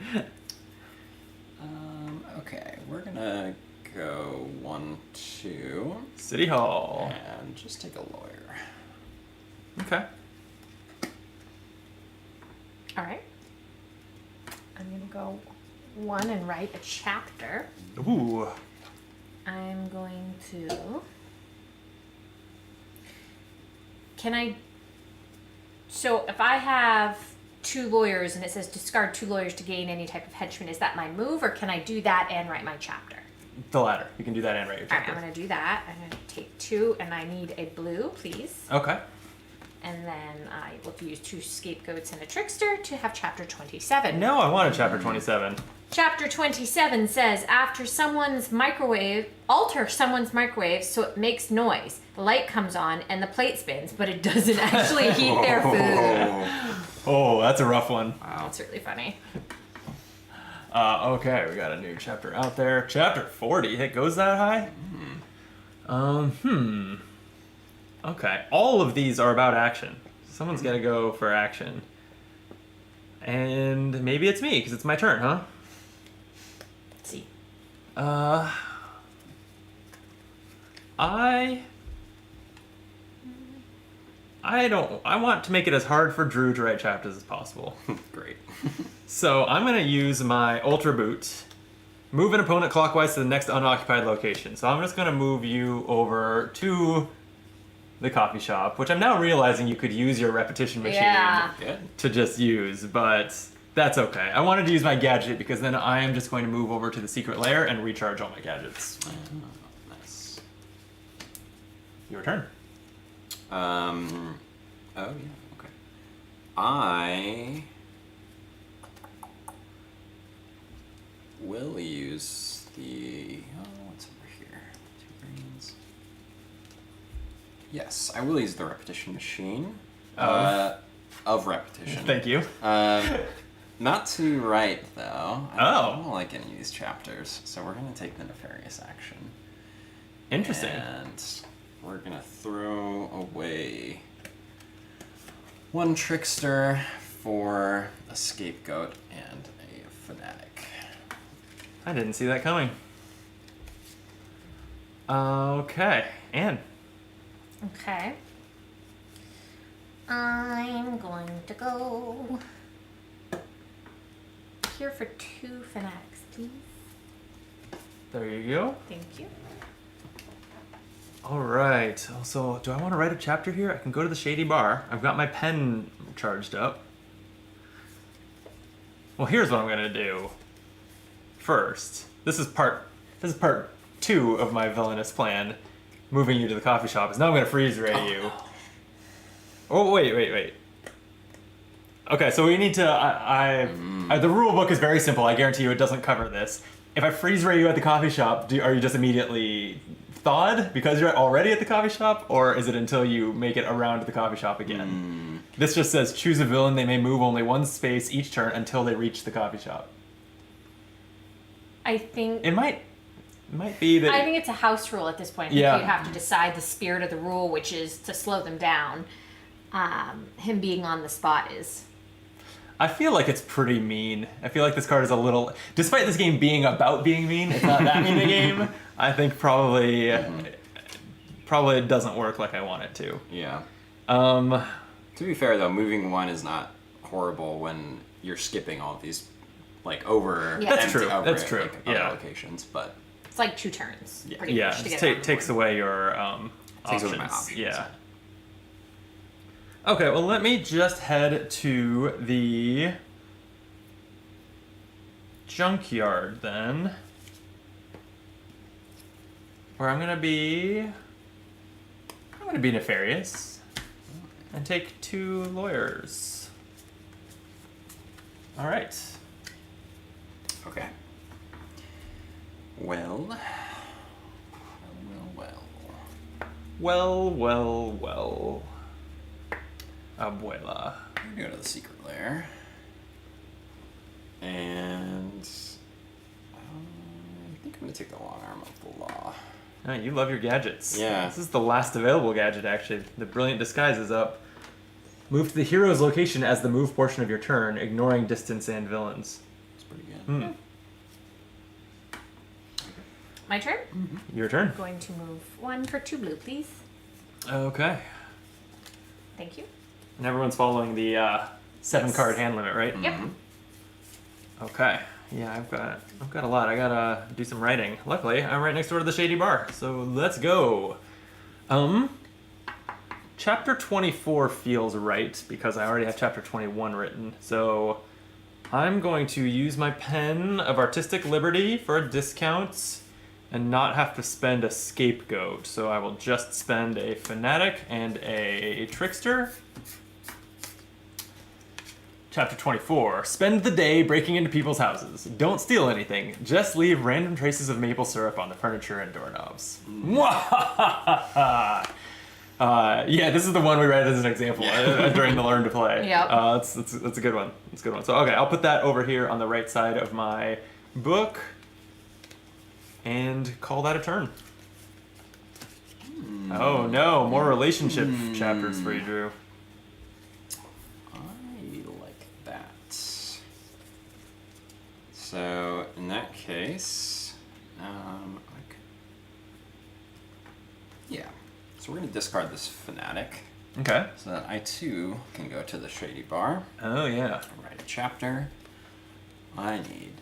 Okay, we're gonna go 1, 2, City Hall. and just take a lawyer. Okay. All right. I'm gonna go 1 and write a chapter. Ooh. I'm going to. So if I have 2 lawyers and it says discard 2 lawyers to gain any type of henchman, is that my move, or can I do that and write my chapter? The latter. You can do that and write your All right, chapter. I'm gonna do that. I'm gonna take 2, and I need a blue, please. Okay. And then I will use 2 scapegoats and a trickster to have chapter 27. No, I wanted chapter 27. Chapter 27 says, alter someone's microwave so it makes noise. The light comes on and the plate spins, but it doesn't actually heat their food. Oh, that's a rough one. That's really funny. Okay, we got a new chapter out there. Chapter 40. It goes that high? Okay, all of these are about action. Someone's got to go for action. And maybe it's me, because it's my turn, huh? Let's see. I want to make it as hard for Drew to write chapters as possible. Great. So I'm going to use my Ultra Boot, move an opponent clockwise to the next unoccupied location. So I'm just going to move you over to the coffee shop, which I'm now realizing you could use your repetition machine Good. to just use, but that's okay. I wanted to use my gadget because then I am just going to move over to the secret lair and recharge all my gadgets. Nice. Your turn. Oh yeah. Okay. I will use the. Oh, what's over here? 2 greens. Yes, I will use the repetition machine. Of repetition. Thank you. Not to write though. I Oh. don't like any of these chapters, so we're gonna take the nefarious action. Interesting. And we're gonna throw away 1 trickster for a scapegoat and a fanatic. I didn't see that coming. Okay, Anne. Okay. I'm going to go here for 2 fanatics, please. There you go. Thank you. All right. Also, do I want to write a chapter here? I can go to the Shady Bar. I've got my pen charged up. Well, here's what I'm gonna do. First, this is part 2 of my villainous plan. Moving you to the coffee shop is now I'm gonna freeze ray you. Oh wait. Okay, so we need to. The rule book is very simple. I guarantee you, it doesn't cover this. If I freeze ray you at the coffee shop, are you just immediately thawed because you're already at the coffee shop, or is it until you make it around to the coffee shop again? This just says choose a villain. They may move only one space each turn until they reach the coffee shop. I think It might be that. I think it's a house rule at this point. I think you have to decide the spirit of the rule, which is to slow them down. Him being on the spot is. I feel like it's pretty mean. I feel like this card is a little. Despite this game being about being mean, it's not that mean a game. I think probably it doesn't work like I want it to. Yeah. Um, To be fair, though, moving 1 is not horrible when you're skipping all of these, like, over... Yeah. That's true. over That's at, true. like, other Yeah. It's locations, but... like 2 turns. Yeah. Pretty yeah, much to it get it on takes the board. away your Takes options. away my options. Yeah. Okay, well, let me just head to the junkyard then, where I'm gonna be nefarious and take 2 lawyers. All right. Okay. Well... Well. Abuela. I'm gonna go to the secret lair. And... I think I'm gonna take the long arm of the law. Ah, you love your gadgets. Yeah. This is the last available gadget, actually. The Brilliant Disguise is up. Move to the hero's location as the move portion of your turn, ignoring distance and villains. It's pretty good. My turn? Your turn. I'm going to move 1 for 2 blue, please. Okay. Thank you. And everyone's following the 7-card hand limit, right? Yep. Okay. Yeah, I've got a lot. I gotta do some writing. Luckily, I'm right next door to the Shady Bar, so let's go. Chapter 24 feels right because I already have Chapter 21 written. So I'm going to use my pen of artistic liberty for a discount and not have to spend a scapegoat. So I will just spend a fanatic and a trickster. Chapter 24. Spend the day breaking into people's houses. Don't steal anything. Just leave random traces of maple syrup on the furniture and doorknobs. Yeah, this is the one we read as an example during the Learn to Play. Yep. That's a good one. It's a good one. So, okay, I'll put that over here on the right side of my book and call that a turn. Oh, no. More relationship chapters for you, Drew. So in that case, yeah. So we're gonna discard this fanatic, Okay. so that I too can go to the Shady Bar, Oh, yeah. write a chapter. I need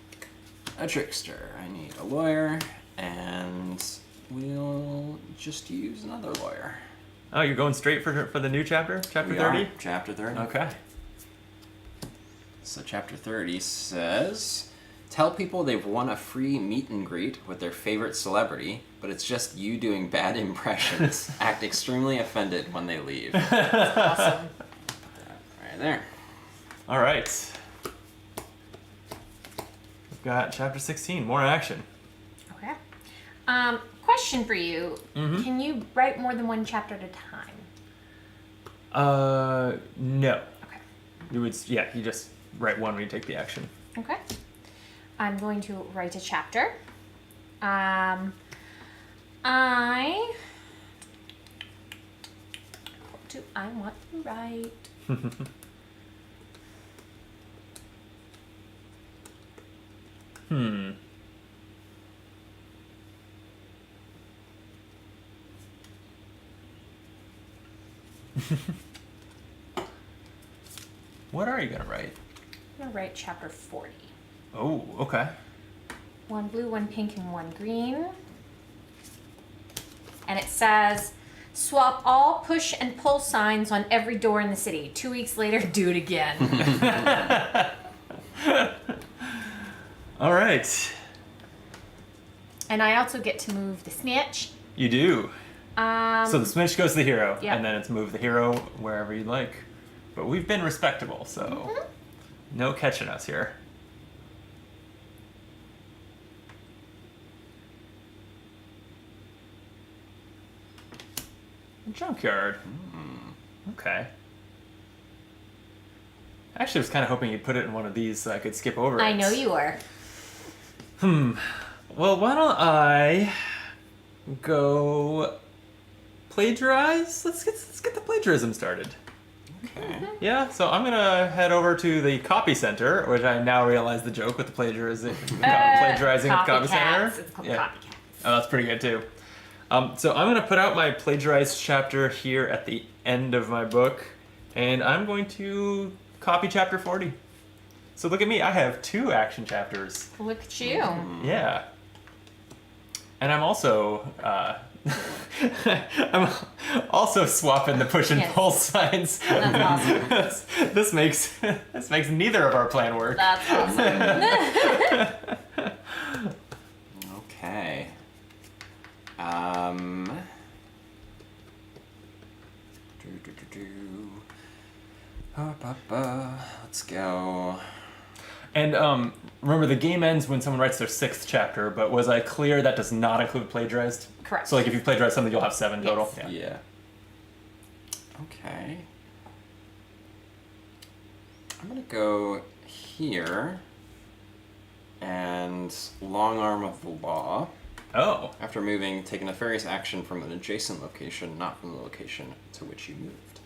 a trickster. I need a lawyer, and we'll just use another lawyer. Oh, you're going straight for the new chapter? Chapter We 30? are, chapter 30. Okay. So chapter 30 says, tell people they've won a free meet and greet with their favorite celebrity, but it's just you doing bad impressions. Act extremely offended when they leave. Awesome. Right there. All right. We've got chapter 16, more action. Okay. Question for you. Can you write more than 1 chapter at a time? No. Okay. You just write one when you take the action. Okay. I'm going to write a chapter. What do I want to write? What are you gonna write? I'm going to write chapter 40. Oh, okay. 1 blue, 1 pink, and 1 green. And it says, swap all push and pull signs on every door in the city. 2 weeks later, do it again. All right. And I also get to move the snitch. You do. So the Um, Smidge goes to the hero, Yeah. and then it's move the hero wherever you'd like. But we've been respectable, so no catching us here. Junkyard. Okay. Actually, I was kind of hoping you'd put it in one of these so I could skip over it. I know you are. Well, why don't I go plagiarize? Let's get the plagiarism started. Okay. Yeah, so I'm gonna head over to the copy center, which I now realize the joke with the plagiarizing at the copy center. Copycats. It's called Yeah. copycats. Oh, that's pretty good too. So I'm gonna put out my plagiarized chapter here at the end of my book, and I'm going to copy chapter 40. So look at me, I have 2 action chapters. Look at you. Yeah. And I'm also I'm also swapping the push and Yes. pull signs. That's awesome. this makes neither of our plan work. That's awesome. Okay. Let's go. And remember, the game ends when someone writes their 6th chapter. But was I clear that does not include plagiarized? Correct. So like if you plagiarize something, you'll have 7 total. Yes. Yeah. Yeah. Okay. I'm gonna go here and long arm of the law. Oh. After moving, take a nefarious action from an adjacent location, not from the location to which you moved.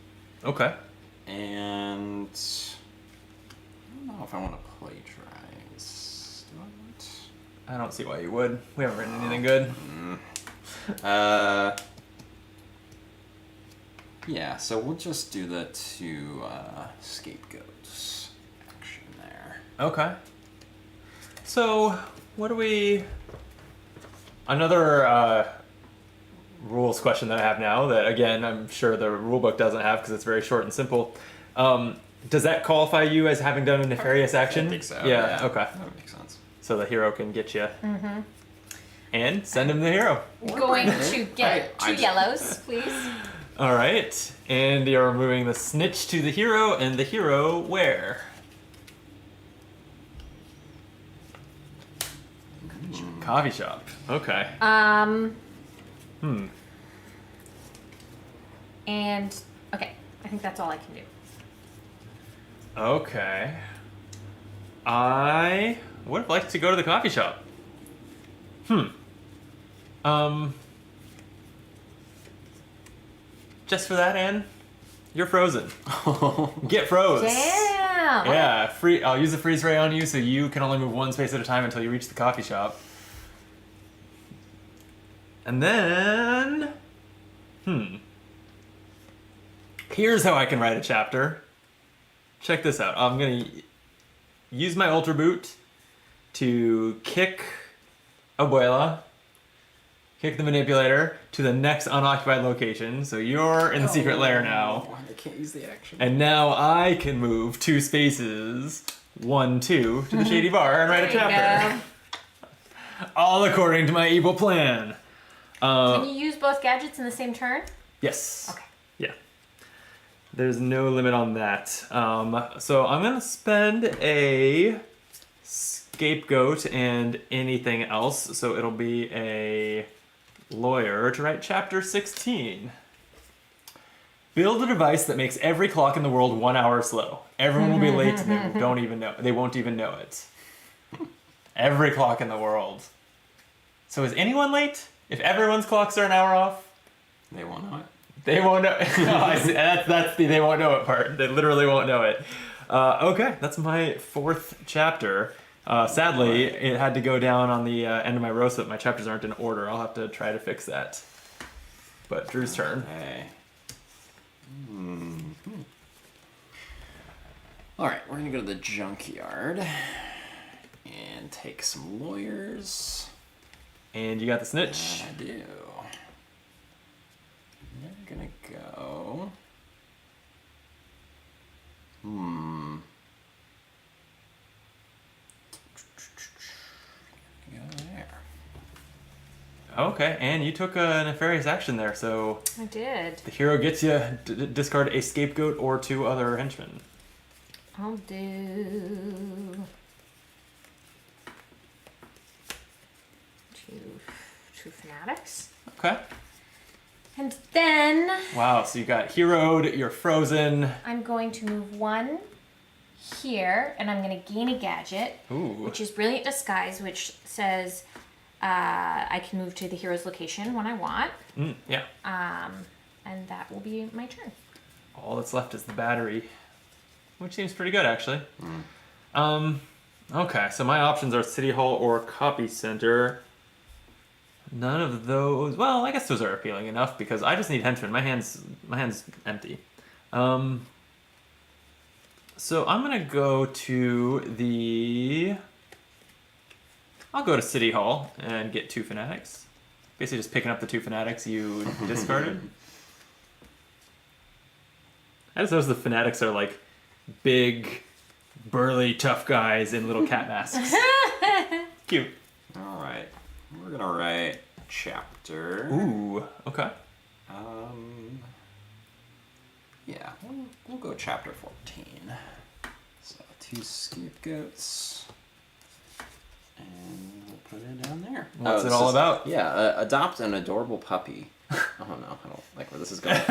Okay. And I don't know if I want to plagiarize. Do I want? I don't see why you would. We haven't written anything good. Yeah, so we'll just do the 2 scapegoats action there. Okay. So, what do we... Another rules question that I have now that, again, I'm sure the rulebook doesn't have because it's very short and simple. Does that qualify you as having done a nefarious action? I think so. Yeah, okay. That would make sense. So the hero can get you. Mm-hmm. And send him the hero. Going to get 2 yellows, please. All right. And you're moving the snitch to the hero, and the hero where? Coffee shop. Okay. And okay, I think that's all I can do. Okay. I would like to go to the coffee shop. Just for that, Anne, you're frozen. Get froze. Damn. Yeah, free. I'll use the freeze ray on you, so you can only move 1 space at a time until you reach the coffee shop. And then, here's how I can write a chapter. Check this out. I'm gonna use my Ultra Boot to kick Abuela, kick the manipulator to the next unoccupied location. So you're in the secret lair now. I can't use the action. And now I can move 2 spaces, 1, 2, to the shady bar and write a There you chapter. All according to my evil plan. Can you use both gadgets in the same turn? Yes. Okay. Yeah. There's no limit on that. So I'm gonna spend a scapegoat and anything else. So it'll be a lawyer to write chapter 16. Build a device that makes every clock in the world 1 hour slow. Everyone will be late and they don't even know. They won't even know it. Every clock in the world. So is anyone late? If everyone's clocks are an hour off, They won't know it. they won't know. No, I see. That's the they won't know it part. They literally won't know it. Okay, that's my 4th chapter. Sadly, it had to go down on the end of my row so that my chapters aren't in order. I'll have to try to fix that. But Drew's turn. Okay. Alright, we're gonna go to the junkyard and take some lawyers. And you got the snitch. I do. They're gonna go. Okay, and you took a nefarious action there, so I did. the hero gets you discard a scapegoat or 2 other henchmen. I'll do two fanatics. Okay. And then Wow, so you got heroed, you're frozen. I'm going to move 1 here, and I'm going to gain a gadget, Ooh. which is Brilliant Disguise, which says I can move to the hero's location when I want. Yeah. And that will be my turn. All that's left is the battery, which seems pretty good, actually. Okay, so my options are City Hall or Copy Center. None of those. Well, I guess those are appealing enough because I just need henchmen. My hand's empty. So I'm gonna go to the. I'll go to City Hall and get 2 fanatics. Basically, just picking up the 2 fanatics you discarded. I just noticed the fanatics are like big, burly, tough guys in little cat masks. Cute. All right. We're gonna write chapter. Ooh. Okay. Yeah, we'll go chapter 14. So 2 scapegoats, and we'll put it down there. What's it this all is- about? Yeah, adopt an adorable puppy. Oh no, I don't like where this is going.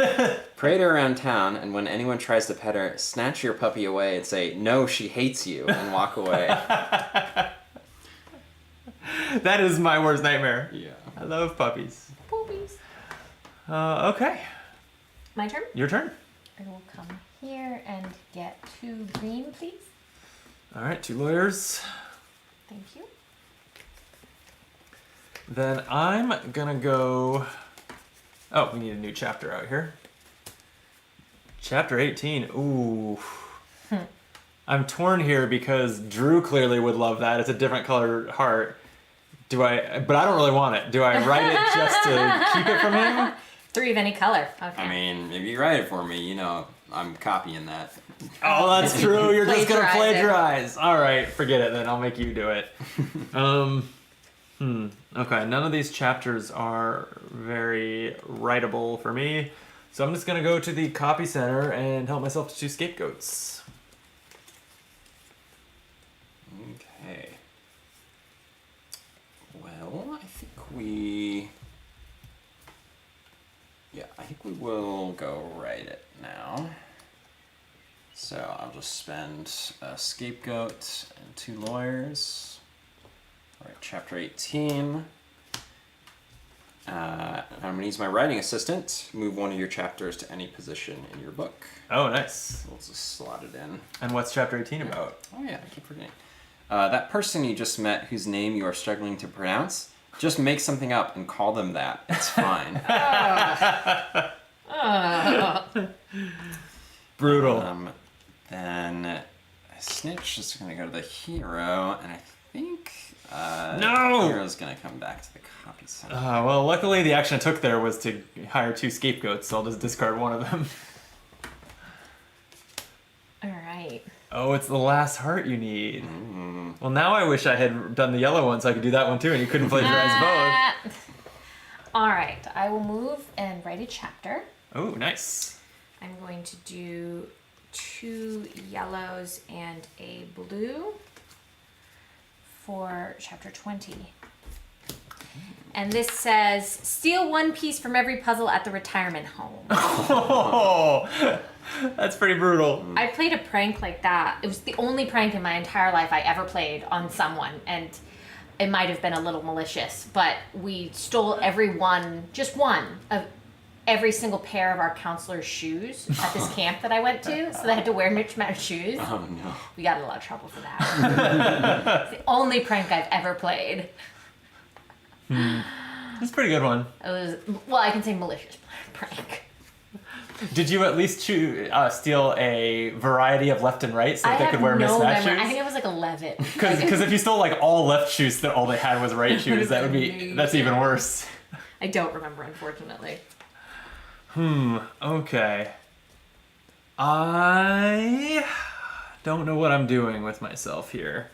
Parade her around town, and when anyone tries to pet her, snatch your puppy away and say, "No, she hates you," and walk away. That is my worst nightmare. Yeah. I love puppies. Poopies. Okay. My turn. Your turn. I will come here and get 2 green, please. All right, 2 lawyers. Thank you. Then I'm gonna go. Oh, we need a new chapter out here. Chapter 18. Ooh. I'm torn here because Drew clearly would love that. It's a different colored heart. But I don't really want it. Do I write it just to keep it from him? 3 of any color. Okay. I mean, if you write it for me, I'm copying that. Oh, that's true. You're just gonna Plagiarize it. plagiarize. All right, forget it then. I'll make you do it. Okay, none of these chapters are very writable for me, so I'm just gonna go to the copy center and help myself to 2 scapegoats. Okay. Well, I think we will go write it now. So I'll just spend a scapegoat and 2 lawyers. All right, chapter 18. I'm going to use my writing assistant. Move one of your chapters to any position in your book. Oh, nice. We'll just slot it in. And what's chapter 18 about? Oh yeah, I keep forgetting. That person you just met whose name you are struggling to pronounce, just make something up and call them that. It's fine. Brutal. Then Snitch is going to go to the hero, and I think No! the hero's going to come back to the copy center. Well, luckily the action I took there was to hire 2 scapegoats, so I'll just discard one of them. All right. Oh, it's the last heart you need. Well, now I wish I had done the yellow one so I could do that one too, and you couldn't plagiarize both. All right. I will move and write a chapter. Oh, nice. I'm going to do 2 yellows and a blue for chapter 20. And this says, steal 1 piece from every puzzle at the retirement home. Oh, that's pretty brutal. I played a prank like that. It was the only prank in my entire life I ever played on someone, and it might have been a little malicious, but we stole just one of every single pair of our counselor's shoes at this camp that I went to, so they had to wear mismatched shoes. Oh no. We got in a lot of trouble for that. It's the only prank I've ever played. That's a pretty good one. It was, well, I can say malicious prank. Did you at least steal a variety of left and right so that they could wear mismatched memory. I shoes? think it was like 11. Because if you stole like all left shoes that all they had was right shoes, that would be that's even worse. I don't remember, unfortunately. Okay. I don't know what I'm doing with myself here.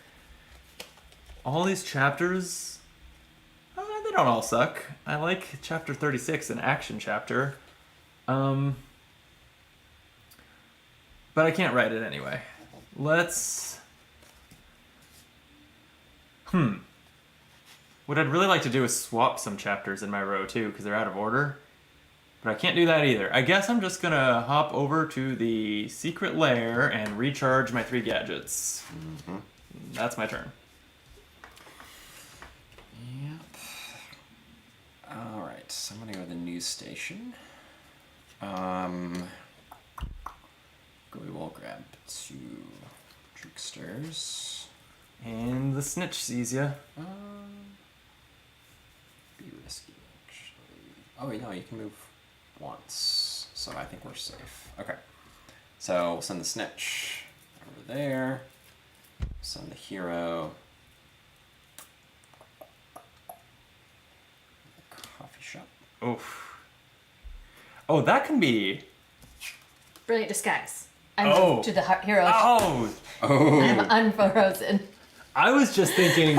All these chapters, don't all suck. I like chapter 36, an action chapter. But I can't write it anyway. Let's... What I'd really like to do is swap some chapters in my row too, because they're out of order. But I can't do that either. I guess I'm just gonna hop over to the secret lair and recharge my 3 gadgets. Mm-hmm. That's my turn. Yep. Alright, so I'm gonna go to the news station. We will grab 2 tricksters. And the snitch sees ya. Be risky, actually. Oh, no, you can move once, so I think we're safe. Okay. So we'll send the snitch over there. Send the hero. Coffee shop. Oof. Oh, that can be... Brilliant disguise. I'm Oh. to the hero. Oh! I'm unfrozen. I was just thinking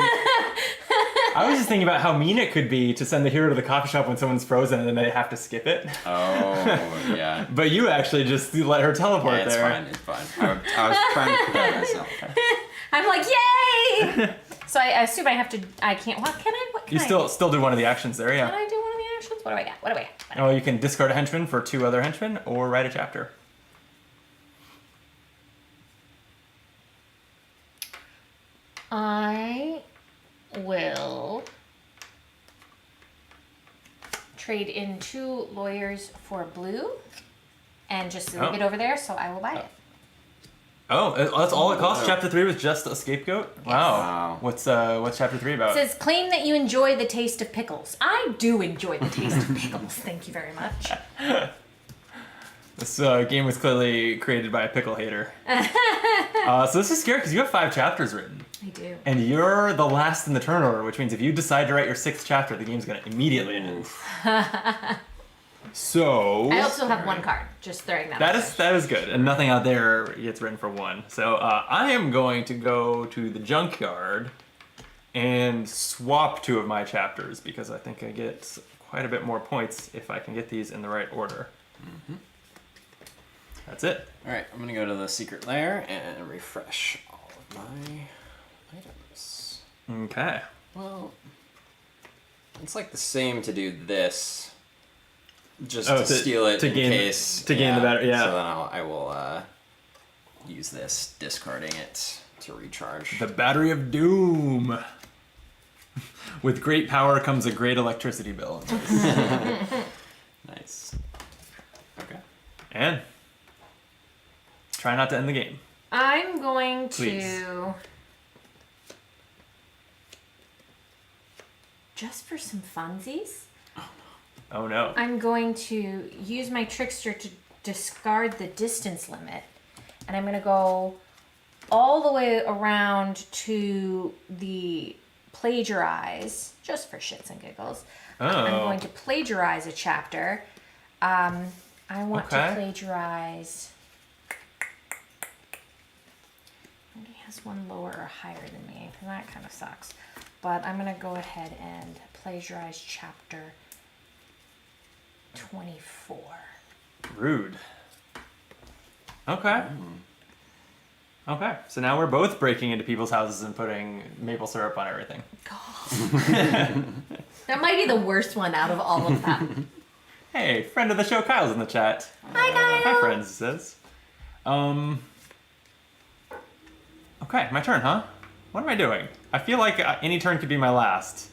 about how mean it could be to send the hero to the coffee shop when someone's frozen and then they have to skip it. Oh, yeah. But you actually just let her teleport Yeah, it's there. fine, it's fine. I was trying to prepare myself. I'm like, yay! So I assume I have to. I can't. What can I? What can You still do one of the actions there, Can yeah. I do one of the actions? What do I got? What do I got? Oh, you can discard a henchman for 2 other henchmen or write a chapter. I will trade in 2 lawyers for blue and just leave Oh. it over there, so I will buy it. Oh, that's all it costs? Wow. Chapter 3 was just a scapegoat? Wow. Wow. What's chapter 3 about? It says, claim that you enjoy the taste of pickles. I do enjoy the taste of pickles. Thank you very much. This game was clearly created by a pickle hater. So this is scary because you have 5 chapters written. I do. And you're the last in the turn order, which means if you decide to write your 6th chapter, the game's going to immediately end. So... I also have 1 card. Just throwing that out That is good, and nothing out there gets written for 1. So I am going to go to the junkyard and swap 2 of my chapters because I think I get quite a bit more points if I can get these in the right order. Mm-hmm. That's it. Alright, I'm gonna go to the secret lair and refresh all of my items. Okay. Well, it's like the same to do this, just Oh, to steal it to in gain- case. to gain the battery, yeah. So then I will use this, discarding it to recharge. The Battery of Doom. With great power comes a great electricity bill. Nice. Okay. And try not to end the game. I'm going Please. to... Just for some funsies, Oh no. I'm going to use my trickster to discard the distance limit. And I'm going to go all the way around to the plagiarize, just for shits and giggles. I'm going to plagiarize a chapter. I want to Okay. plagiarize... Nobody has 1 lower or higher than me, and that kind of sucks. But I'm going to go ahead and plagiarize chapter 24. Rude. Okay. Okay. So now we're both breaking into people's houses and putting maple syrup on everything. That might be the worst one out of all of them. Hey, friend of the show, Kyle's in the chat. Hi, Kyle. Hi, friends, it says. Okay, my turn, huh? What am I doing? I feel like any turn could be my last.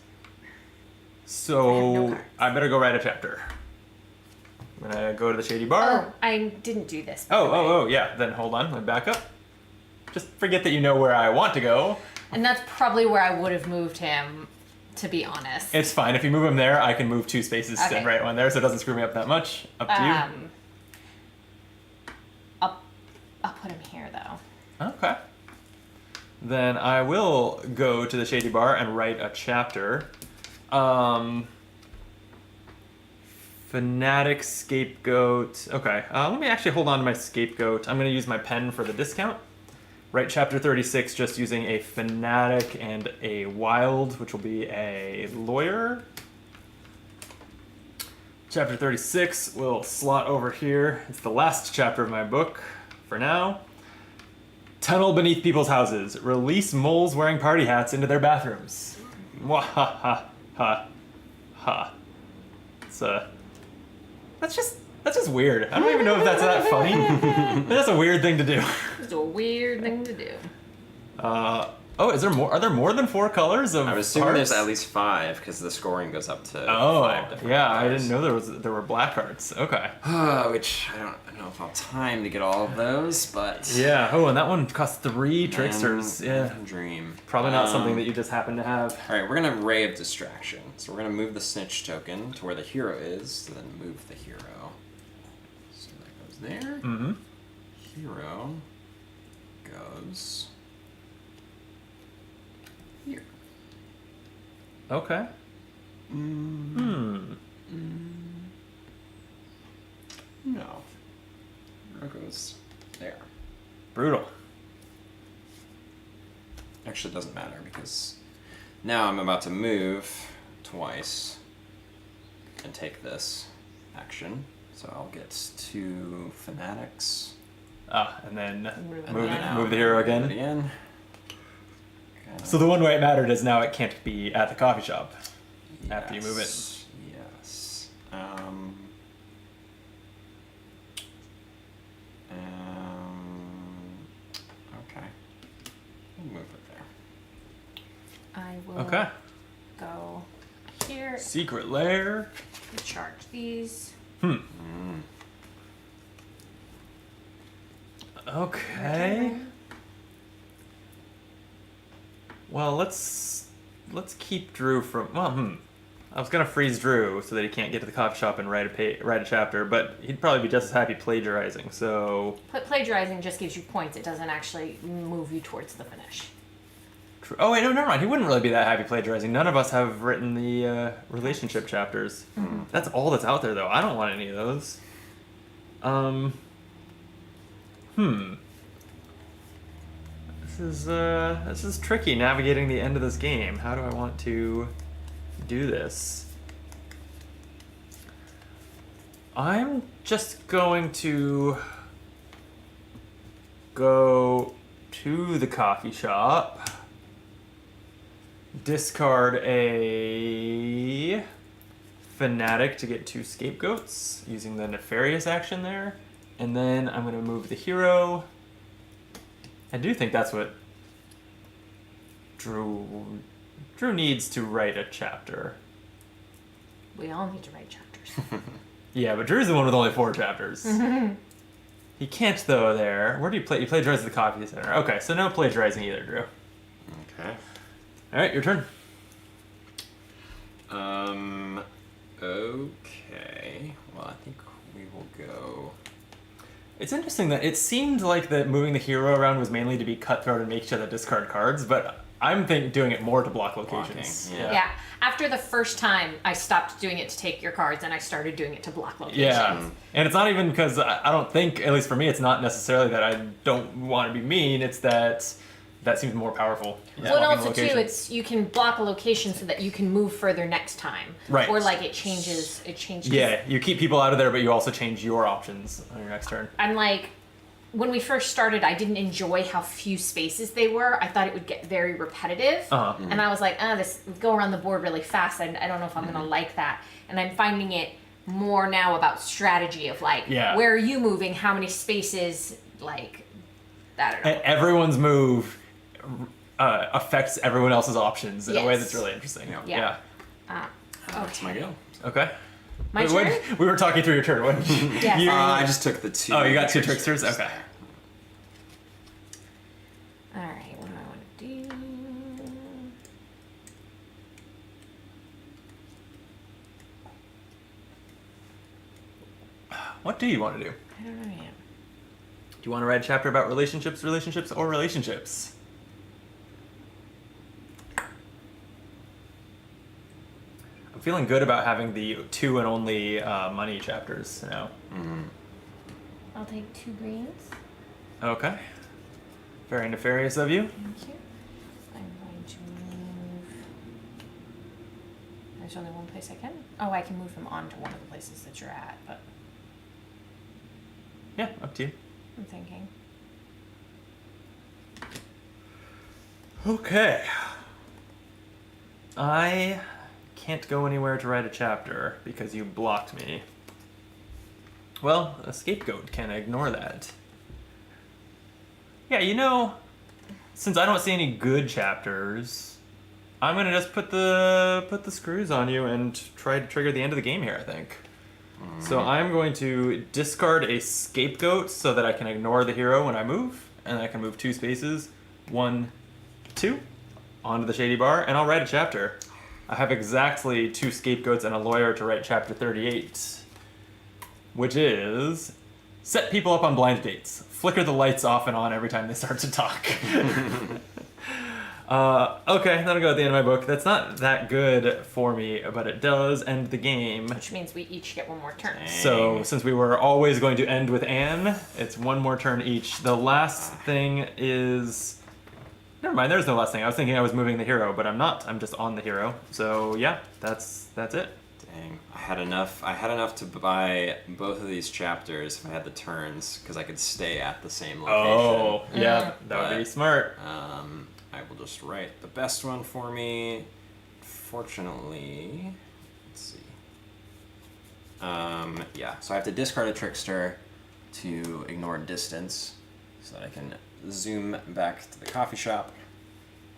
So, I have no cards. I better go write a chapter. I'm gonna go to the shady bar. Oh, I didn't do this. by the way. Oh, yeah. Then hold on, let me back up. Just forget that you know where I want to go. And that's probably where I would have moved him, to be honest. It's fine. If you move him there, I can move 2 spaces Okay. and write 1 there, so it doesn't screw me up that much. Up to you. I'll put him here, though. Okay. Then I will go to the shady bar and write a chapter. Fanatic scapegoat. Okay, let me actually hold on to my scapegoat. I'm going to use my pen for the discount. Write chapter 36 just using a fanatic and a wild, which will be a lawyer. Chapter 36 will slot over here. It's the last chapter of my book for now. Tunnel beneath people's houses. Release moles wearing party hats into their bathrooms. Mwahaha. It's that's just weird. I don't even know if that's that funny. That's a weird thing to do. It's a weird thing to do. Oh, is there more? Are there more than 4 colors of I would assume there's hearts? at least 5 because the scoring goes up to 5 Oh, different yeah, I colors. didn't know there were black hearts. Okay. Which I don't know if I'll have time to get all of those, but Yeah. Oh, and that one costs 3 tricksters. Yeah. Dream. Probably not something that you just happen to have. All right, we're gonna Ray of Distraction. So we're gonna move the snitch token to where the hero is, then move the hero. So that goes there. Mm-hmm. Hero goes here. Okay. Hmm. No. Hero goes there. Brutal. Actually, it doesn't matter because now I'm about to move twice and take this action. So I'll get 2 fanatics. Ah, and then Move move, again. move the hero Move it again. again. So the one way it mattered is now it can't be at the coffee shop after you move it. Yes. Okay. We'll move it there. I will Okay. go here Secret lair. and charge these. Okay. Well, let's keep Drew from. Well, I was gonna freeze Drew so that he can't get to the coffee shop and write a chapter, but he'd probably be just as happy plagiarizing. So. Plagiarizing just gives you points. It doesn't actually move you towards the finish. Oh wait, no, never mind. He wouldn't really be that happy plagiarizing. None of us have written the relationship chapters. That's all that's out there, though. I don't want any of those. This is tricky navigating the end of this game. How do I want to do this? I'm just going to go to the coffee shop, discard a fanatic to get 2 scapegoats using the nefarious action there, and then I'm going to move the hero. I do think that's what Drew needs to write a chapter. We all need to write chapters. Yeah, but Drew's the one with only 4 chapters. He can't though there. Where do you play? You plagiarize at the coffee center. Okay, so no plagiarizing either, Drew. Okay. Alright, your turn. Okay. Well, I think we will go. It's interesting that it seemed like that moving the hero around was mainly to be cutthroat and make each other discard cards, but I'm doing it more to block locations. Blocking, yeah. Yeah. After the first time, I stopped doing it to take your cards, and I started doing it to block locations. Yeah, and it's not even because I don't think, at least for me, it's not necessarily that I don't want to be mean. It's that seems more powerful. Well, and Blocking also too, locations. it's you can block a location so that you can move further next time. Right. Or like it changes. Yeah, you keep people out of there, but you also change your options on your next turn. I'm like, when we first started, I didn't enjoy how few spaces they were. I thought it would get very repetitive. Uh-huh. And I was like, this go around the board really fast. I don't know if I'm going to like that. And I'm finding it more now about strategy of like, Yeah. where are you moving? How many spaces? Like, I don't know. And everyone's move affects everyone else's options in a way Yes. that's really interesting. Yeah. That's my go. Okay. My Wait, turn? we were talking through your turn. What? Yes. I just took the 2. Oh, you got 2 tricksters? Okay. All right, what do I want to do? What do you want to do? I don't know yet. Do you want to write a chapter about relationships, or relationships? I'm feeling good about having the 2 and only money chapters now. I'll take 2 greens. Okay. Very nefarious of you. Thank you. I'm going to move there's only one place I can. Oh, I can move him on to one of the places that you're at, but Yeah, up to you. I'm thinking. Okay. I can't go anywhere to write a chapter because you blocked me. Well, a scapegoat can ignore that. Yeah, since I don't see any good chapters, I'm gonna just put the screws on you and try to trigger the end of the game here, I think. So I'm going to discard a scapegoat so that I can ignore the hero when I move, and I can move 2 spaces, 1, 2, onto the shady bar, and I'll write a chapter. I have exactly 2 scapegoats and a lawyer to write chapter 38, which is set people up on blind dates. Flicker the lights off and on every time they start to talk. Okay, that'll go at the end of my book. That's not that good for me, but it does end the game. Which means we each get one more turn. So, since we were always going to end with Anne, it's 1 more turn each. The last thing is... Never mind, there's no last thing. I was thinking I was moving the hero, but I'm not. I'm just on the hero. So, yeah, that's it. Dang, I had enough to buy both of these chapters if I had the turns, because I could stay at the same location. Oh, yeah, that would be smart. I will just write the best one for me. Fortunately, let's see. Yeah, so I have to discard a trickster to ignore distance, so that I can zoom back to the coffee shop.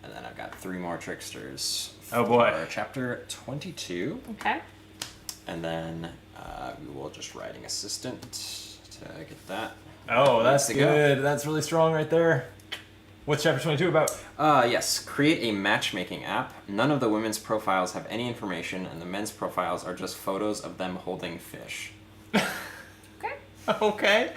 And then I've got 3 more tricksters Oh, boy. for chapter 22. Okay. And then we will just writing assistant to get that. Oh, that's to go. good. That's really strong right there. What's chapter 22 about? Yes, create a matchmaking app. None of the women's profiles have any information, and the men's profiles are just photos of them holding fish. Okay. Okay.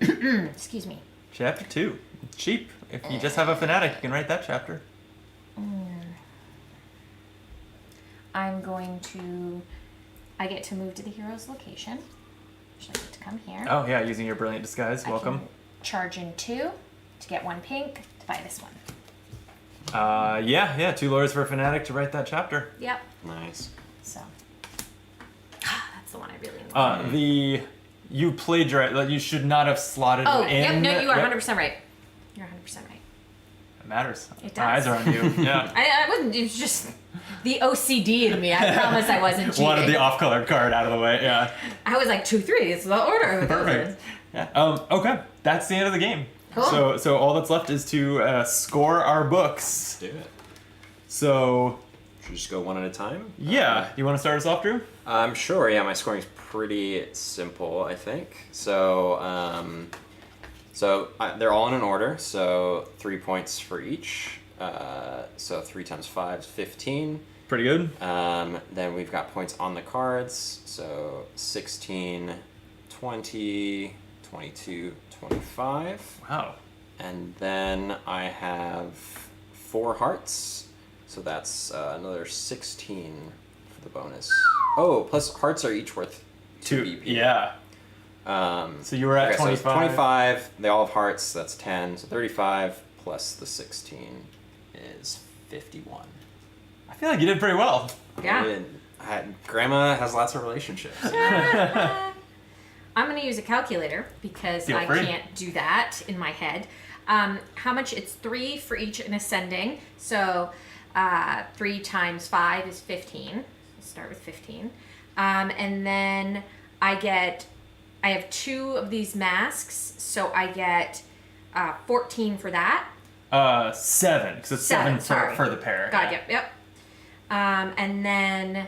Excuse me. Chapter 2. Cheap. If you just have a fanatic, you can write that chapter. I'm going to... I get to move to the hero's location. So I get to come here. Oh, yeah, using your brilliant disguise. I Welcome. can charge in 2 to get 1 pink to buy this one. Yeah, 2 lawyers for a fanatic to write that chapter. Yep. Nice. So. That's the one I really need. You plagiarized. You should not have slotted Oh, in. yep, no, you are Yep. 100% right. You're 100% right. It matters. It My eyes does. are on you. Yeah. I wasn't, it was just the OCD in me. I promise I wasn't cheating. Wanted the off-colored card out of the way. Yeah. I was like 2-3. It's the order. Perfect. Yeah. Okay. That's the end of the game. Cool. So all that's left is to score our books. Do it. So Should we just go one at a time? yeah, you want to start us off, Drew? Sure. Yeah, my scoring's pretty simple, I think. So, they're all in an order. So 3 points for each. So 3 times 5 is 15. Pretty good. Then we've got points on the cards. So 16, 20, 22, 25. Wow. And then I have 4 hearts. So that's another 16 for the bonus. Oh, plus hearts are each worth 2 BP. Yeah. So you were at Okay, so 25. 25. They all have hearts. So that's 10. So 35 plus the 16 is 51. I feel like you did pretty well. Yeah. Grandma has lots of relationships. I'm going to use a calculator because Feel I free. can't do that in my head. How much? It's 3 for each in ascending. So 3 times 5 is 15. Let's start with 15. And then I have 2 of these masks. So I get 14 for that. 7, because it's 7 for the pair. God, yep. And then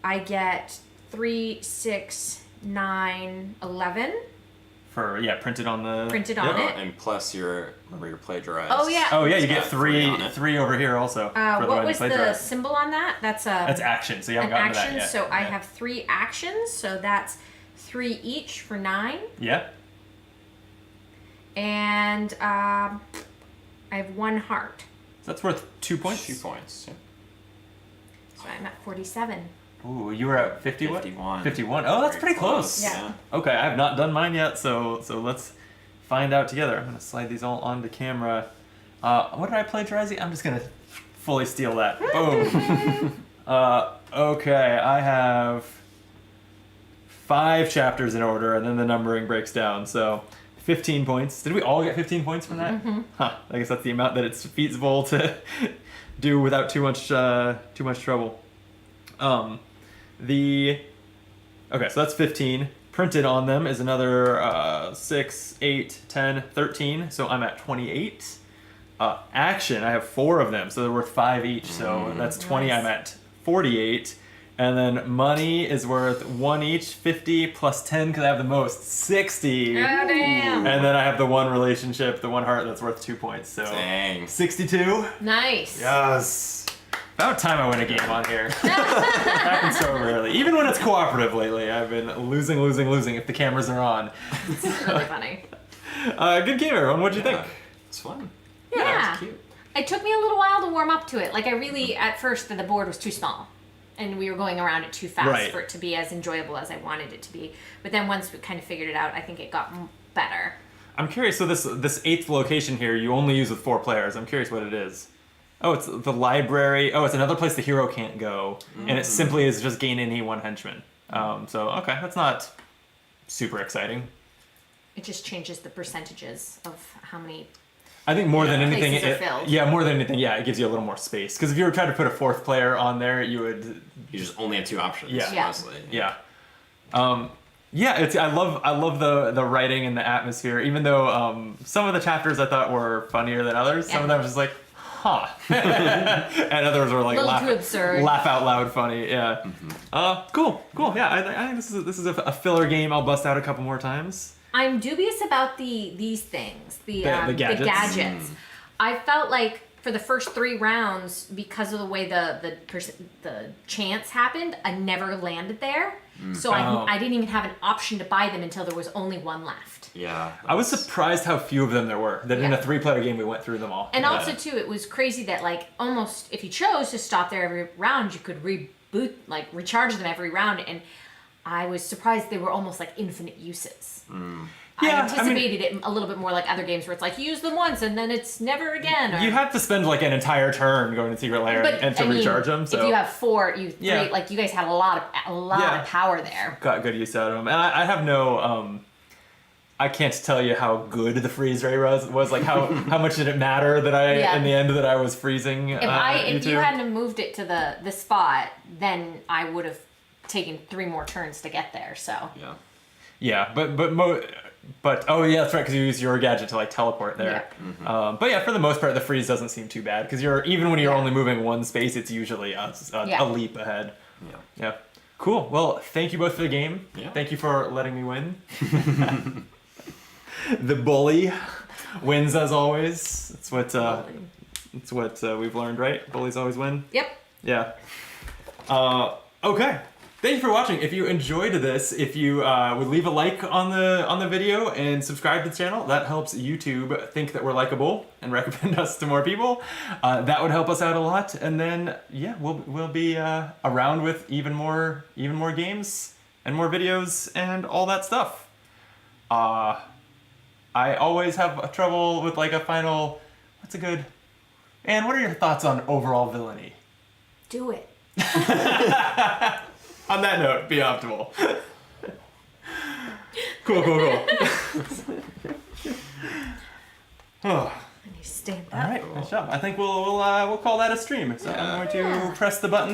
I get 3, 6, 9, 11. Printed on the... Printed on it. And plus remember your plagiarized. Oh, yeah. Oh, yeah, you It's get got 3 on it. 3 over here also. For the What one you was the plagiarized. symbol on that? That's action, so you haven't an gotten to action. that yet. So I Yeah. have 3 actions. So that's 3 each for 9. Yeah. And I have 1 heart. So that's worth 2 points? 2 points. Yeah. So I'm at 47. Ooh, you were at 50 what? 51. 51. Oh, that's Very pretty close. Yeah. Okay, I have not done mine yet, so let's find out together. I'm gonna slide these all onto camera. What did I plagiarize? I'm just gonna fully steal that. Boom. Okay, I have 5 chapters in order, and then the numbering breaks down. So 15 points. Did we all get 15 points from that? Mm-hmm. Huh. I guess that's the amount that it's feasible to do without too much trouble. Okay, so that's 15. Printed on them is another 6, 8, 10, 13. So I'm at 28. Action, I have 4 of them, so they're worth 5 each. So that's 20. Nice. I'm at 48. And then money is worth 1 each, 50 plus 10 because I have the most, 60. Oh, damn. And then I have the one relationship, the one heart that's worth 2 points. So Dang. 62. Nice. Yes. About time I win a game on here. Happens so rarely. Even when it's cooperative lately, I've been losing if the cameras are on. It's really funny. Good game, everyone. What'd you think? It's fun. Yeah. It's cute. It took me a little while to warm up to it. Like, I really, at first, the board was too small. And we were going around it too fast Right. for it to be as enjoyable as I wanted it to be. But then once we kind of figured it out, I think it got better. I'm curious. So this 8th location here, you only use with 4 players. I'm curious what it is. Oh, it's the library. Oh, it's another place the hero can't go, and it simply is just gain any 1 henchman. So okay, that's not super exciting. It just changes the percentages of how many. I think more than anything, Places are filled. more than anything, it gives you a little more space. Because if you were trying to put a 4th player on there, you would, You just only have 2 options. Yeah. Mostly. It's I love the writing and the atmosphere. Even though some of the chapters I thought were funnier than others, some of them were just like, huh, and others were like Little too absurd. laugh out loud funny. Yeah. Cool. Yeah, I think this is a filler game. I'll bust out a couple more times. I'm dubious about these things, the gadgets? gadgets. I felt like for the first 3 rounds, because of the way the chance happened, I never landed there. So I didn't even have an option to buy them until there was only 1 left. Yeah. I was surprised how few of them there were. That in Yeah. a 3-player game we went through them all. And also too, it was crazy that like almost if you chose to stop there every round, you could recharge them every round, and I was surprised they were almost like infinite uses. I Yeah, anticipated it a little bit more like other games where it's like you use them once and then it's never again. Or, you have to spend like an entire turn going to Secret Lair and to recharge them. So if you have 4, you 3, Yeah. like you guys had a lot of power there. got good use out of them. And I have no I can't tell you how good the freeze ray was. Like how much did it matter that Yeah. in the end that I was freezing? If you hadn't moved it to the spot, then I would have taken 3 more turns to get there. So Yeah. Yeah, but oh yeah, that's right, because you use your gadget to like teleport there. Yeah. But yeah, for the most part, the freeze doesn't seem too bad because even when you're Yeah. only moving 1 space, it's usually a leap ahead. Yeah. Yeah. Cool. Well, thank you both for the game. Yeah. Thank you for letting me win. The bully wins as always. It's what we've learned, right? Bullies always win. Yep. Yeah. Okay. Thank you for watching. If you enjoyed this, if you would leave a like on the video and subscribe to the channel, that helps YouTube think that we're likable and recommend us to more people. That would help us out a lot. And then we'll be around with even more games and more videos and all that stuff. I always have trouble with like a final. What's a good? And what are your thoughts on overall villainy? Do it. On that note, be optimal. Cool. Oh. And you stand All up. right, nice job. I think we'll call that a stream. So I'm going to press the buttons